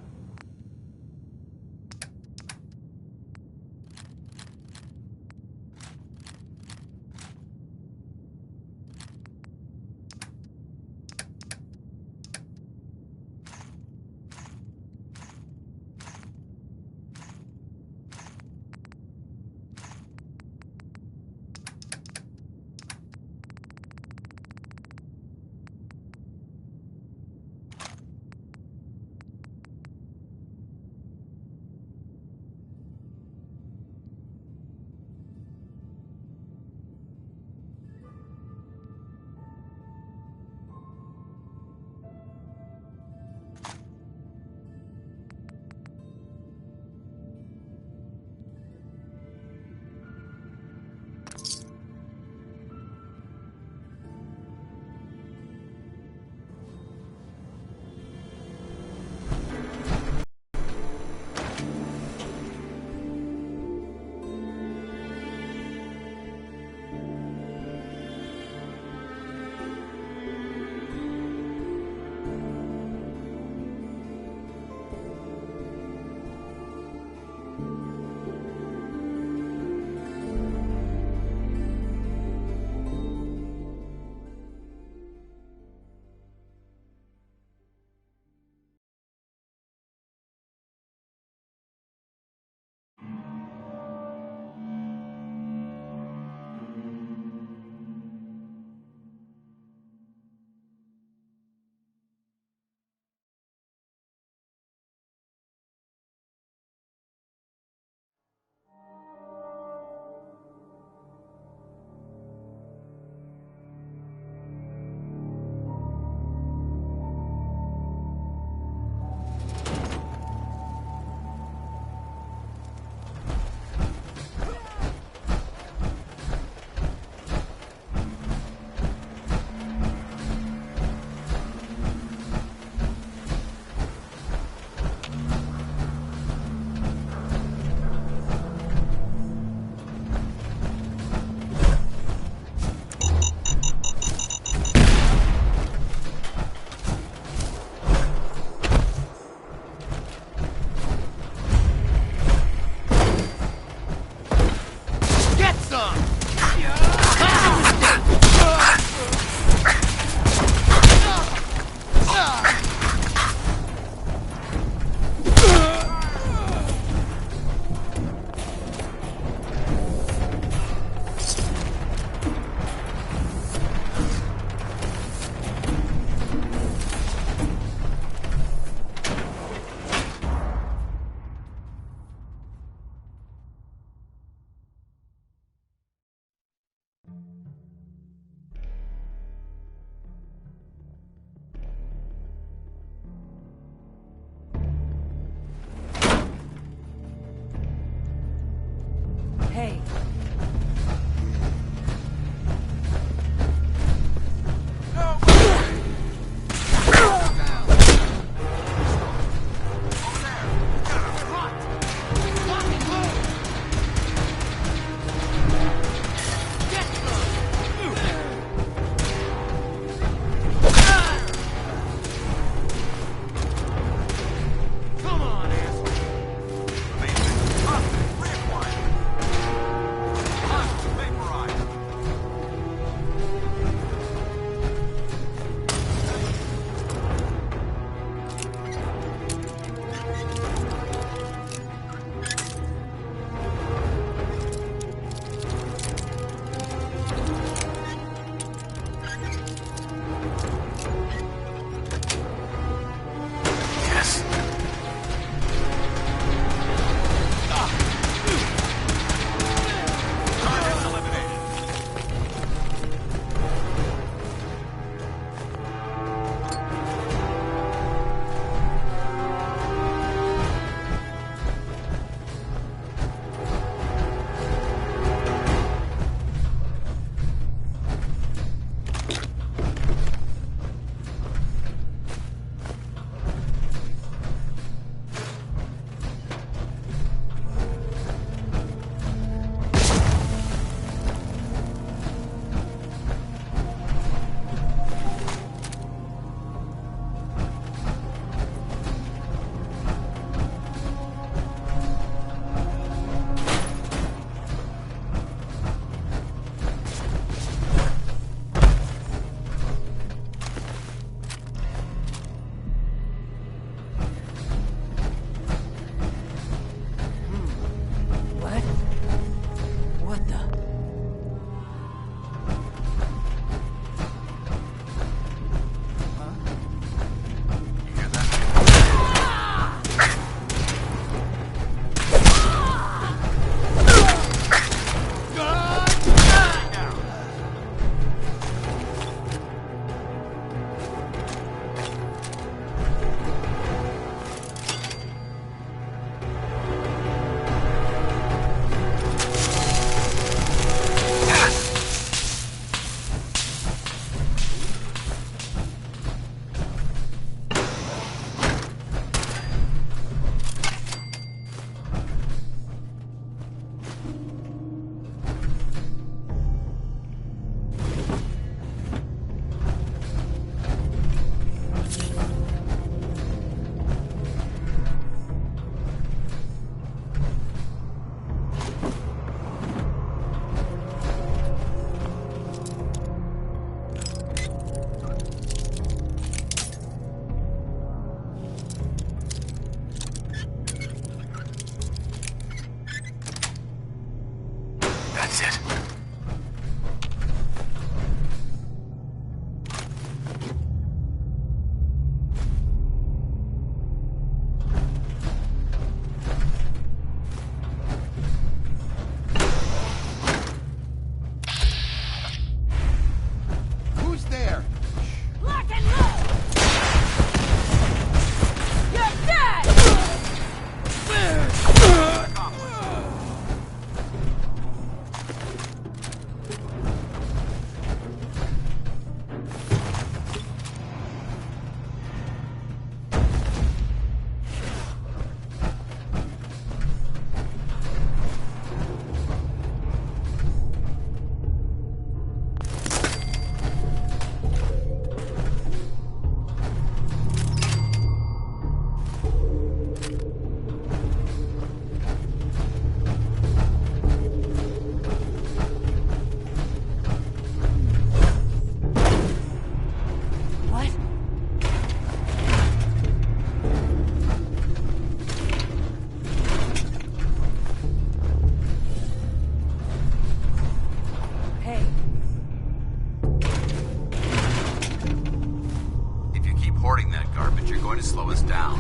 but you're going to slow us down.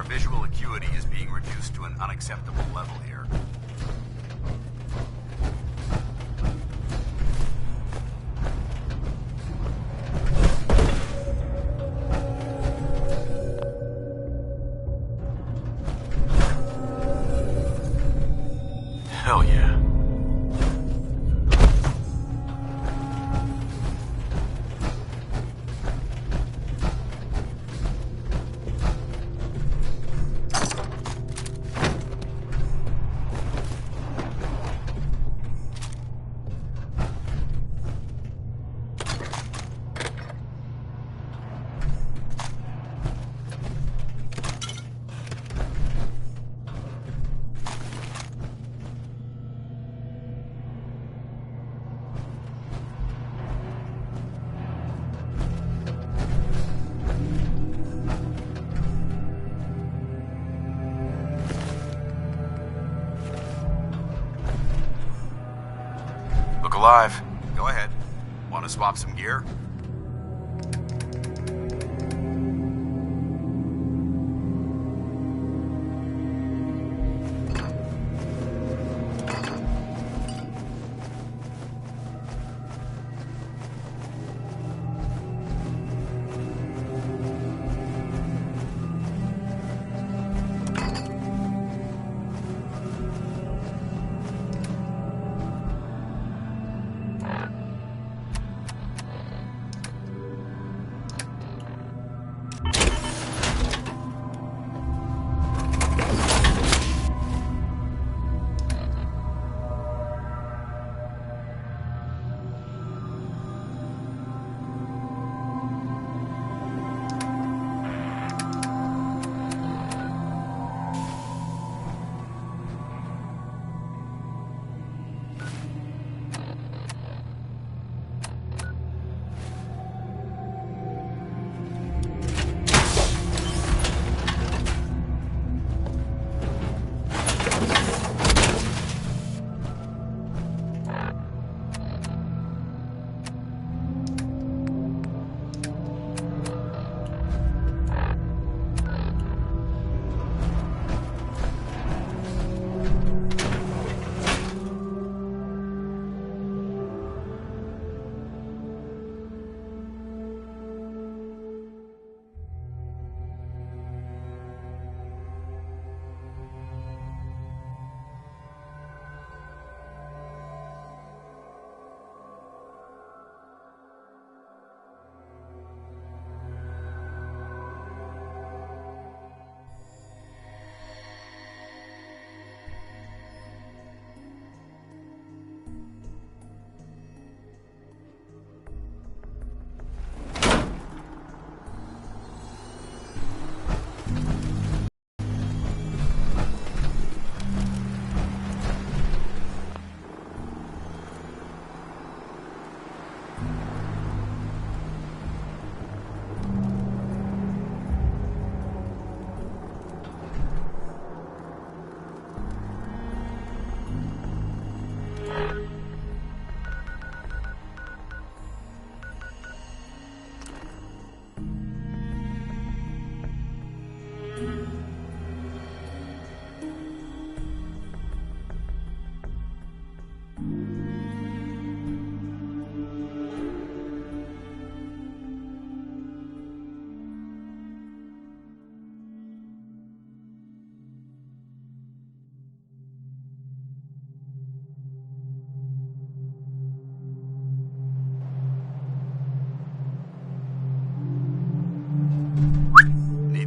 Visual acuity is being reduced to an unacceptable level here. Hell yeah. Alive. Go ahead. Want to swap some gear?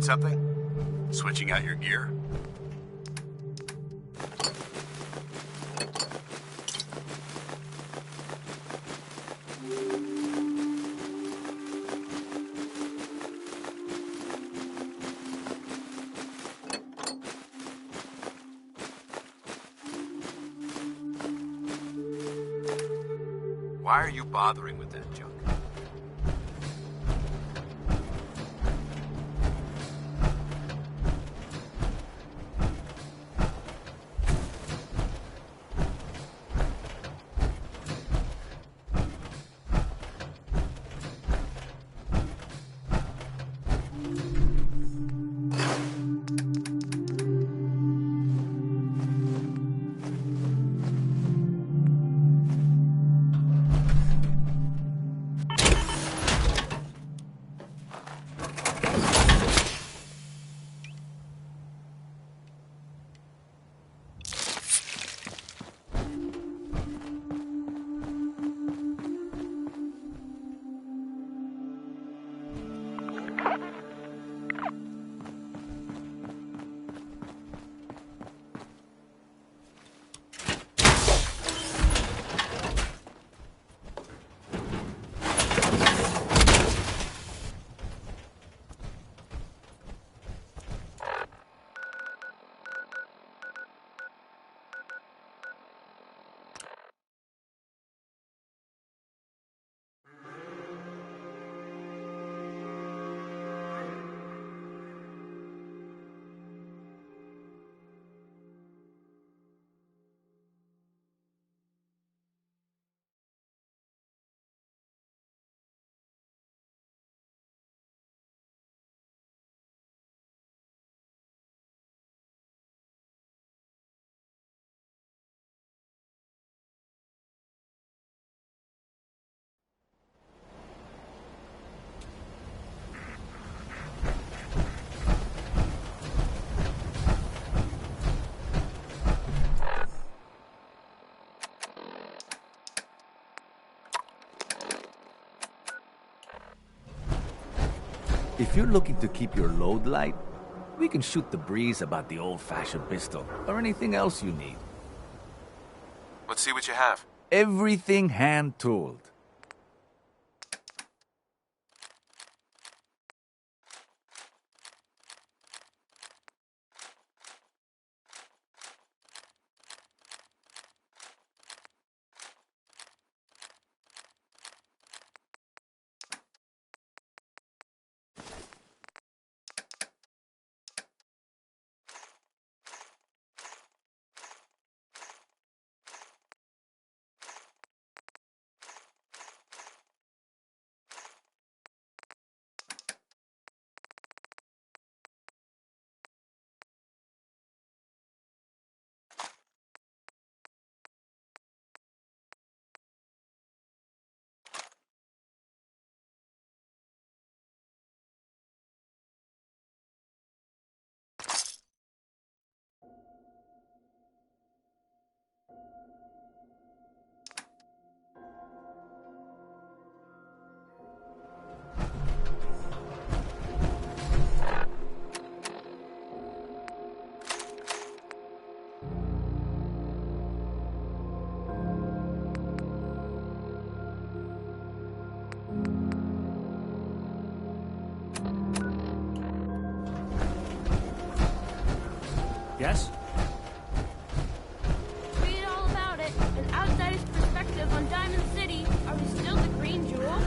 something? Switching out your gear? Why are you bothering with that junk? If you're looking to keep your load light, we can shoot the breeze about the old-fashioned pistol, or anything else you need. Let's see what you have. Everything hand-tooled. Yes? Read all about it. An outsider's perspective on Diamond City. Are we still the Green Jewel?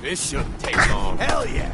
This shouldn't take long. Hell yeah!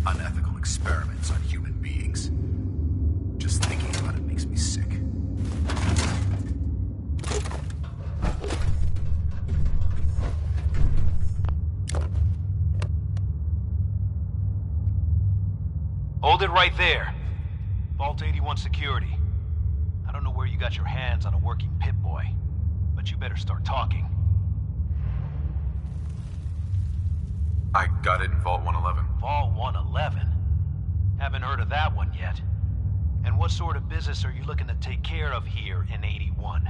unethical experiments on human beings. Just thinking about it makes me sick. Hold it right there. Vault 81 security. I don't know where you got your hands on a working Pip-Boy, but you better start talking. I got it in Vault 111. Vault 111? Haven't heard of that one yet. And what sort of business are you looking to take care of here in 81?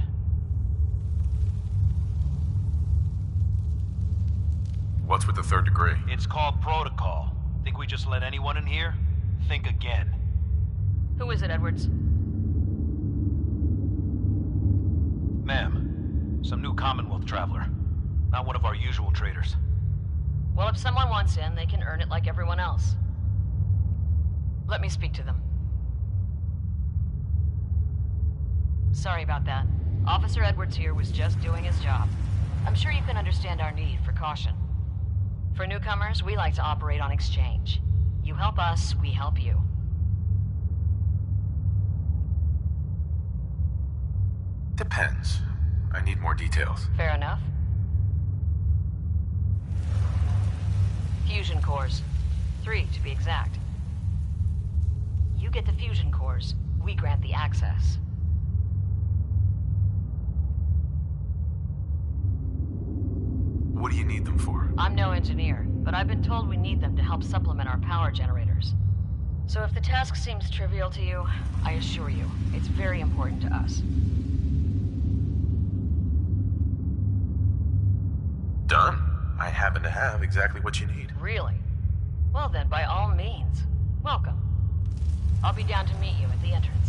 What's with the third degree? It's called protocol. Think we just let anyone in here? Think again. Who is it, Edwards? Ma'am, some new Commonwealth traveler. Not one of our usual traders. Well, if someone wants in, they can earn it like everyone else. Let me speak to them. Sorry about that. Officer Edwards here was just doing his job. I'm sure you can understand our need for caution. For newcomers, we like to operate on exchange. You help us, we help you. Depends. I need more details. Fair enough. Fusion cores. 3, to be exact. You get the fusion cores, we grant the access. What do you need them for? I'm no engineer, but I've been told we need them to help supplement our power generators. So if the task seems trivial to you, I assure you, it's very important to us. Done. I happen to have exactly what you need. Really? Well then, by all means, welcome. I'll be down to meet you at the entrance.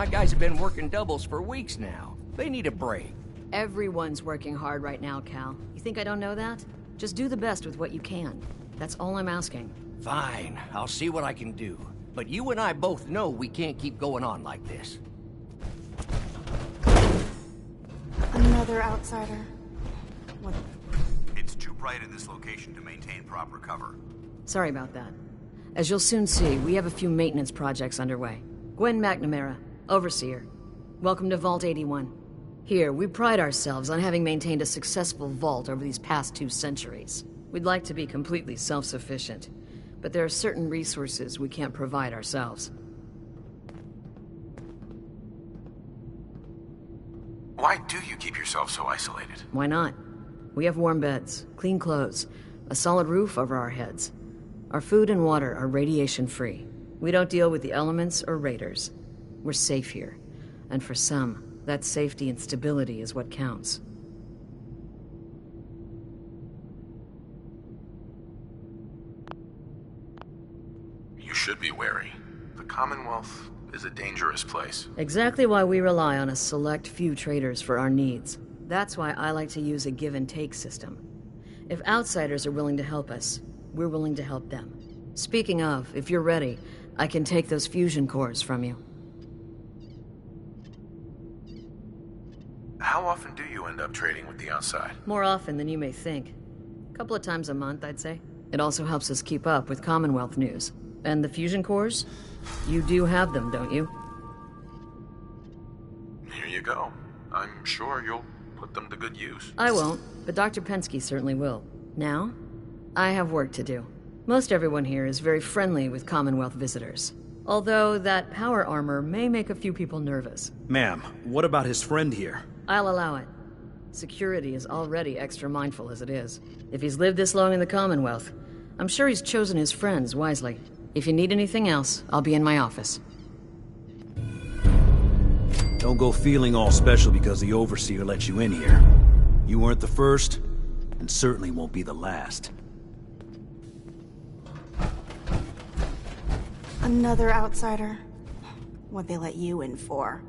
My guys have been working doubles for weeks now. They need a break. Everyone's working hard right now, Cal. You think I don't know that? Just do the best with what you can. That's all I'm asking. Fine, I'll see what I can do. But you and I both know we can't keep going on like this. Another outsider. What? It's too bright in this location to maintain proper cover. Sorry about that. As you'll soon see, we have a few maintenance projects underway. Gwen McNamara, Overseer. Welcome to Vault 81. Here, we pride ourselves on having maintained a successful vault over these past 2 centuries. We'd like to be completely self-sufficient, but there are certain resources we can't provide ourselves. Why do you keep yourself so isolated? Why not? We have warm beds, clean clothes, a solid roof over our heads. Our food and water are radiation-free. We don't deal with the elements or raiders. We're safe here. And for some, that safety and stability is what counts. You should be wary. The Commonwealth is a dangerous place. Exactly why we rely on a select few traders for our needs. That's why I like to use a give-and-take system. If outsiders are willing to help us, we're willing to help them. Speaking of, if you're ready, I can take those fusion cores from you. How often do you end up trading with the outside? More often than you may think. A couple of times a month, I'd say. It also helps us keep up with Commonwealth news. And the fusion cores? You do have them, don't you? Here you go. I'm sure you'll put them to good use. I won't, but Dr. Pensky certainly will. Now, I have work to do. Most everyone here is very friendly with Commonwealth visitors. Although that power armor may make a few people nervous. Ma'am, what about his friend here? I'll allow it. Security is already extra mindful as it is. If he's lived this long in the Commonwealth, I'm sure he's chosen his friends wisely. If you need anything else, I'll be in my office. Don't go feeling all special because the Overseer let you in here. You weren't the first, and certainly won't be the last. Another outsider. What'd they let you in for?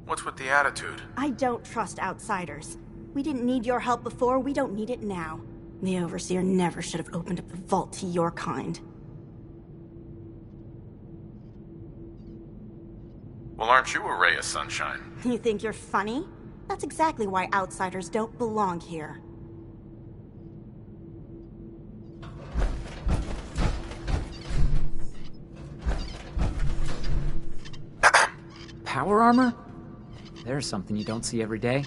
What's with the attitude? I don't trust outsiders. We didn't need your help before, we don't need it now. The Overseer never should have opened up the vault to your kind. Well, aren't you a ray of sunshine? You think you're funny? That's exactly why outsiders don't belong here. Power armor? There's something you don't see every day.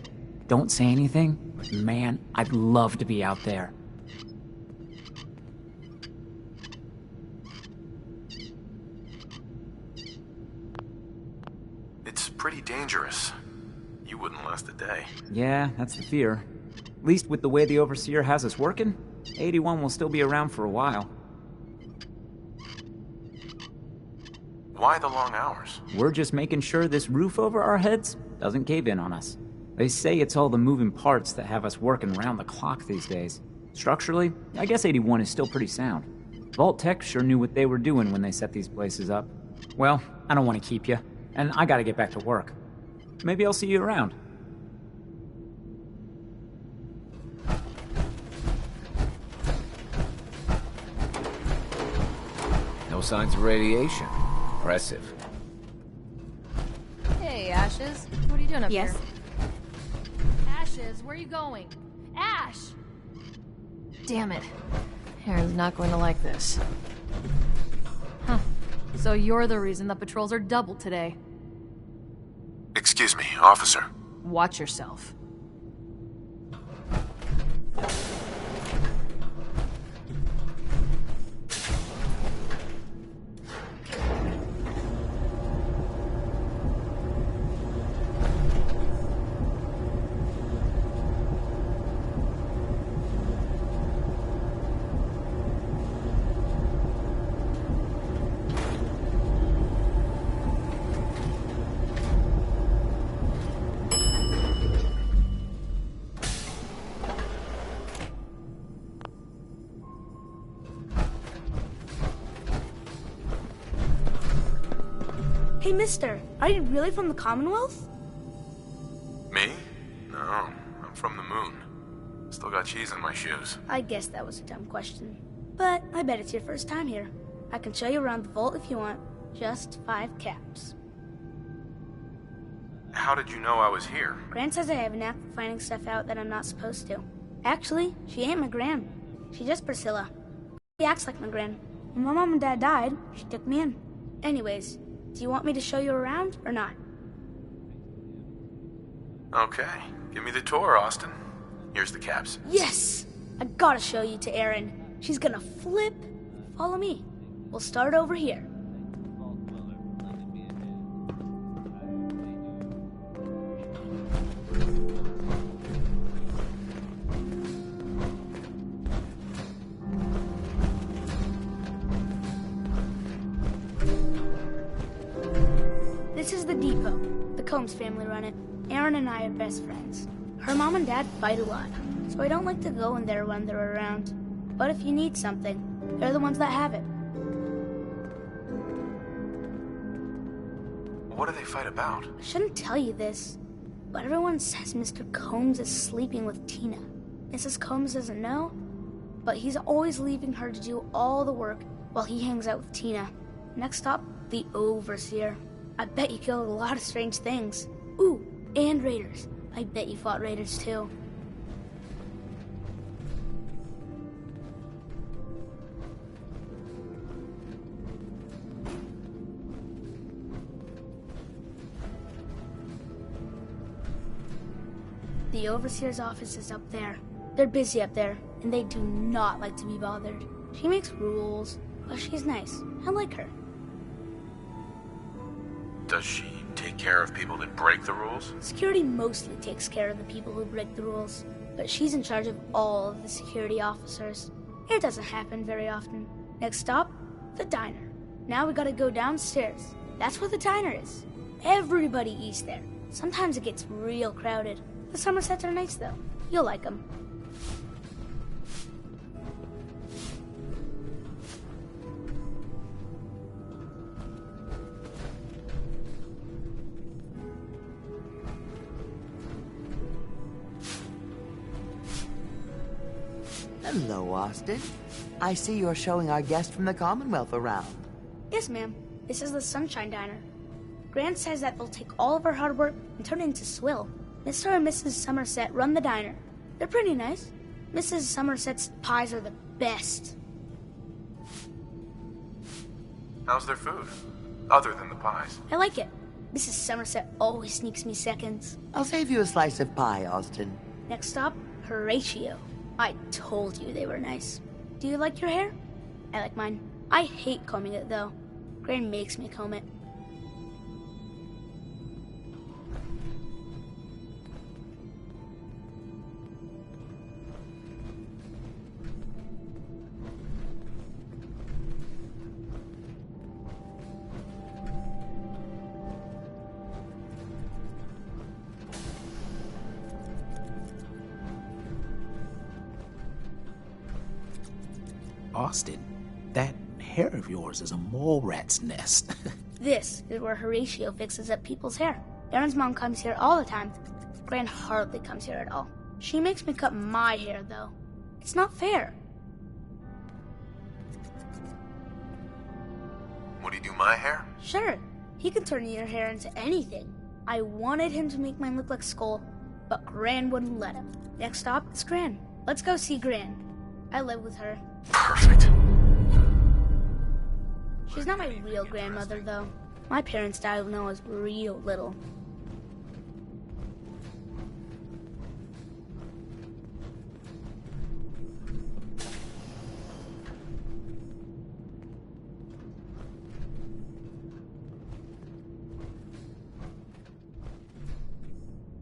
Don't say anything, but man, I'd love to be out there. It's pretty dangerous. You wouldn't last a day. Yeah, that's the fear. At least with the way the Overseer has us working, 81 will still be around for a while. Why the long hours? We're just making sure this roof over our heads doesn't cave in on us. They say it's all the moving parts that have us working round the clock these days. Structurally, I guess 81 is still pretty sound. Vault Tech sure knew what they were doing when they set these places up. Well, I don't want to keep you, and I gotta get back to work. Maybe I'll see you around. No signs of radiation. Impressive. Hey, Ashes. What are you doing up Yes? here? Ashes, where are you going? Ash! Damn it. Aaron's not going to like this. Huh. So you're the reason the patrols are doubled today. Excuse me, officer. Watch yourself. Hey, mister, are you really from the Commonwealth? Me? No, I'm from the moon. Still got cheese in my shoes. I guess that was a dumb question. But I bet it's your first time here. I can show you around the vault if you want. Just 5 caps. How did you know I was here? Gran says I have a knack for finding stuff out that I'm not supposed to. Actually, she ain't my Gran. She's just Priscilla. She acts like my Gran. When my mom and dad died, she took me in. Anyways, do you want me to show you around or not? Okay, give me the tour, Austin. Here's the caps. Yes! I gotta show you to Erin. She's gonna flip. Follow me. We'll start over here. This is the depot. The Combs family run it. Erin and I are best friends. Her mom and dad fight a lot, so I don't like to go in there when they're around. But if you need something, they're the ones that have it. What do they fight about? I shouldn't tell you this, but everyone says Mr. Combs is sleeping with Tina. Mrs. Combs doesn't know, but he's always leaving her to do all the work while he hangs out with Tina. Next up, the Overseer. I bet you killed a lot of strange things. Ooh, and raiders. I bet you fought raiders too. The Overseer's office is up there. They're busy up there, and they do not like to be bothered. She makes rules, but she's nice. I like her. Does she take care of people that break the rules? Security mostly takes care of the people who break the rules, but she's in charge of all of the security officers. It doesn't happen very often. Next stop, the diner. Now we gotta go downstairs. That's where the diner is. Everybody eats there. Sometimes it gets real crowded. The Somersets are nice though. You'll like them. Hello, Austin. I see you're showing our guest from the Commonwealth around. Yes, ma'am. This is the Sunshine Diner. Grant says that they'll take all of our hard work and turn it into swill. Mr. and Mrs. Somerset run the diner. They're pretty nice. Mrs. Somerset's pies are the best. How's their food? Other than the pies. I like it. Mrs. Somerset always sneaks me seconds. I'll save you a slice of pie, Austin. Next stop, Horatio. I told you they were nice. Do you like your hair? I like mine. I hate combing it, though. Gran makes me comb it. Austin, that hair of yours is a mole rat's nest. This is where Horatio fixes up people's hair. Erin's mom comes here all the time. Gran hardly comes here at all. She makes me cut my hair, though. It's not fair. Would he do my hair? Sure. He can turn your hair into anything. I wanted him to make mine look like Skull, but Gran wouldn't let him. Next stop is Gran. Let's go see Gran. I live with her. Perfect. She's not my real grandmother, though. My parents died when I was real little.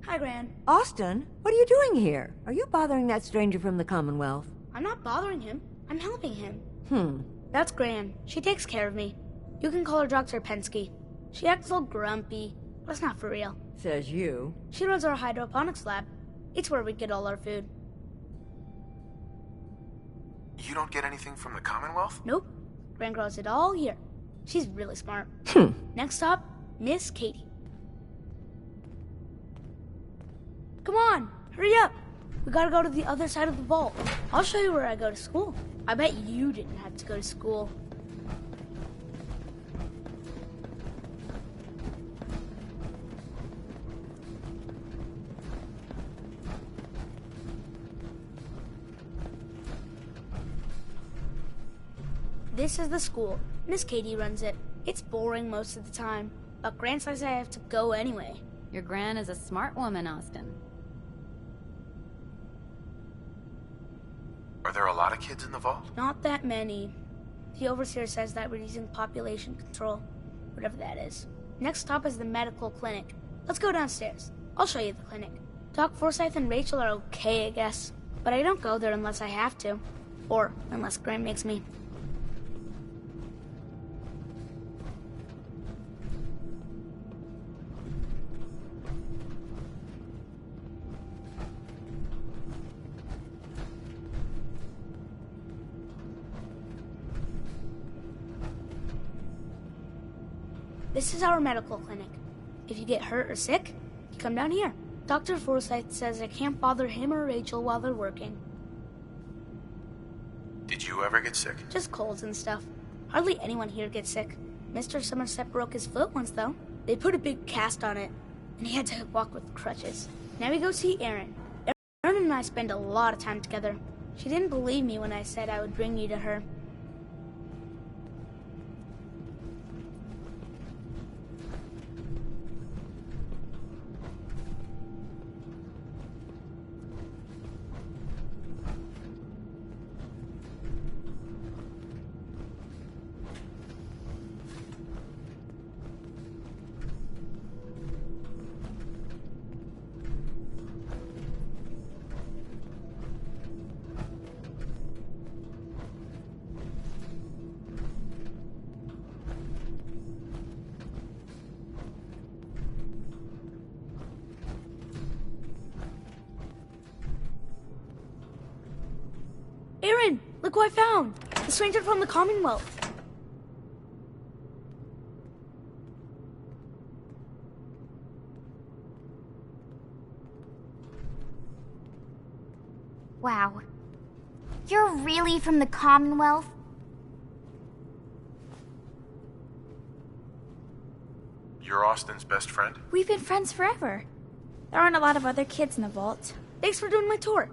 Hi, Gran. Austin, what are you doing here? Are you bothering that stranger from the Commonwealth? I'm not bothering him. I'm helping him. That's That's Gran. She takes care of me. You can call her Dr. Pensky. She acts all grumpy, but it's not for real. Says you. She runs our hydroponics lab. It's where we get all our food. You don't get anything from the Commonwealth? Nope. Gran grows it all here. She's really smart. Next stop, Miss Katie. Come on, hurry up. We gotta go to the other side of the vault. I'll show you where I go to school. I bet you didn't have to go to school. This is the school. Miss Katie runs it. It's boring most of the time, but Gran says I have to go anyway. Your Gran is a smart woman, Austin. Are there a lot of kids in the vault? Not that many. The overseer says that we're using population control, whatever that is. Next stop is the medical clinic. Let's go downstairs. I'll show you the clinic. Doc Forsyth and Rachel are okay, I guess. But I don't go there unless I have to. Or unless Gran makes me. This is our medical clinic. If you get hurt or sick, you come down here. Dr. Forsyth says I can't bother him or Rachel while they're working. Did you ever get sick? Just colds and stuff. Hardly anyone here gets sick. Mr. Somerset broke his foot once, though. They put a big cast on it, and he had to walk with crutches. Now we go see Erin. Erin and I spend a lot of time together. She didn't believe me when I said I would bring you to her. Erin, look who I found! The stranger from the Commonwealth. Wow. You're really from the Commonwealth? You're Austin's best friend? We've been friends forever. There aren't a lot of other kids in the vault. Thanks for doing my tour.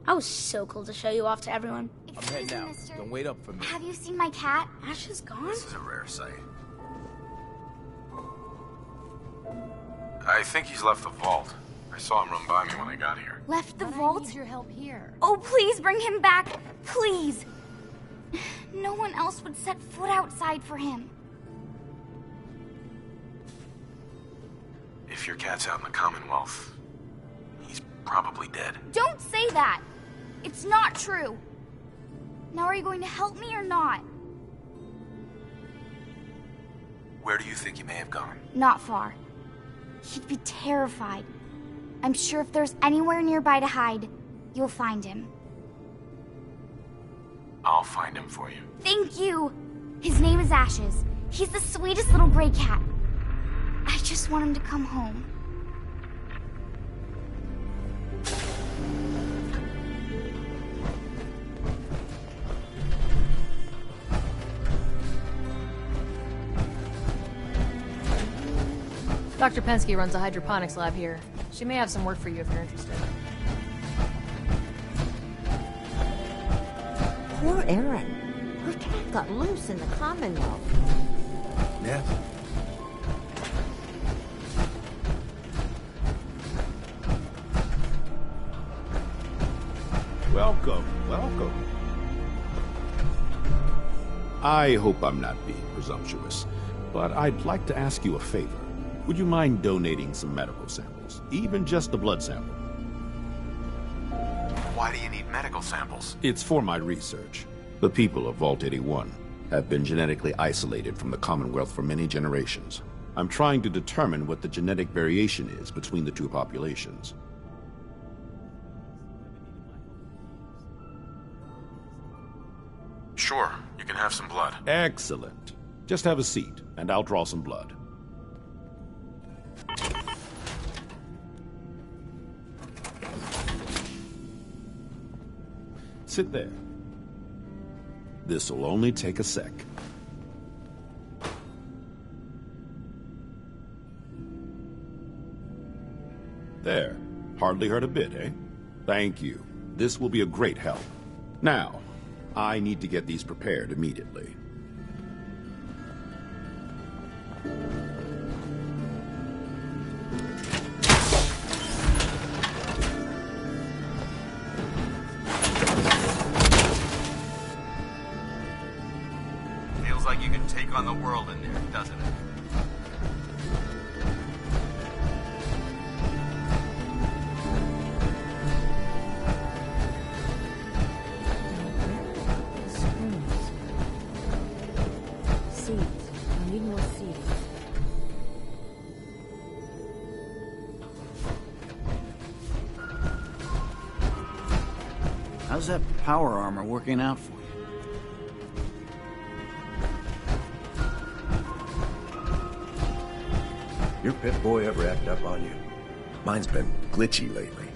I was so cool to show you off to everyone. I'm heading out. Don't wait up for me. Have you seen my cat? Ash is gone? This is a rare sight. I think he's left the vault. I saw him run by me when I got here. Left the But vault? I need your help here. Oh, please bring him back. Please. No one else would set foot outside for him. If your cat's out in the Commonwealth, he's probably dead. Don't say that. It's not true. Now are you going to help me or not? Where do you think he may have gone? Not far. He'd be terrified. I'm sure if there's anywhere nearby to hide, you'll find him. I'll find him for you. Thank you. His name is Ashes. He's the sweetest little gray cat. I just want him to come home. Dr. Pensky runs a hydroponics lab here. She may have some work for you if you're interested. Poor Erin. Her cat got loose in the Commonwealth. Yes. Welcome, welcome. I hope I'm not being presumptuous, but I'd like to ask you a favor. Would you mind donating some medical samples? Even just a blood sample. Why do you need medical samples? It's for my research. The people of Vault 81 have been genetically isolated from the Commonwealth for many generations. I'm trying to determine what the genetic variation is between the two populations. Sure, you can have some blood. Excellent. Just have a seat, and I'll draw some blood. Sit there. This'll only take a sec. There. Hardly hurt a bit, eh? Thank you. This will be a great help. Now, I need to get these prepared immediately. Feels like you can take on the world in there, doesn't it? How's that power armor working out for you? Your Pip-Boy ever act up on you? Mine's been glitchy lately.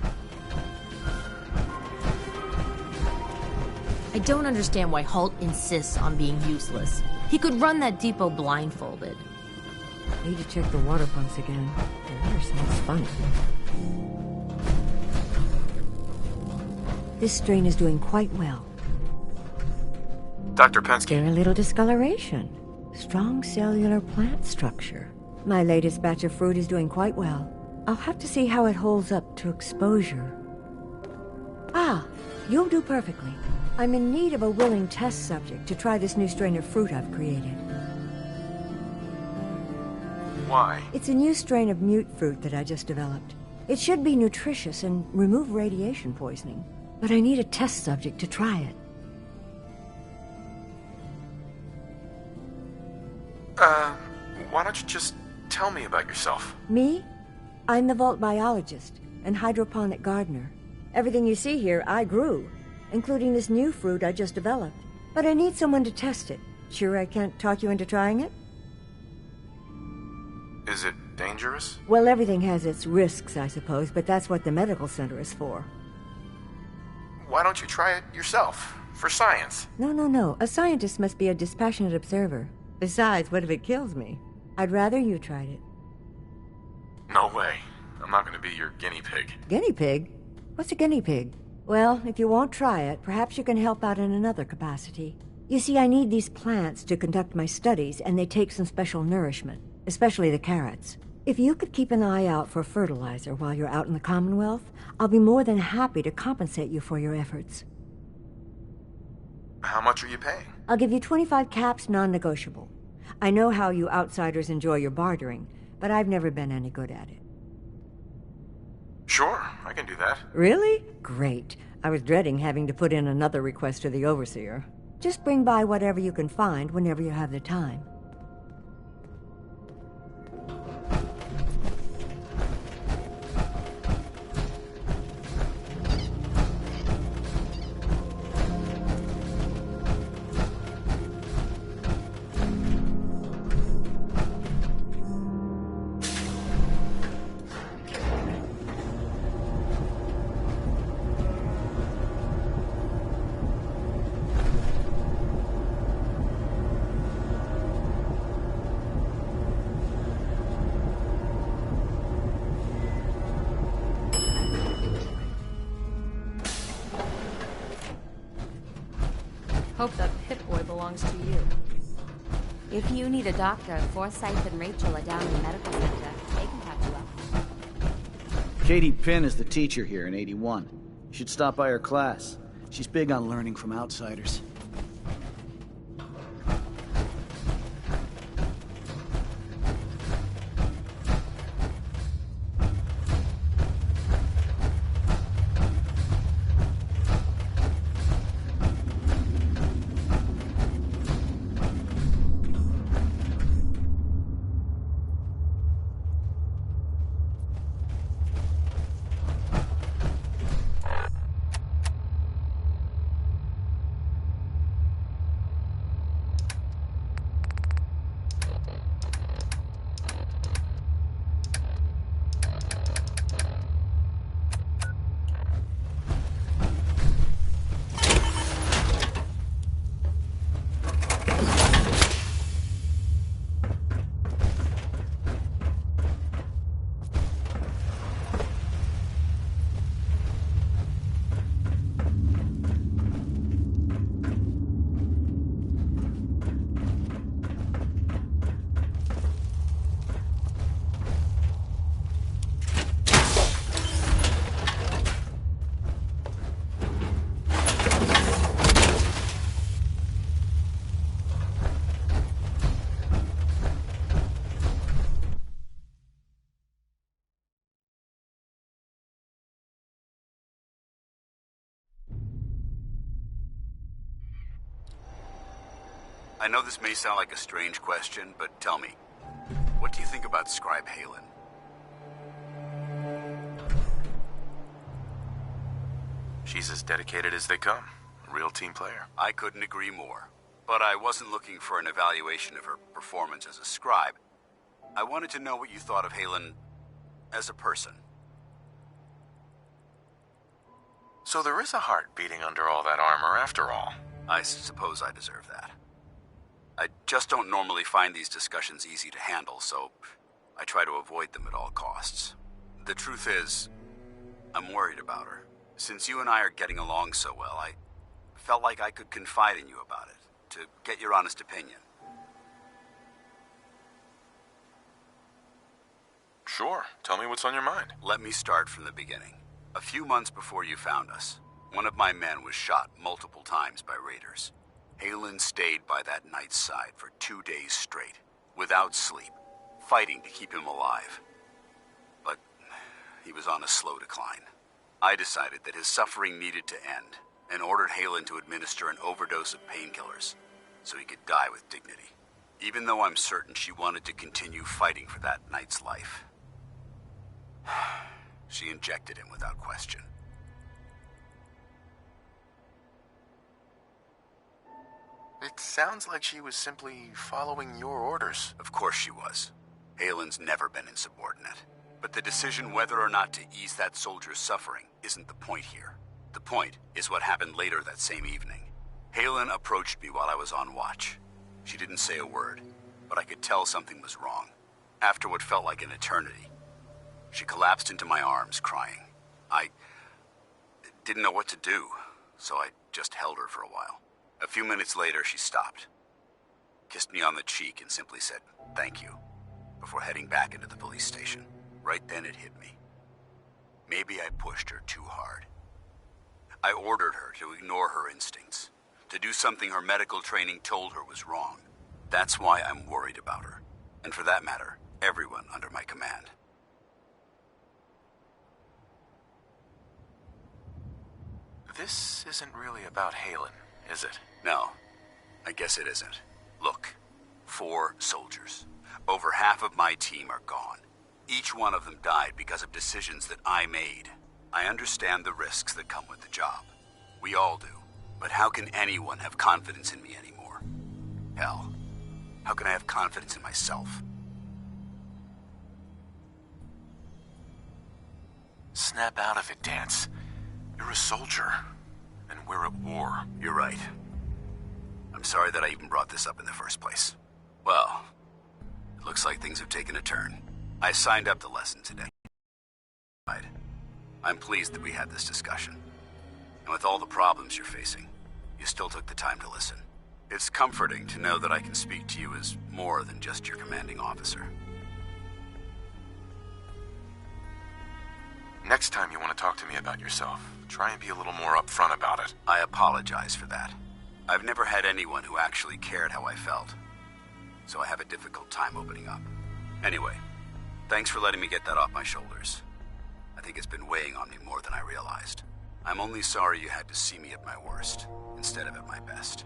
I don't understand why Holt insists on being useless. He could run that depot blindfolded. Need to check the water pumps again. The water sounds funny. This strain is doing quite well. Dr. Pensky. Very little discoloration. Strong cellular plant structure. My latest batch of fruit is doing quite well. I'll have to see how it holds up to exposure. Ah, you'll do perfectly. I'm in need of a willing test subject to try this new strain of fruit I've created. Why? It's a new strain of mute fruit that I just developed. It should be nutritious and remove radiation poisoning. But I need a test subject to try it. Why don't you just tell me about yourself? Me? I'm the vault biologist and hydroponic gardener. Everything you see here, I grew, including this new fruit I just developed. But I need someone to test it. Sure I can't talk you into trying it? Is it dangerous? Well, everything has its risks, I suppose, but that's what the medical center is for. Why don't you try it yourself? For science. No. A scientist must be a dispassionate observer. Besides, what if it kills me? I'd rather you tried it. No way. I'm not going to be your guinea pig. Guinea pig? What's a guinea pig? Well, if you won't try it, perhaps you can help out in another capacity. You see, I need these plants to conduct my studies, and they take some special nourishment, especially the carrots. If you could keep an eye out for fertilizer while you're out in the Commonwealth, I'll be more than happy to compensate you for your efforts. How much are you paying? I'll give you 25 caps, non-negotiable. I know how you outsiders enjoy your bartering, but I've never been any good at it. Sure, I can do that. Really? Great. I was dreading having to put in another request to the Overseer. Just bring by whatever you can find whenever you have the time. Hope that Pip-Boy belongs to you. If you need a doctor, Forsyth and Rachel are down in the medical center. They can patch you up. Katie Pinn is the teacher here in 81. You should stop by her class. She's big on learning from outsiders. I know this may sound like a strange question, but tell me, what do you think about Scribe Halen? She's as dedicated as they come. A real team player. I couldn't agree more. But I wasn't looking for an evaluation of her performance as a scribe. I wanted to know what you thought of Halen as a person. So there is a heart beating under all that armor after all. I suppose I deserve that. I just don't normally find these discussions easy to handle, so I try to avoid them at all costs. The truth is, I'm worried about her. Since you and I are getting along so well, I felt like I could confide in you about it, to get your honest opinion. Sure. Tell me what's on your mind. Let me start from the beginning. A few months before you found us, one of my men was shot multiple times by raiders. Halen stayed by that knight's side for 2 days straight, without sleep, fighting to keep him alive. But he was on a slow decline. I decided that his suffering needed to end, and ordered Halen to administer an overdose of painkillers, so he could die with dignity. Even though I'm certain she wanted to continue fighting for that knight's life. She injected him without question. It sounds like she was simply following your orders. Of course she was. Halen's never been insubordinate. But the decision whether or not to ease that soldier's suffering isn't the point here. The point is what happened later that same evening. Halen approached me while I was on watch. She didn't say a word, but I could tell something was wrong. After what felt like an eternity, she collapsed into my arms, crying. I didn't know what to do, so I just held her for a while. A few minutes later, she stopped, kissed me on the cheek, and simply said, "Thank you," before heading back into the police station. Right then it hit me. Maybe I pushed her too hard. I ordered her to ignore her instincts, to do something her medical training told her was wrong. That's why I'm worried about her, and for that matter, everyone under my command. This isn't really about Halen, is it? No, I guess it isn't. Look, 4 soldiers. Over half of my team are gone. Each one of them died because of decisions that I made. I understand the risks that come with the job. We all do. But how can anyone have confidence in me anymore? Hell, how can I have confidence in myself? Snap out of it, Dance. You're a soldier, and we're at war. You're right. I'm sorry that I even brought this up in the first place. Well, it looks like things have taken a turn. I signed up the lesson today. I'm pleased that we had this discussion. And with all the problems you're facing, you still took the time to listen. It's comforting to know that I can speak to you as more than just your commanding officer. Next time you want to talk to me about yourself, try and be a little more upfront about it. I apologize for that. I've never had anyone who actually cared how I felt, so I have a difficult time opening up. Anyway, thanks for letting me get that off my shoulders. I think it's been weighing on me more than I realized. I'm only sorry you had to see me at my worst, instead of at my best.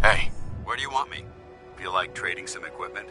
Hey. Where do you want me? Feel like trading some equipment?